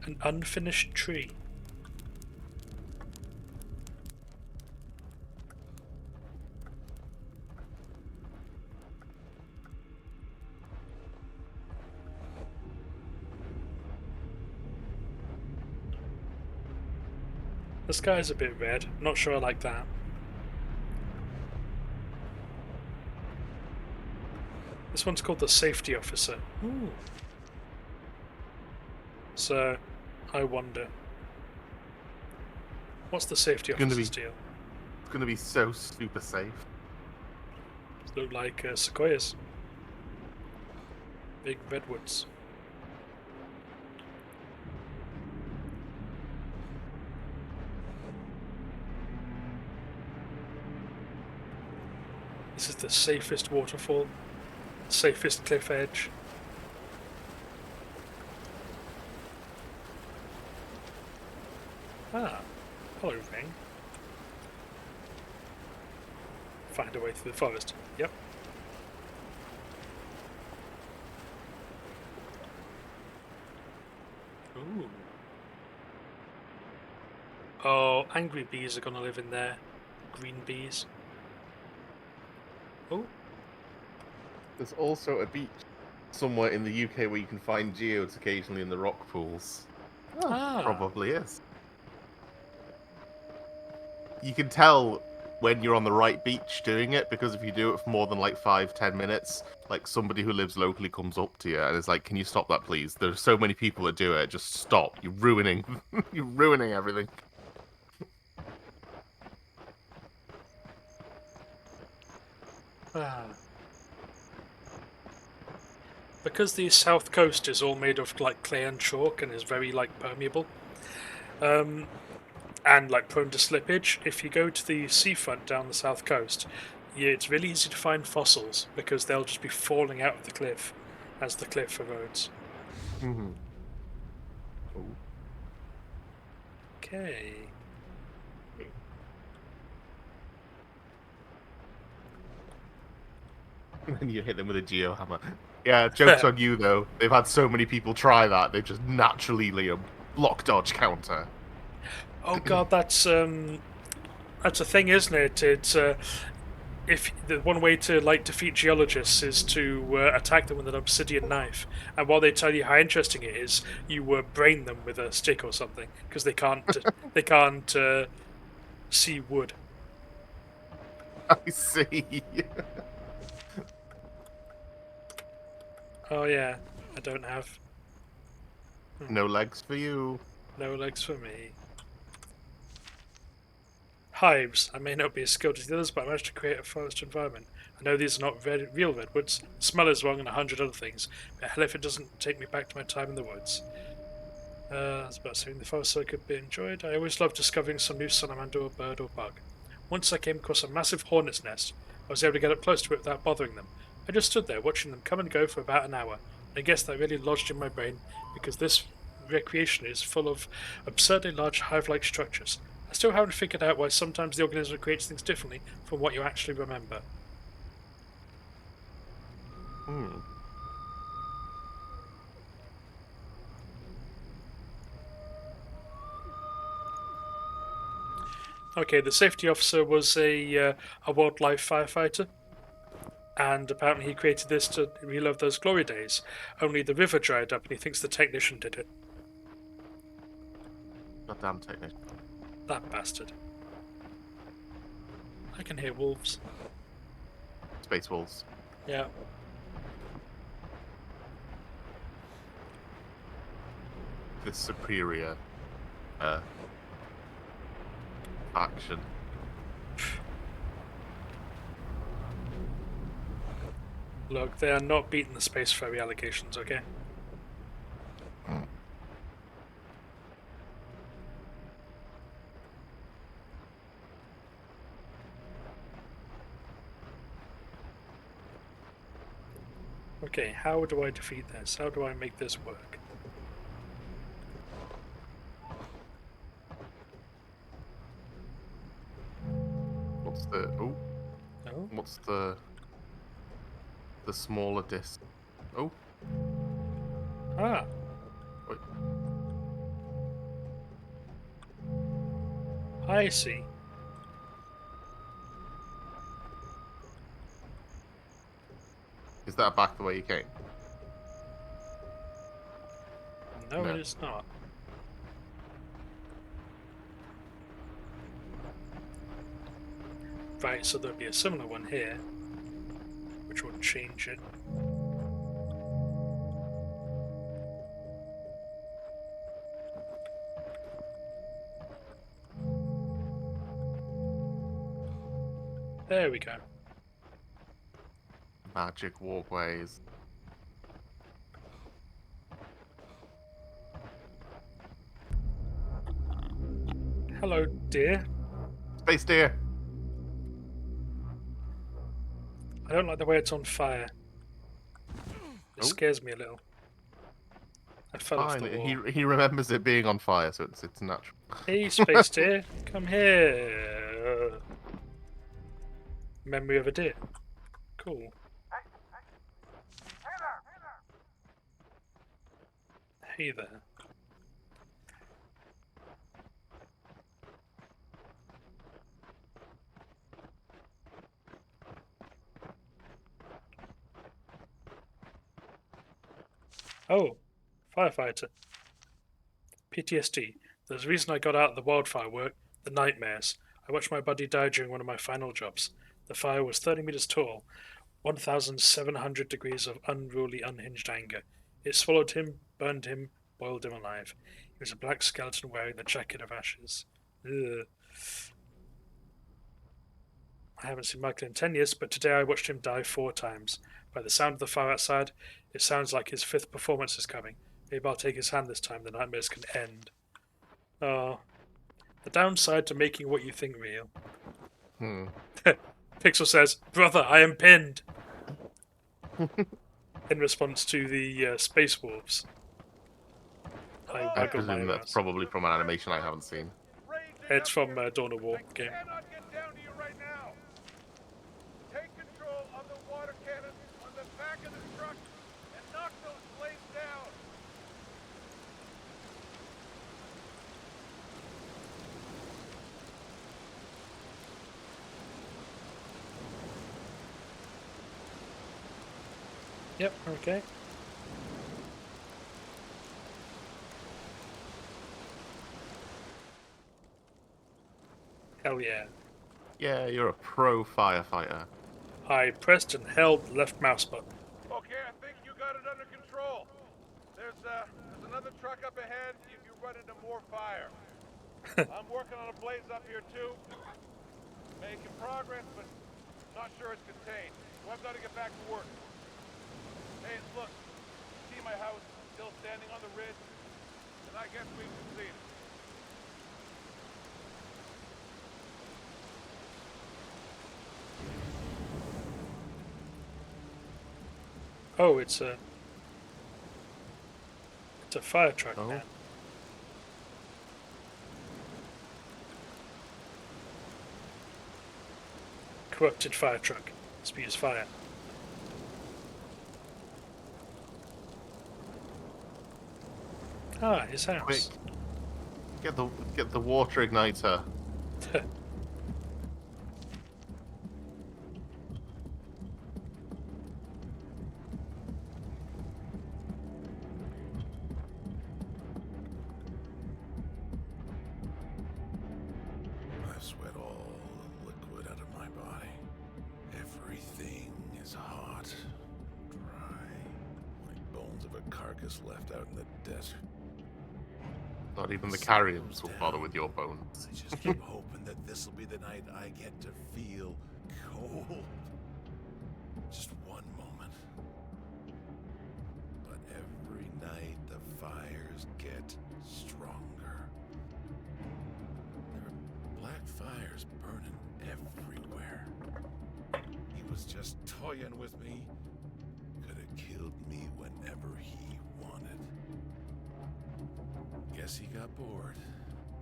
Speaker 1: An unfinished tree. The sky's a bit red. Not sure I like that. This one's called the Safety Officer. Ooh. So, I wonder. What's the Safety Officer's deal?
Speaker 2: It's gonna be so super safe.
Speaker 1: Look like sequoias. Big redwoods. This is the safest waterfall, safest cliff edge. Ah, hello thing. Find a way through the forest. Yep. Ooh. Oh, angry bees are gonna live in there. Green bees. Oh.
Speaker 2: There's also a beach somewhere in the UK where you can find geodes occasionally in the rock pools. Probably is. You can tell when you're on the right beach doing it, because if you do it for more than like 5-10 minutes, like somebody who lives locally comes up to you and is like, "Can you stop that, please? There's so many people that do it. Just stop. You're ruining, you're ruining everything."
Speaker 1: Because the south coast is all made of like clay and chalk and is very like permeable, and like prone to slippage, if you go to the seafront down the south coast, it's really easy to find fossils because they'll just be falling out of the cliff as the cliff erodes.
Speaker 2: Mm-hmm.
Speaker 1: Okay.
Speaker 2: And then you hit them with a geohammer. Yeah, joke's on you though. They've had so many people try that, they just naturally lay a block dodge counter.
Speaker 1: Oh god, that's a thing, isn't it? It's if the one way to like defeat geologists is to attack them with an obsidian knife, and while they tell you how interesting it is, you brain them with a stick or something because they can't see wood.
Speaker 2: I see.
Speaker 1: Oh yeah, I don't have
Speaker 2: No legs for you.
Speaker 1: no legs for me. Hives. I may not be as skilled as the others, but I managed to create a forest environment. I know these are not real redwoods. The smell is wrong and 100 other things, but hell if it doesn't take me back to my time in the woods. I was about saving the forest so it could be enjoyed. I always loved discovering some new salamander or bird or bug. Once I came across a massive hornet's nest. I was able to get up close to it without bothering them. I just stood there watching them come and go for about an hour. I guess that really lodged in my brain because this recreation is full of absurdly large hive-like structures. I still haven't figured out why sometimes the organism creates things differently from what you actually remember. Okay, the safety officer was a wildlife firefighter, and apparently he created this to relive those glory days. Only the river dried up, and he thinks the technician did it.
Speaker 2: Goddamn technician.
Speaker 1: That bastard. I can hear wolves.
Speaker 2: Space wolves.
Speaker 1: Yeah.
Speaker 2: The superior faction.
Speaker 1: Look, they are not beating the space fairy allegations, okay? Okay, how do I defeat this? How do I make this work?
Speaker 2: What's the
Speaker 1: No?
Speaker 2: what's the smaller disc? Oh,
Speaker 1: Ah,
Speaker 2: wait.
Speaker 1: I see.
Speaker 2: Is that back the way you came?
Speaker 1: No,
Speaker 2: No.
Speaker 1: it is not. Right, so there'll be a similar one here, which will change it. There we go.
Speaker 2: Magic walkways.
Speaker 1: Hello, dear.
Speaker 2: Space deer.
Speaker 1: I don't like the way it's on fire. It
Speaker 2: Oh.
Speaker 1: scares me a little. I fell off
Speaker 2: Fine.
Speaker 1: the wall.
Speaker 2: He remembers it being on fire, so it's natural.
Speaker 1: Hey, space deer, come here. Memory of a deer. Cool. Hey there. Oh, firefighter. PTSD. There's a reason I got out of the wildfire work, the nightmares. I watched my buddy die during one of my final jobs. The fire was 30 meters tall, 1,700 degrees of unruly, unhinged anger. It swallowed him, burned him, boiled him alive. He was a black skeleton wearing the jacket of ashes. Ugh. I haven't seen Michael in 10 years, but today I watched him die 4 times. By the sound of the fire outside, it sounds like his 5th performance is coming. Maybe I'll take his hand this time, the nightmares can end. Oh. The downside to making what you think real. Pixel says, "Brother, I am pinned!" in response to the Space Wolves. I
Speaker 2: I
Speaker 1: waggle my
Speaker 2: presume that's
Speaker 1: eyes.
Speaker 2: probably from an animation I haven't seen.
Speaker 1: It's from Dawn of War game.
Speaker 10: Cannot get down to you right now. Take control of the water cannon on the back of the truck and knock those blades down.
Speaker 1: Yep, okay. Hell yeah.
Speaker 2: Yeah, you're a pro firefighter.
Speaker 1: I pressed and held left mouse button.
Speaker 10: Okay, I think you got it under control. There's another truck up ahead if you run into more fire. I'm working on a blaze up here too. Making progress, but not sure it's contained. So I've got to get back to work. Hey, look, see my house still standing on the ridge? And I guess we've succeeded.
Speaker 1: Oh, it's a fire truck
Speaker 2: Oh.
Speaker 1: now. Corrupted fire truck. Spews fire. Ah, his house.
Speaker 2: Quick, get the water igniter.
Speaker 9: I sweat all the liquid out of my
Speaker 10: carcass left out in the desert.
Speaker 2: Not even the carrions will bother with your bones.
Speaker 10: I just keep hoping that this'll be the night I get to feel cold. Just one moment. But every night the fires get stronger. There are black fires burning everywhere. He was just toying with me. Could have killed me whenever he wanted. Guess he got bored.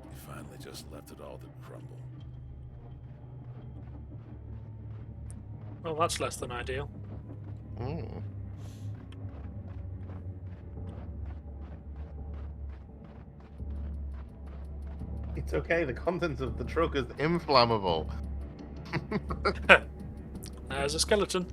Speaker 10: He finally just left it all to crumble.
Speaker 1: Well, that's less than ideal.
Speaker 2: Mm. It's okay, the contents of the truck is inflammable.
Speaker 1: There's a skeleton.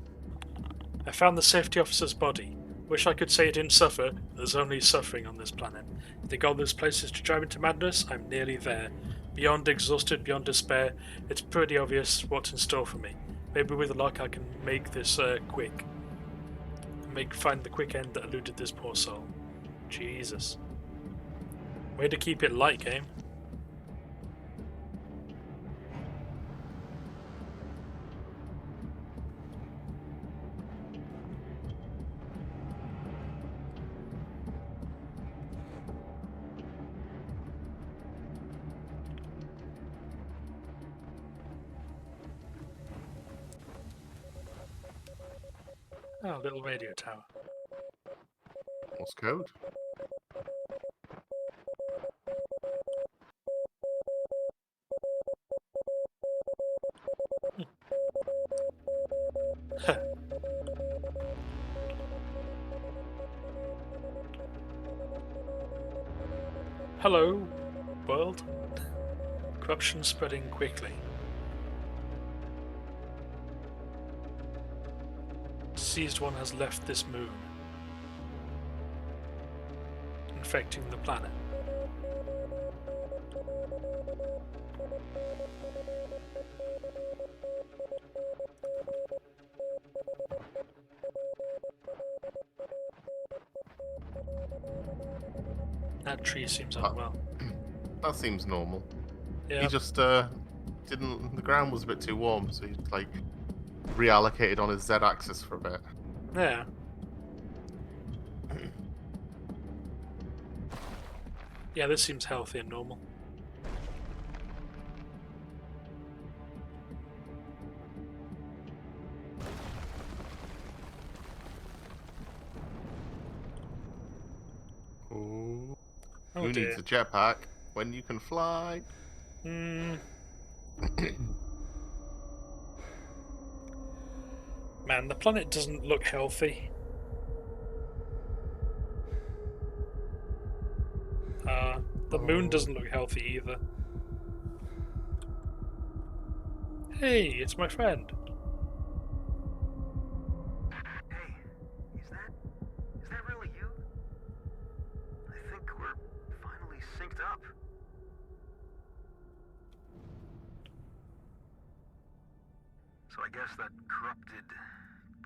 Speaker 1: I found the safety officer's body. Wish I could say it didn't suffer. There's only suffering on this planet. If the goal of this place is to drive into madness, I'm nearly there. Beyond exhausted, beyond despair, it's pretty obvious what's in store for me. Maybe with luck I can make this quick. Find the quick end that eluded this poor soul. Jesus. Way to keep it light, game. Oh, little radio tower.
Speaker 2: What's code?
Speaker 1: Hello, world. Corruption spreading quickly. Seized one has left this moon, infecting the planet. That tree seems unwell.
Speaker 2: That seems normal.
Speaker 1: Yeah.
Speaker 2: He just didn't. The ground was a bit too warm, so he like reallocated on his Z-axis for a bit.
Speaker 1: Yeah. Yeah, this seems healthy and normal.
Speaker 2: Ooh.
Speaker 1: Oh
Speaker 2: Who
Speaker 1: dear.
Speaker 2: needs a jetpack when you can fly?
Speaker 1: Man, the planet doesn't look healthy. The moon doesn't look healthy either. Hey, it's my friend.
Speaker 4: Hey, is that really you? I think we're finally synced up. So I guess that corrupted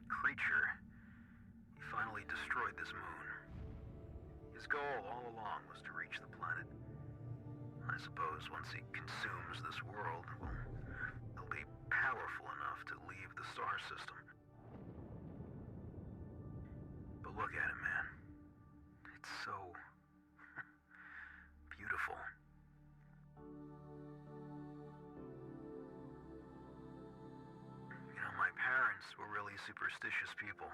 Speaker 4: creature, he finally destroyed this moon. His goal all along was to reach the planet. I suppose once he consumes this world, well, he'll be powerful enough to leave the star system. But look at him, man. It's so beautiful. You know, my parents were really superstitious people.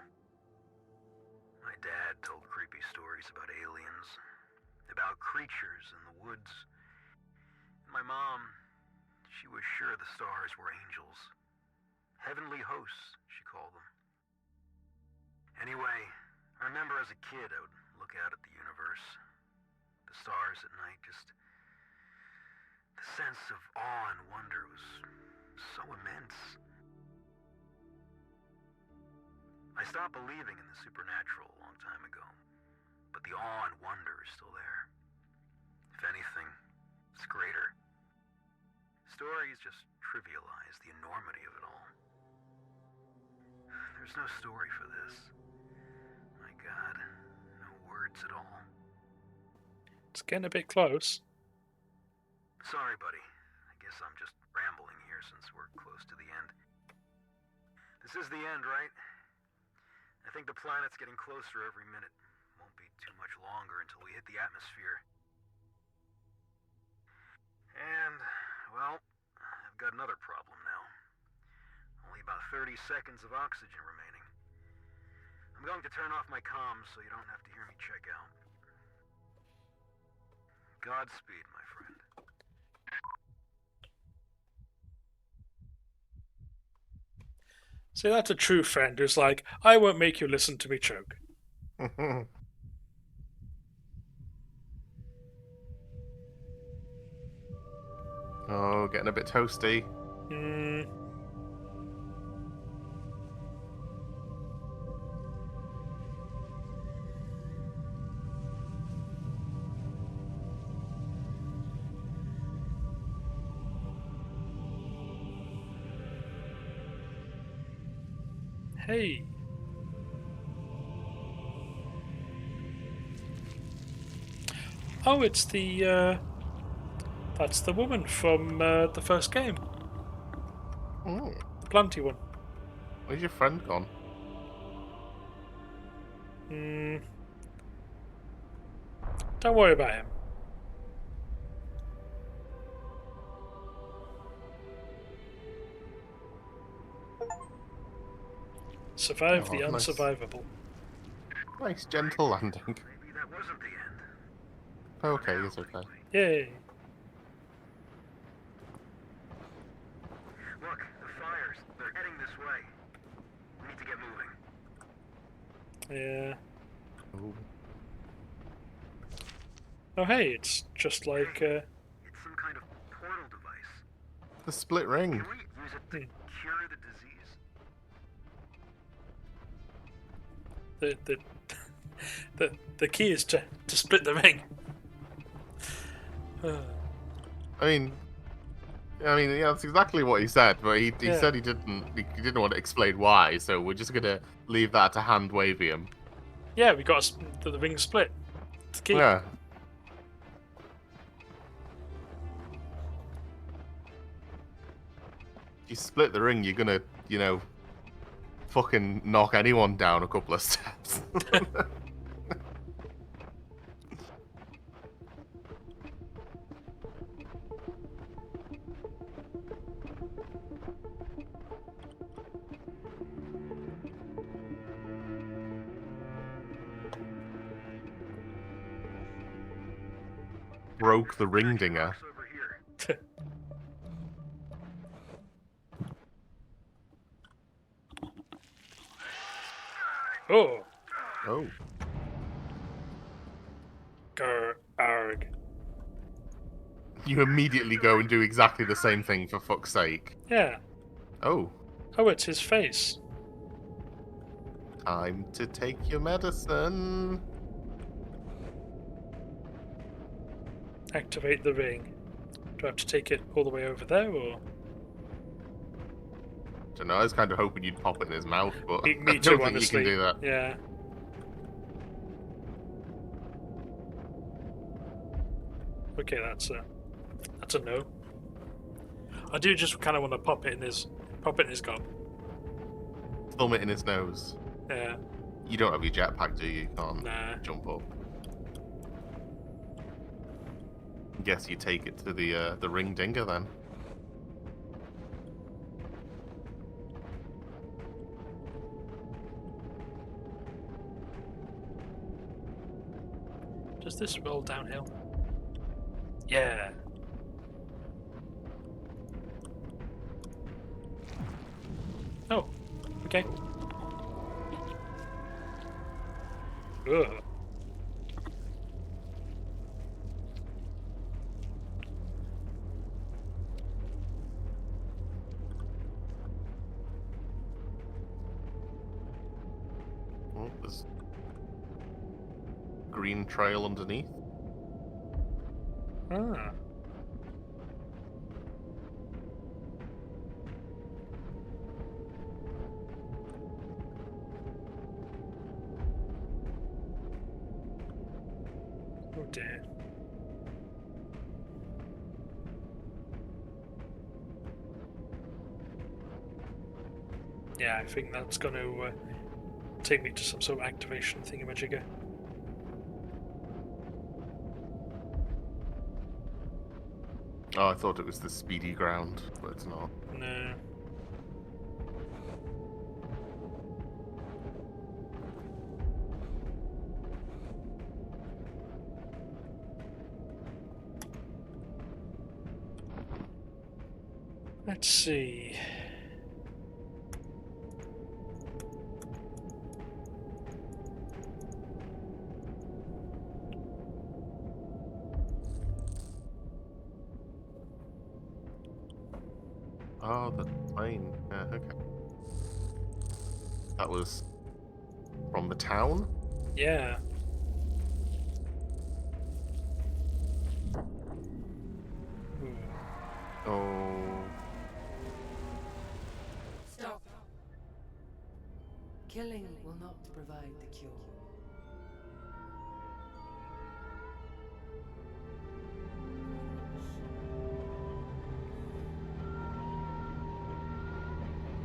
Speaker 4: My dad told creepy stories about aliens, about creatures in the woods. My mom, she was sure the stars were angels. Heavenly hosts, she called them. Anyway, I remember as a kid I would look out at the universe. The stars at night, just... the sense of awe and wonder was so immense. I stopped believing in the supernatural a long time ago, but the awe and wonder is still there. If anything, it's greater. Stories just trivialize the enormity of it all. There's no story for this. My God, no words at all.
Speaker 1: It's getting a bit close.
Speaker 4: Sorry, buddy. I guess I'm just rambling here since we're close to the end. This is the end, right? I think the planet's getting closer every minute. Won't be too much longer until we hit the atmosphere. And, well, I've got another problem now. Only about 30 seconds of oxygen remaining. I'm going to turn off my comms so you don't have to hear me check out. Godspeed, my friend.
Speaker 1: See, that's a true friend who's like, I won't make you listen to me choke.
Speaker 2: Oh, getting a bit toasty.
Speaker 1: Hey. Oh, it's the, that's the woman from the first game.
Speaker 2: Oh,
Speaker 1: The planty one.
Speaker 2: where's your friend gone?
Speaker 1: Don't worry about him. Survive the
Speaker 2: nice.
Speaker 1: unsurvivable.
Speaker 2: Nice, gentle landing.
Speaker 4: Maybe that wasn't the end.
Speaker 2: Okay, it's okay.
Speaker 1: Yay.
Speaker 4: Look, the fires. They're heading this way. We need to get moving.
Speaker 1: Yeah.
Speaker 2: Ooh.
Speaker 1: Oh, hey, it's just like,
Speaker 4: It's some kind of portal device.
Speaker 2: The split ring.
Speaker 4: Can we use it to cure the disease?
Speaker 1: the key is to split the ring.
Speaker 2: I mean, yeah, that's exactly what he said. But he
Speaker 1: Yeah.
Speaker 2: said he didn't want to explain why. So we're just gonna leave that to hand wavy him.
Speaker 1: Yeah, we got the ring split. It's the key.
Speaker 2: Yeah. You split the ring, you're gonna, fucking knock anyone down a couple of steps. Broke the ring dinger.
Speaker 4: Over here.
Speaker 1: Oh.
Speaker 2: Oh.
Speaker 1: Grr, arg.
Speaker 2: You immediately go and do exactly the same thing, for fuck's sake.
Speaker 1: Yeah.
Speaker 2: Oh.
Speaker 1: Oh, it's his face.
Speaker 2: Time to take your medicine.
Speaker 1: Activate the ring. Do I have to take it all the way over there, or...?
Speaker 2: Don't know, I was kind of hoping you'd pop it in his mouth, but
Speaker 1: Me
Speaker 2: I
Speaker 1: too,
Speaker 2: don't think
Speaker 1: honestly.
Speaker 2: you can do that.
Speaker 1: Yeah. Okay, that's a no. I do just kind of want to pop it in his gob.
Speaker 2: Thumb it in his nose.
Speaker 1: Yeah.
Speaker 2: You don't have your jetpack, do you? You can't
Speaker 1: Nah.
Speaker 2: jump up. Guess you take it to the ring dinger then.
Speaker 1: Does this roll downhill? Yeah. Oh, okay. Ugh.
Speaker 2: Oh, there's green trail underneath.
Speaker 1: Ah. dear. Yeah, I think that's going to take me to some sort of activation thingamajigger.
Speaker 2: Oh, I thought it was the speedy ground, but it's not.
Speaker 1: No. Let's see.
Speaker 2: Oh, the plane. Yeah, okay. That was from the town?
Speaker 1: Yeah.
Speaker 2: Oh.
Speaker 8: Stop. Killing will not provide the cure.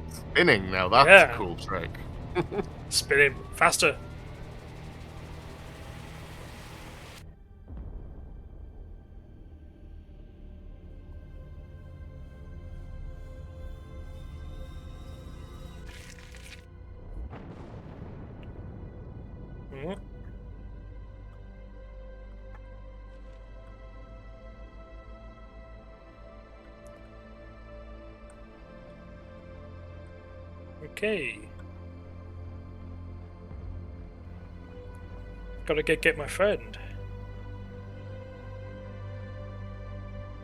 Speaker 2: Spinning now, that's
Speaker 1: Yeah.
Speaker 2: a cool trick.
Speaker 1: Spin him faster. Hmm. Okay. Gotta get my friend.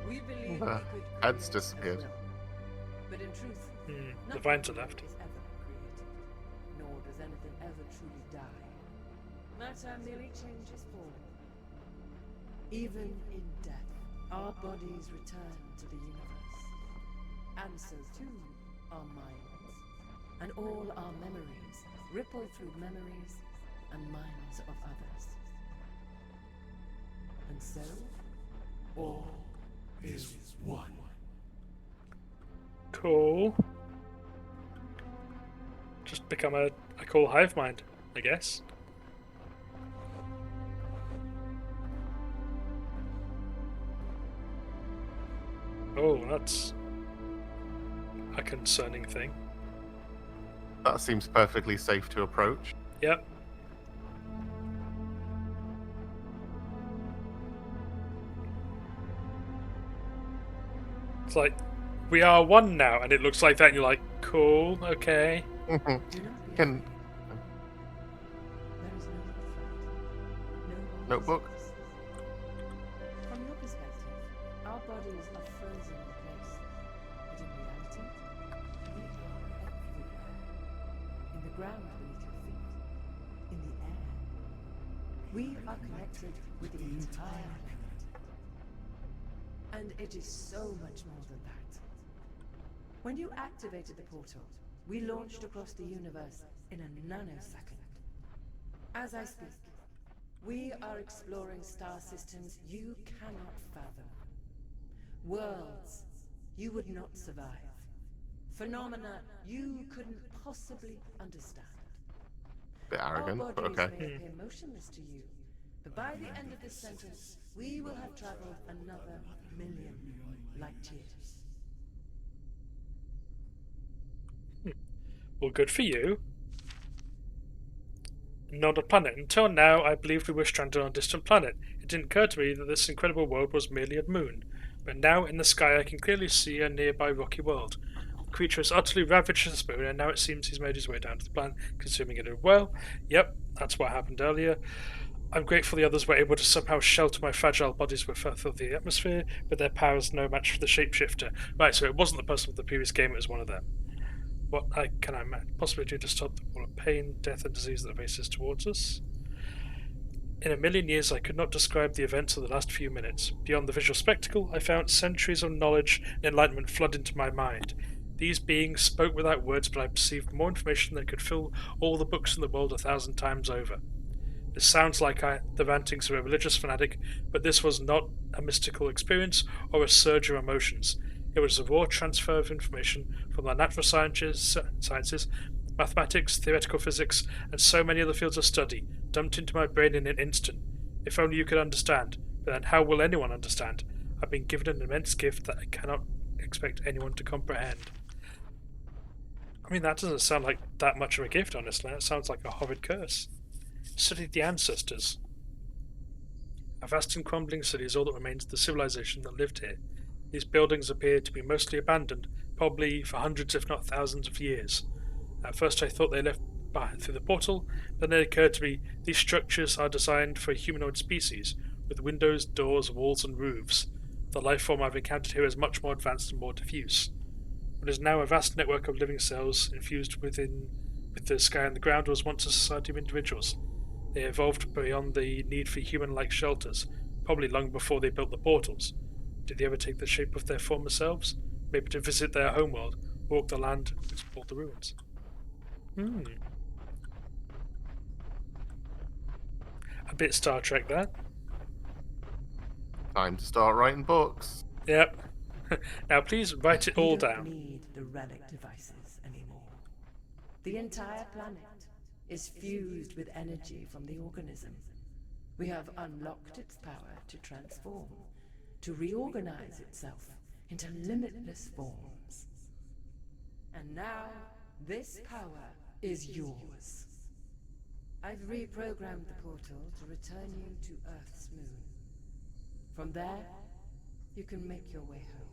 Speaker 8: We believe
Speaker 2: Uh,
Speaker 8: we could
Speaker 2: ads
Speaker 8: create
Speaker 2: disappeared.
Speaker 8: as well. But in truth,
Speaker 1: The
Speaker 8: nothing
Speaker 1: vines are
Speaker 8: new
Speaker 1: left.
Speaker 8: is ever created, nor does anything ever truly die. Matter merely changes form. Even in death, our bodies return to the universe. And so too our minds. And all our memories ripple through memories and minds of others. And so, all
Speaker 9: Is one.
Speaker 1: Cool. Just become a cool hive mind, I guess. Oh, that's a concerning thing.
Speaker 2: That seems perfectly safe to approach.
Speaker 1: Yep. It's like, we are one now, and it looks like that, and you're like, cool, okay.
Speaker 8: do not be
Speaker 2: Can
Speaker 8: There is no threat. No
Speaker 2: Notebook?
Speaker 8: resistance. From your perspective, our bodies are frozen in place. But in reality, we are everywhere. In the ground beneath your feet. In the air. We are connected with the entire planet. And it is so much more than that. When you activated the portal, we launched across the universe in a nanosecond. As I speak, we are exploring star systems you cannot fathom. Worlds you would not survive. Phenomena you couldn't possibly understand.
Speaker 2: bit arrogant,
Speaker 8: Our
Speaker 2: but
Speaker 8: bodies
Speaker 2: okay.
Speaker 8: may appear motionless to you, but by the end of this sentence, we will have traveled another million light years.
Speaker 1: Well, good for you. Not a planet. Until now, I believed we were stranded on a distant planet. It didn't occur to me that this incredible world was merely a moon. But now, in the sky, I can clearly see a nearby rocky world. The creature has utterly ravaged this moon, and now it seems he's made his way down to the planet, consuming it as well. Yep, that's what happened earlier. I'm grateful the others were able to somehow shelter my fragile bodies with earth of the atmosphere, but their power is no match for the shapeshifter. Right, so it wasn't the person from the previous game, it was one of them. What can I possibly do to stop the wall of pain, death, and disease that races towards us? In a million years, I could not describe the events of the last few minutes. Beyond the visual spectacle, I found centuries of knowledge and enlightenment flood into my mind. These beings spoke without words, but I perceived more information than could fill all the books in the world 1,000 times over. It sounds like the rantings of a religious fanatic, but this was not a mystical experience or a surge of emotions. It was a raw transfer of information from the natural sciences, mathematics, theoretical physics, and so many other fields of study, dumped into my brain in an instant. If only you could understand. But then how will anyone understand? I've been given an immense gift that I cannot expect anyone to comprehend. I mean, that doesn't sound like that much of a gift, honestly. That sounds like a horrid curse. Study the ancestors. A vast and crumbling city is all that remains of the civilization that lived here. These buildings appear to be mostly abandoned, probably for hundreds if not thousands of years. At first I thought they left through the portal, then it occurred to me these structures are designed for a humanoid species, with windows, doors, walls and roofs. The life form I've encountered here is much more advanced and more diffuse. What is now a vast network of living cells infused with the sky and the ground was once a society of individuals. They evolved beyond the need for human-like shelters, probably long before they built the portals. Did they ever take the shape of their former selves? Maybe to visit their homeworld, walk the land, explore the ruins. A bit Star Trek there.
Speaker 2: Time to start writing books.
Speaker 1: Yep. Now please write it all
Speaker 11: We don't
Speaker 1: down.
Speaker 11: need the relic devices anymore. The entire planet is fused with energy from the organism. We have unlocked its power to transform, to reorganize itself into limitless forms. And now, this power is yours. I've reprogrammed the portal to return you to Earth's moon. From there, you can make your way home.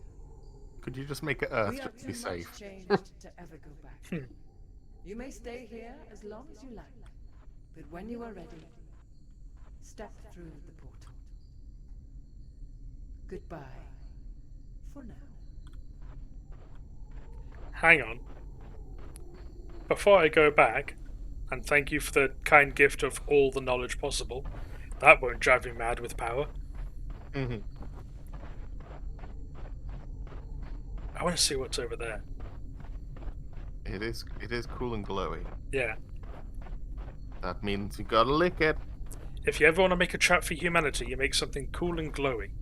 Speaker 2: Could you just make it Earth
Speaker 11: We are
Speaker 2: just to be
Speaker 11: too
Speaker 2: safe?
Speaker 11: much changed to ever go back. You may stay here as long as you like, but when you are ready, step through the portal. Goodbye, for now.
Speaker 1: Hang on. Before I go back, and thank you for the kind gift of all the knowledge possible, that won't drive me mad with power.
Speaker 2: Mm-hmm.
Speaker 1: I want to see what's over there.
Speaker 2: It is cool and glowy.
Speaker 1: Yeah.
Speaker 2: That means you gotta lick it.
Speaker 1: If you ever want to make a trap for humanity, you make something cool and glowy.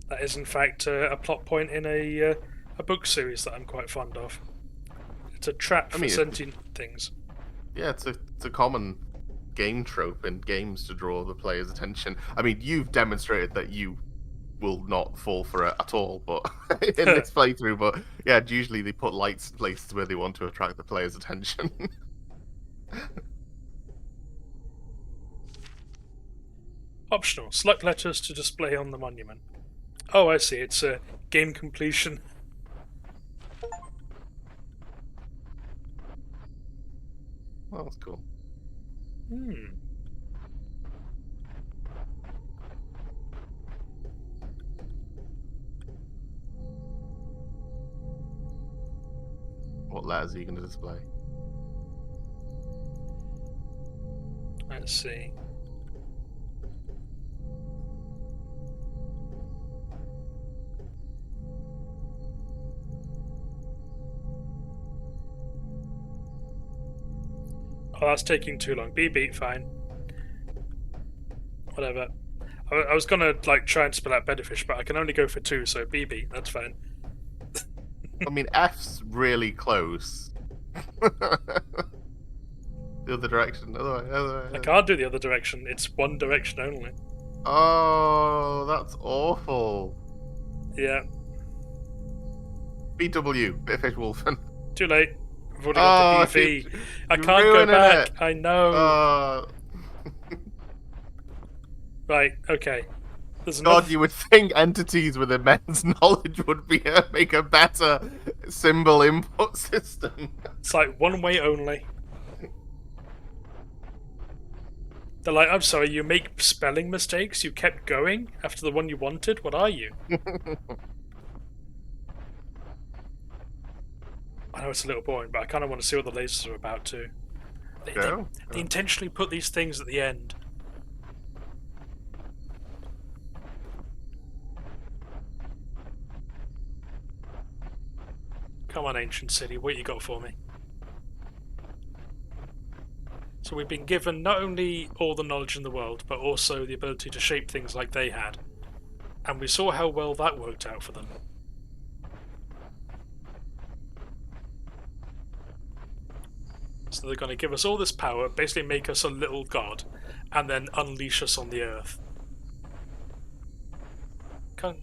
Speaker 1: That is, in fact, a plot point in a book series that I'm quite fond of. It's a trap for sentient things.
Speaker 2: Yeah, it's a common game trope in games to draw the player's attention. I mean, you've demonstrated that you will not fall for it at all, but in this playthrough. But yeah, usually they put lights in places where they want to attract the player's attention.
Speaker 1: Optional. Select letters to display on the monument. Oh, I see. It's a game completion.
Speaker 2: Well, that's cool. What letters are you going to display?
Speaker 1: Let's see. Oh, that's taking too long. BB, fine. Whatever. I was gonna try and spell out Bedderfish, but I can only go for 2, so BB, that's fine.
Speaker 2: I mean, F's really close. The other direction. Other way.
Speaker 1: I can't do the other direction. It's one direction only.
Speaker 2: Oh, that's awful.
Speaker 1: Yeah.
Speaker 2: BW, Bitfish Wolfen.
Speaker 1: Too late. I've already got the BV. I can't go back. I know. Right, okay. There's
Speaker 2: God, you would think entities with immense knowledge would make a better symbol input system.
Speaker 1: It's like one way only. They're like, I'm sorry, you make spelling mistakes? You kept going after the one you wanted? What are you? I know it's a little boring, but I kind of want to see what the lasers are about too. They intentionally put these things at the end. Come on, Ancient City, what you got for me? So we've been given not only all the knowledge in the world, but also the ability to shape things like they had. And we saw how well that worked out for them. So they're going to give us all this power, basically make us a little god, and then unleash us on the earth. Can't...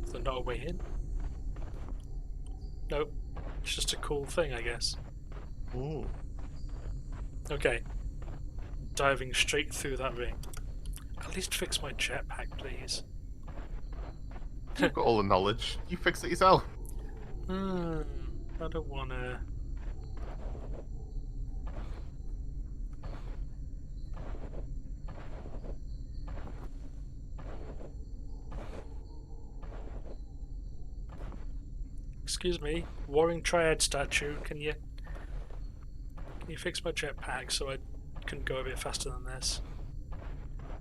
Speaker 1: Is there not a way in? Nope. It's just a cool thing, I guess.
Speaker 2: Ooh.
Speaker 1: Okay. Diving straight through that ring. At least fix my jetpack, please.
Speaker 2: You've got all the knowledge. You fix it yourself.
Speaker 1: I don't wanna... Excuse me, Warring Triad statue, can you fix my jetpack so I can go a bit faster than this?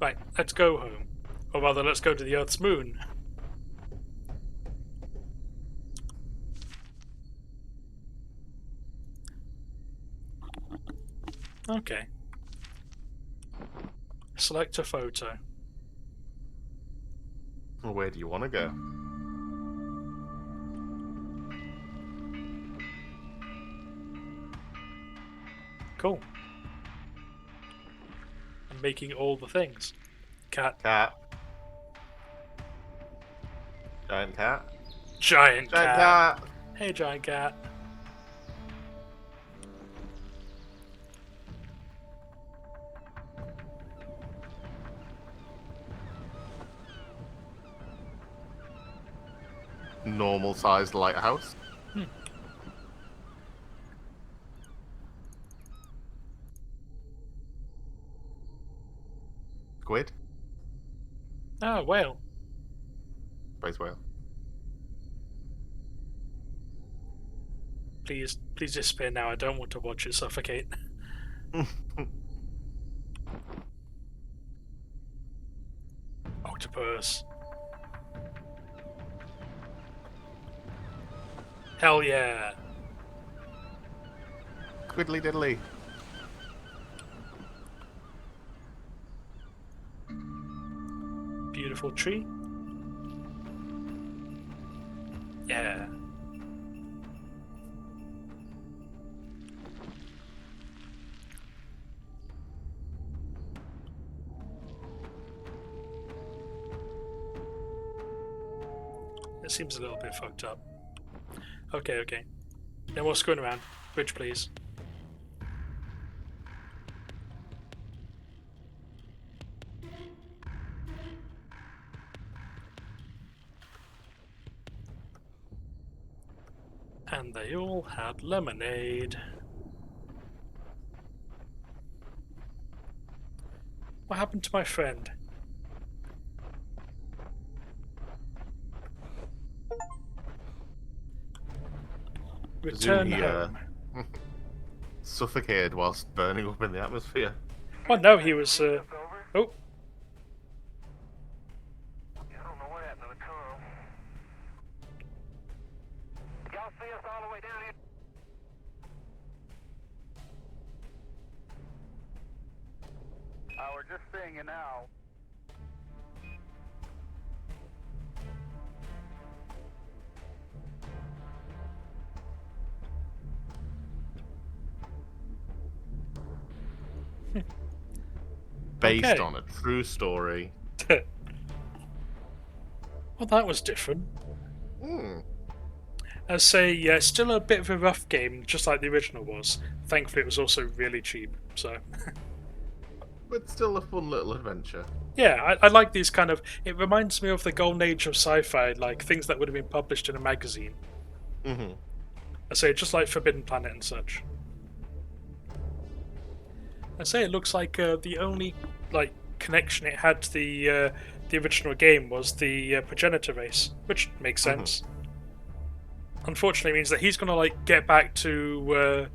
Speaker 1: Right, let's go home. Or rather, let's go to the Earth's moon. Okay. Select a photo.
Speaker 2: Well, where do you want to go?
Speaker 1: Cool. I'm making all the things. Cat.
Speaker 2: Cat. Giant cat.
Speaker 1: Giant cat.
Speaker 2: Cat.
Speaker 1: Hey, giant cat.
Speaker 2: Normal sized lighthouse. Squid.
Speaker 1: Ah, whale.
Speaker 2: Space whale.
Speaker 1: Please disappear now. I don't want to watch it suffocate. Octopus. Hell yeah.
Speaker 2: Squiddly diddly.
Speaker 1: Beautiful tree. Yeah. It seems a little bit fucked up. Okay, okay. No more screwing around. Bridge, please. And they all had lemonade. What happened to my friend? Return
Speaker 2: Presume he,
Speaker 1: home.
Speaker 2: suffocated whilst burning up in the atmosphere.
Speaker 1: Oh no, he was. Oh,
Speaker 4: I don't know what happened to the comm. Y'all see us all the way down here? We're just seeing you now.
Speaker 2: Based
Speaker 1: Okay.
Speaker 2: on a true story.
Speaker 1: well, that was different.
Speaker 2: Hmm.
Speaker 1: I say, still a bit of a rough game, just like the original was. Thankfully, it was also really cheap. So,
Speaker 2: But still a fun little adventure.
Speaker 1: yeah, I like these kind of. It reminds me of the golden age of sci-fi, like things that would have been published in a magazine.
Speaker 2: Mm-hmm.
Speaker 1: I say, just like Forbidden Planet and such. I say, it looks like the only connection it had to the original game was the progenitor race, which makes sense. Unfortunately, it means that he's going to get back to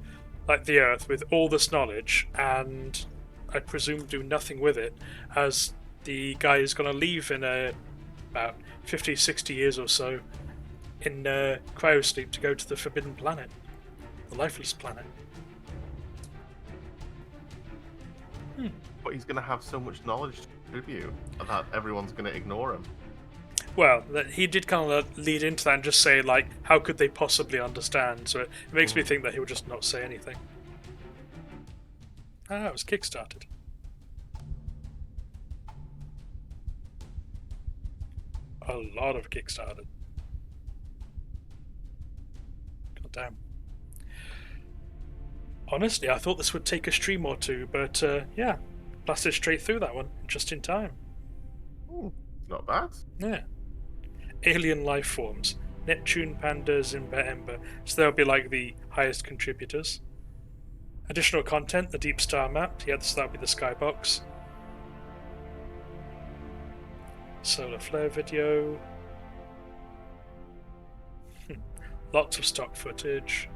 Speaker 1: the Earth with all this knowledge, and I presume do nothing with it, as the guy is going to leave in about 50, 60 years or so in cryosleep to go to the Forbidden Planet, the Lifeless planet.
Speaker 2: But he's going to have so much knowledge to contribute that everyone's going to ignore him.
Speaker 1: Well, he did kind of lead into that and just say, like, how could they possibly understand? So it makes me think that he would just not say anything. Ah, it was kickstarted. A lot of kickstarted. God damn. Honestly, I thought this would take a stream or two, but yeah, blasted straight through that one, just in time.
Speaker 2: Ooh, not bad.
Speaker 1: Yeah. Alien life forms. Neptune, Panda, Zimba, Ember. So they'll be like the highest contributors. Additional content, the Deep Star map. Yeah, so that'll be the skybox. Solar flare video. Lots of stock footage.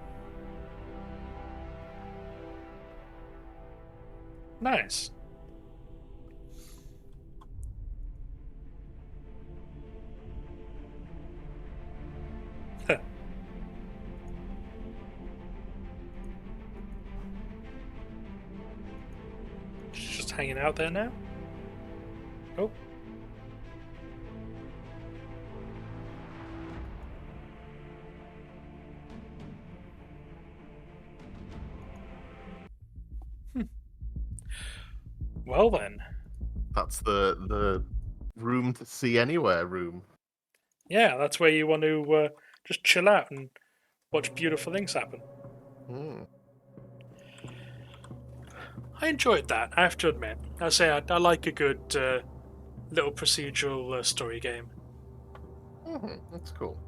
Speaker 1: Nice. Just hanging out there now? Oh. Well then.
Speaker 2: That's the room to see anywhere room.
Speaker 1: Yeah, that's where you want to just chill out and watch beautiful things happen. I enjoyed that, I have to admit. I say I like a good little procedural story game.
Speaker 2: That's cool.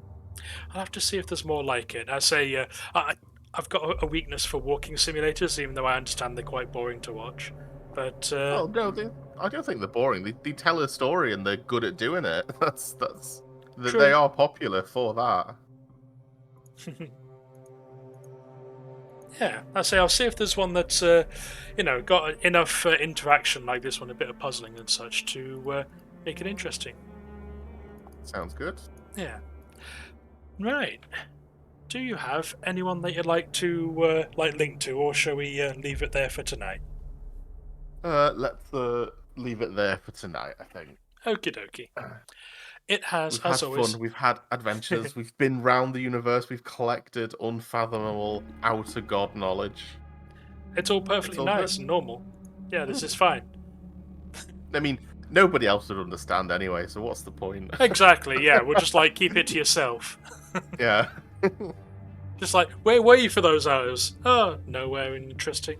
Speaker 1: I'll have to see if there's more like it. I say I've got a weakness for walking simulators, even though I understand they're quite boring to watch. But
Speaker 2: Oh no, I don't think they're boring. They tell a story and they're good at doing it. They are popular for that.
Speaker 1: Yeah, I say I'll see if there's one that's got enough interaction like this one, a bit of puzzling and such, to make it interesting.
Speaker 2: Sounds good.
Speaker 1: Yeah. Right. Do you have anyone that you'd like to link to, or shall we leave it there for tonight?
Speaker 2: Let's leave it there for tonight, I think.
Speaker 1: Okie dokie. It has,
Speaker 2: we've
Speaker 1: as
Speaker 2: had
Speaker 1: always.
Speaker 2: fun, we've had adventures, we've been round the universe, we've collected unfathomable outer god knowledge.
Speaker 1: It's all perfectly nice and normal. Yeah, this is fine.
Speaker 2: I mean, nobody else would understand anyway, so what's the point?
Speaker 1: Exactly, yeah, we'll just keep it to yourself.
Speaker 2: Yeah.
Speaker 1: Just where were you for those hours? Oh, nowhere interesting.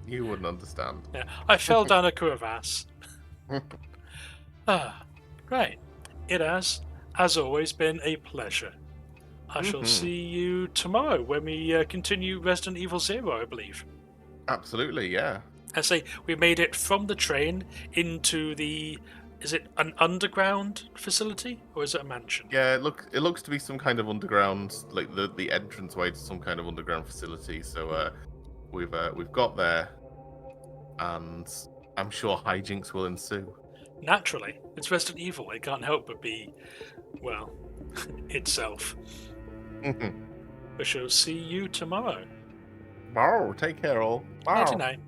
Speaker 2: You wouldn't understand.
Speaker 1: Yeah, I fell down a crevasse. Right. It has, as always, been a pleasure. I shall see you tomorrow when we continue Resident Evil 0, I believe.
Speaker 2: Absolutely, yeah.
Speaker 1: I say we made it from the train into the... Is it an underground facility or is it a mansion?
Speaker 2: Yeah, it looks to be some kind of underground, like the entranceway to some kind of underground facility. So we've got there, and I'm sure hijinks will ensue.
Speaker 1: Naturally, it's Resident Evil. It can't help but be, well, itself. We shall see you tomorrow.
Speaker 2: Oh, take care all. Bye.
Speaker 1: Nighty night.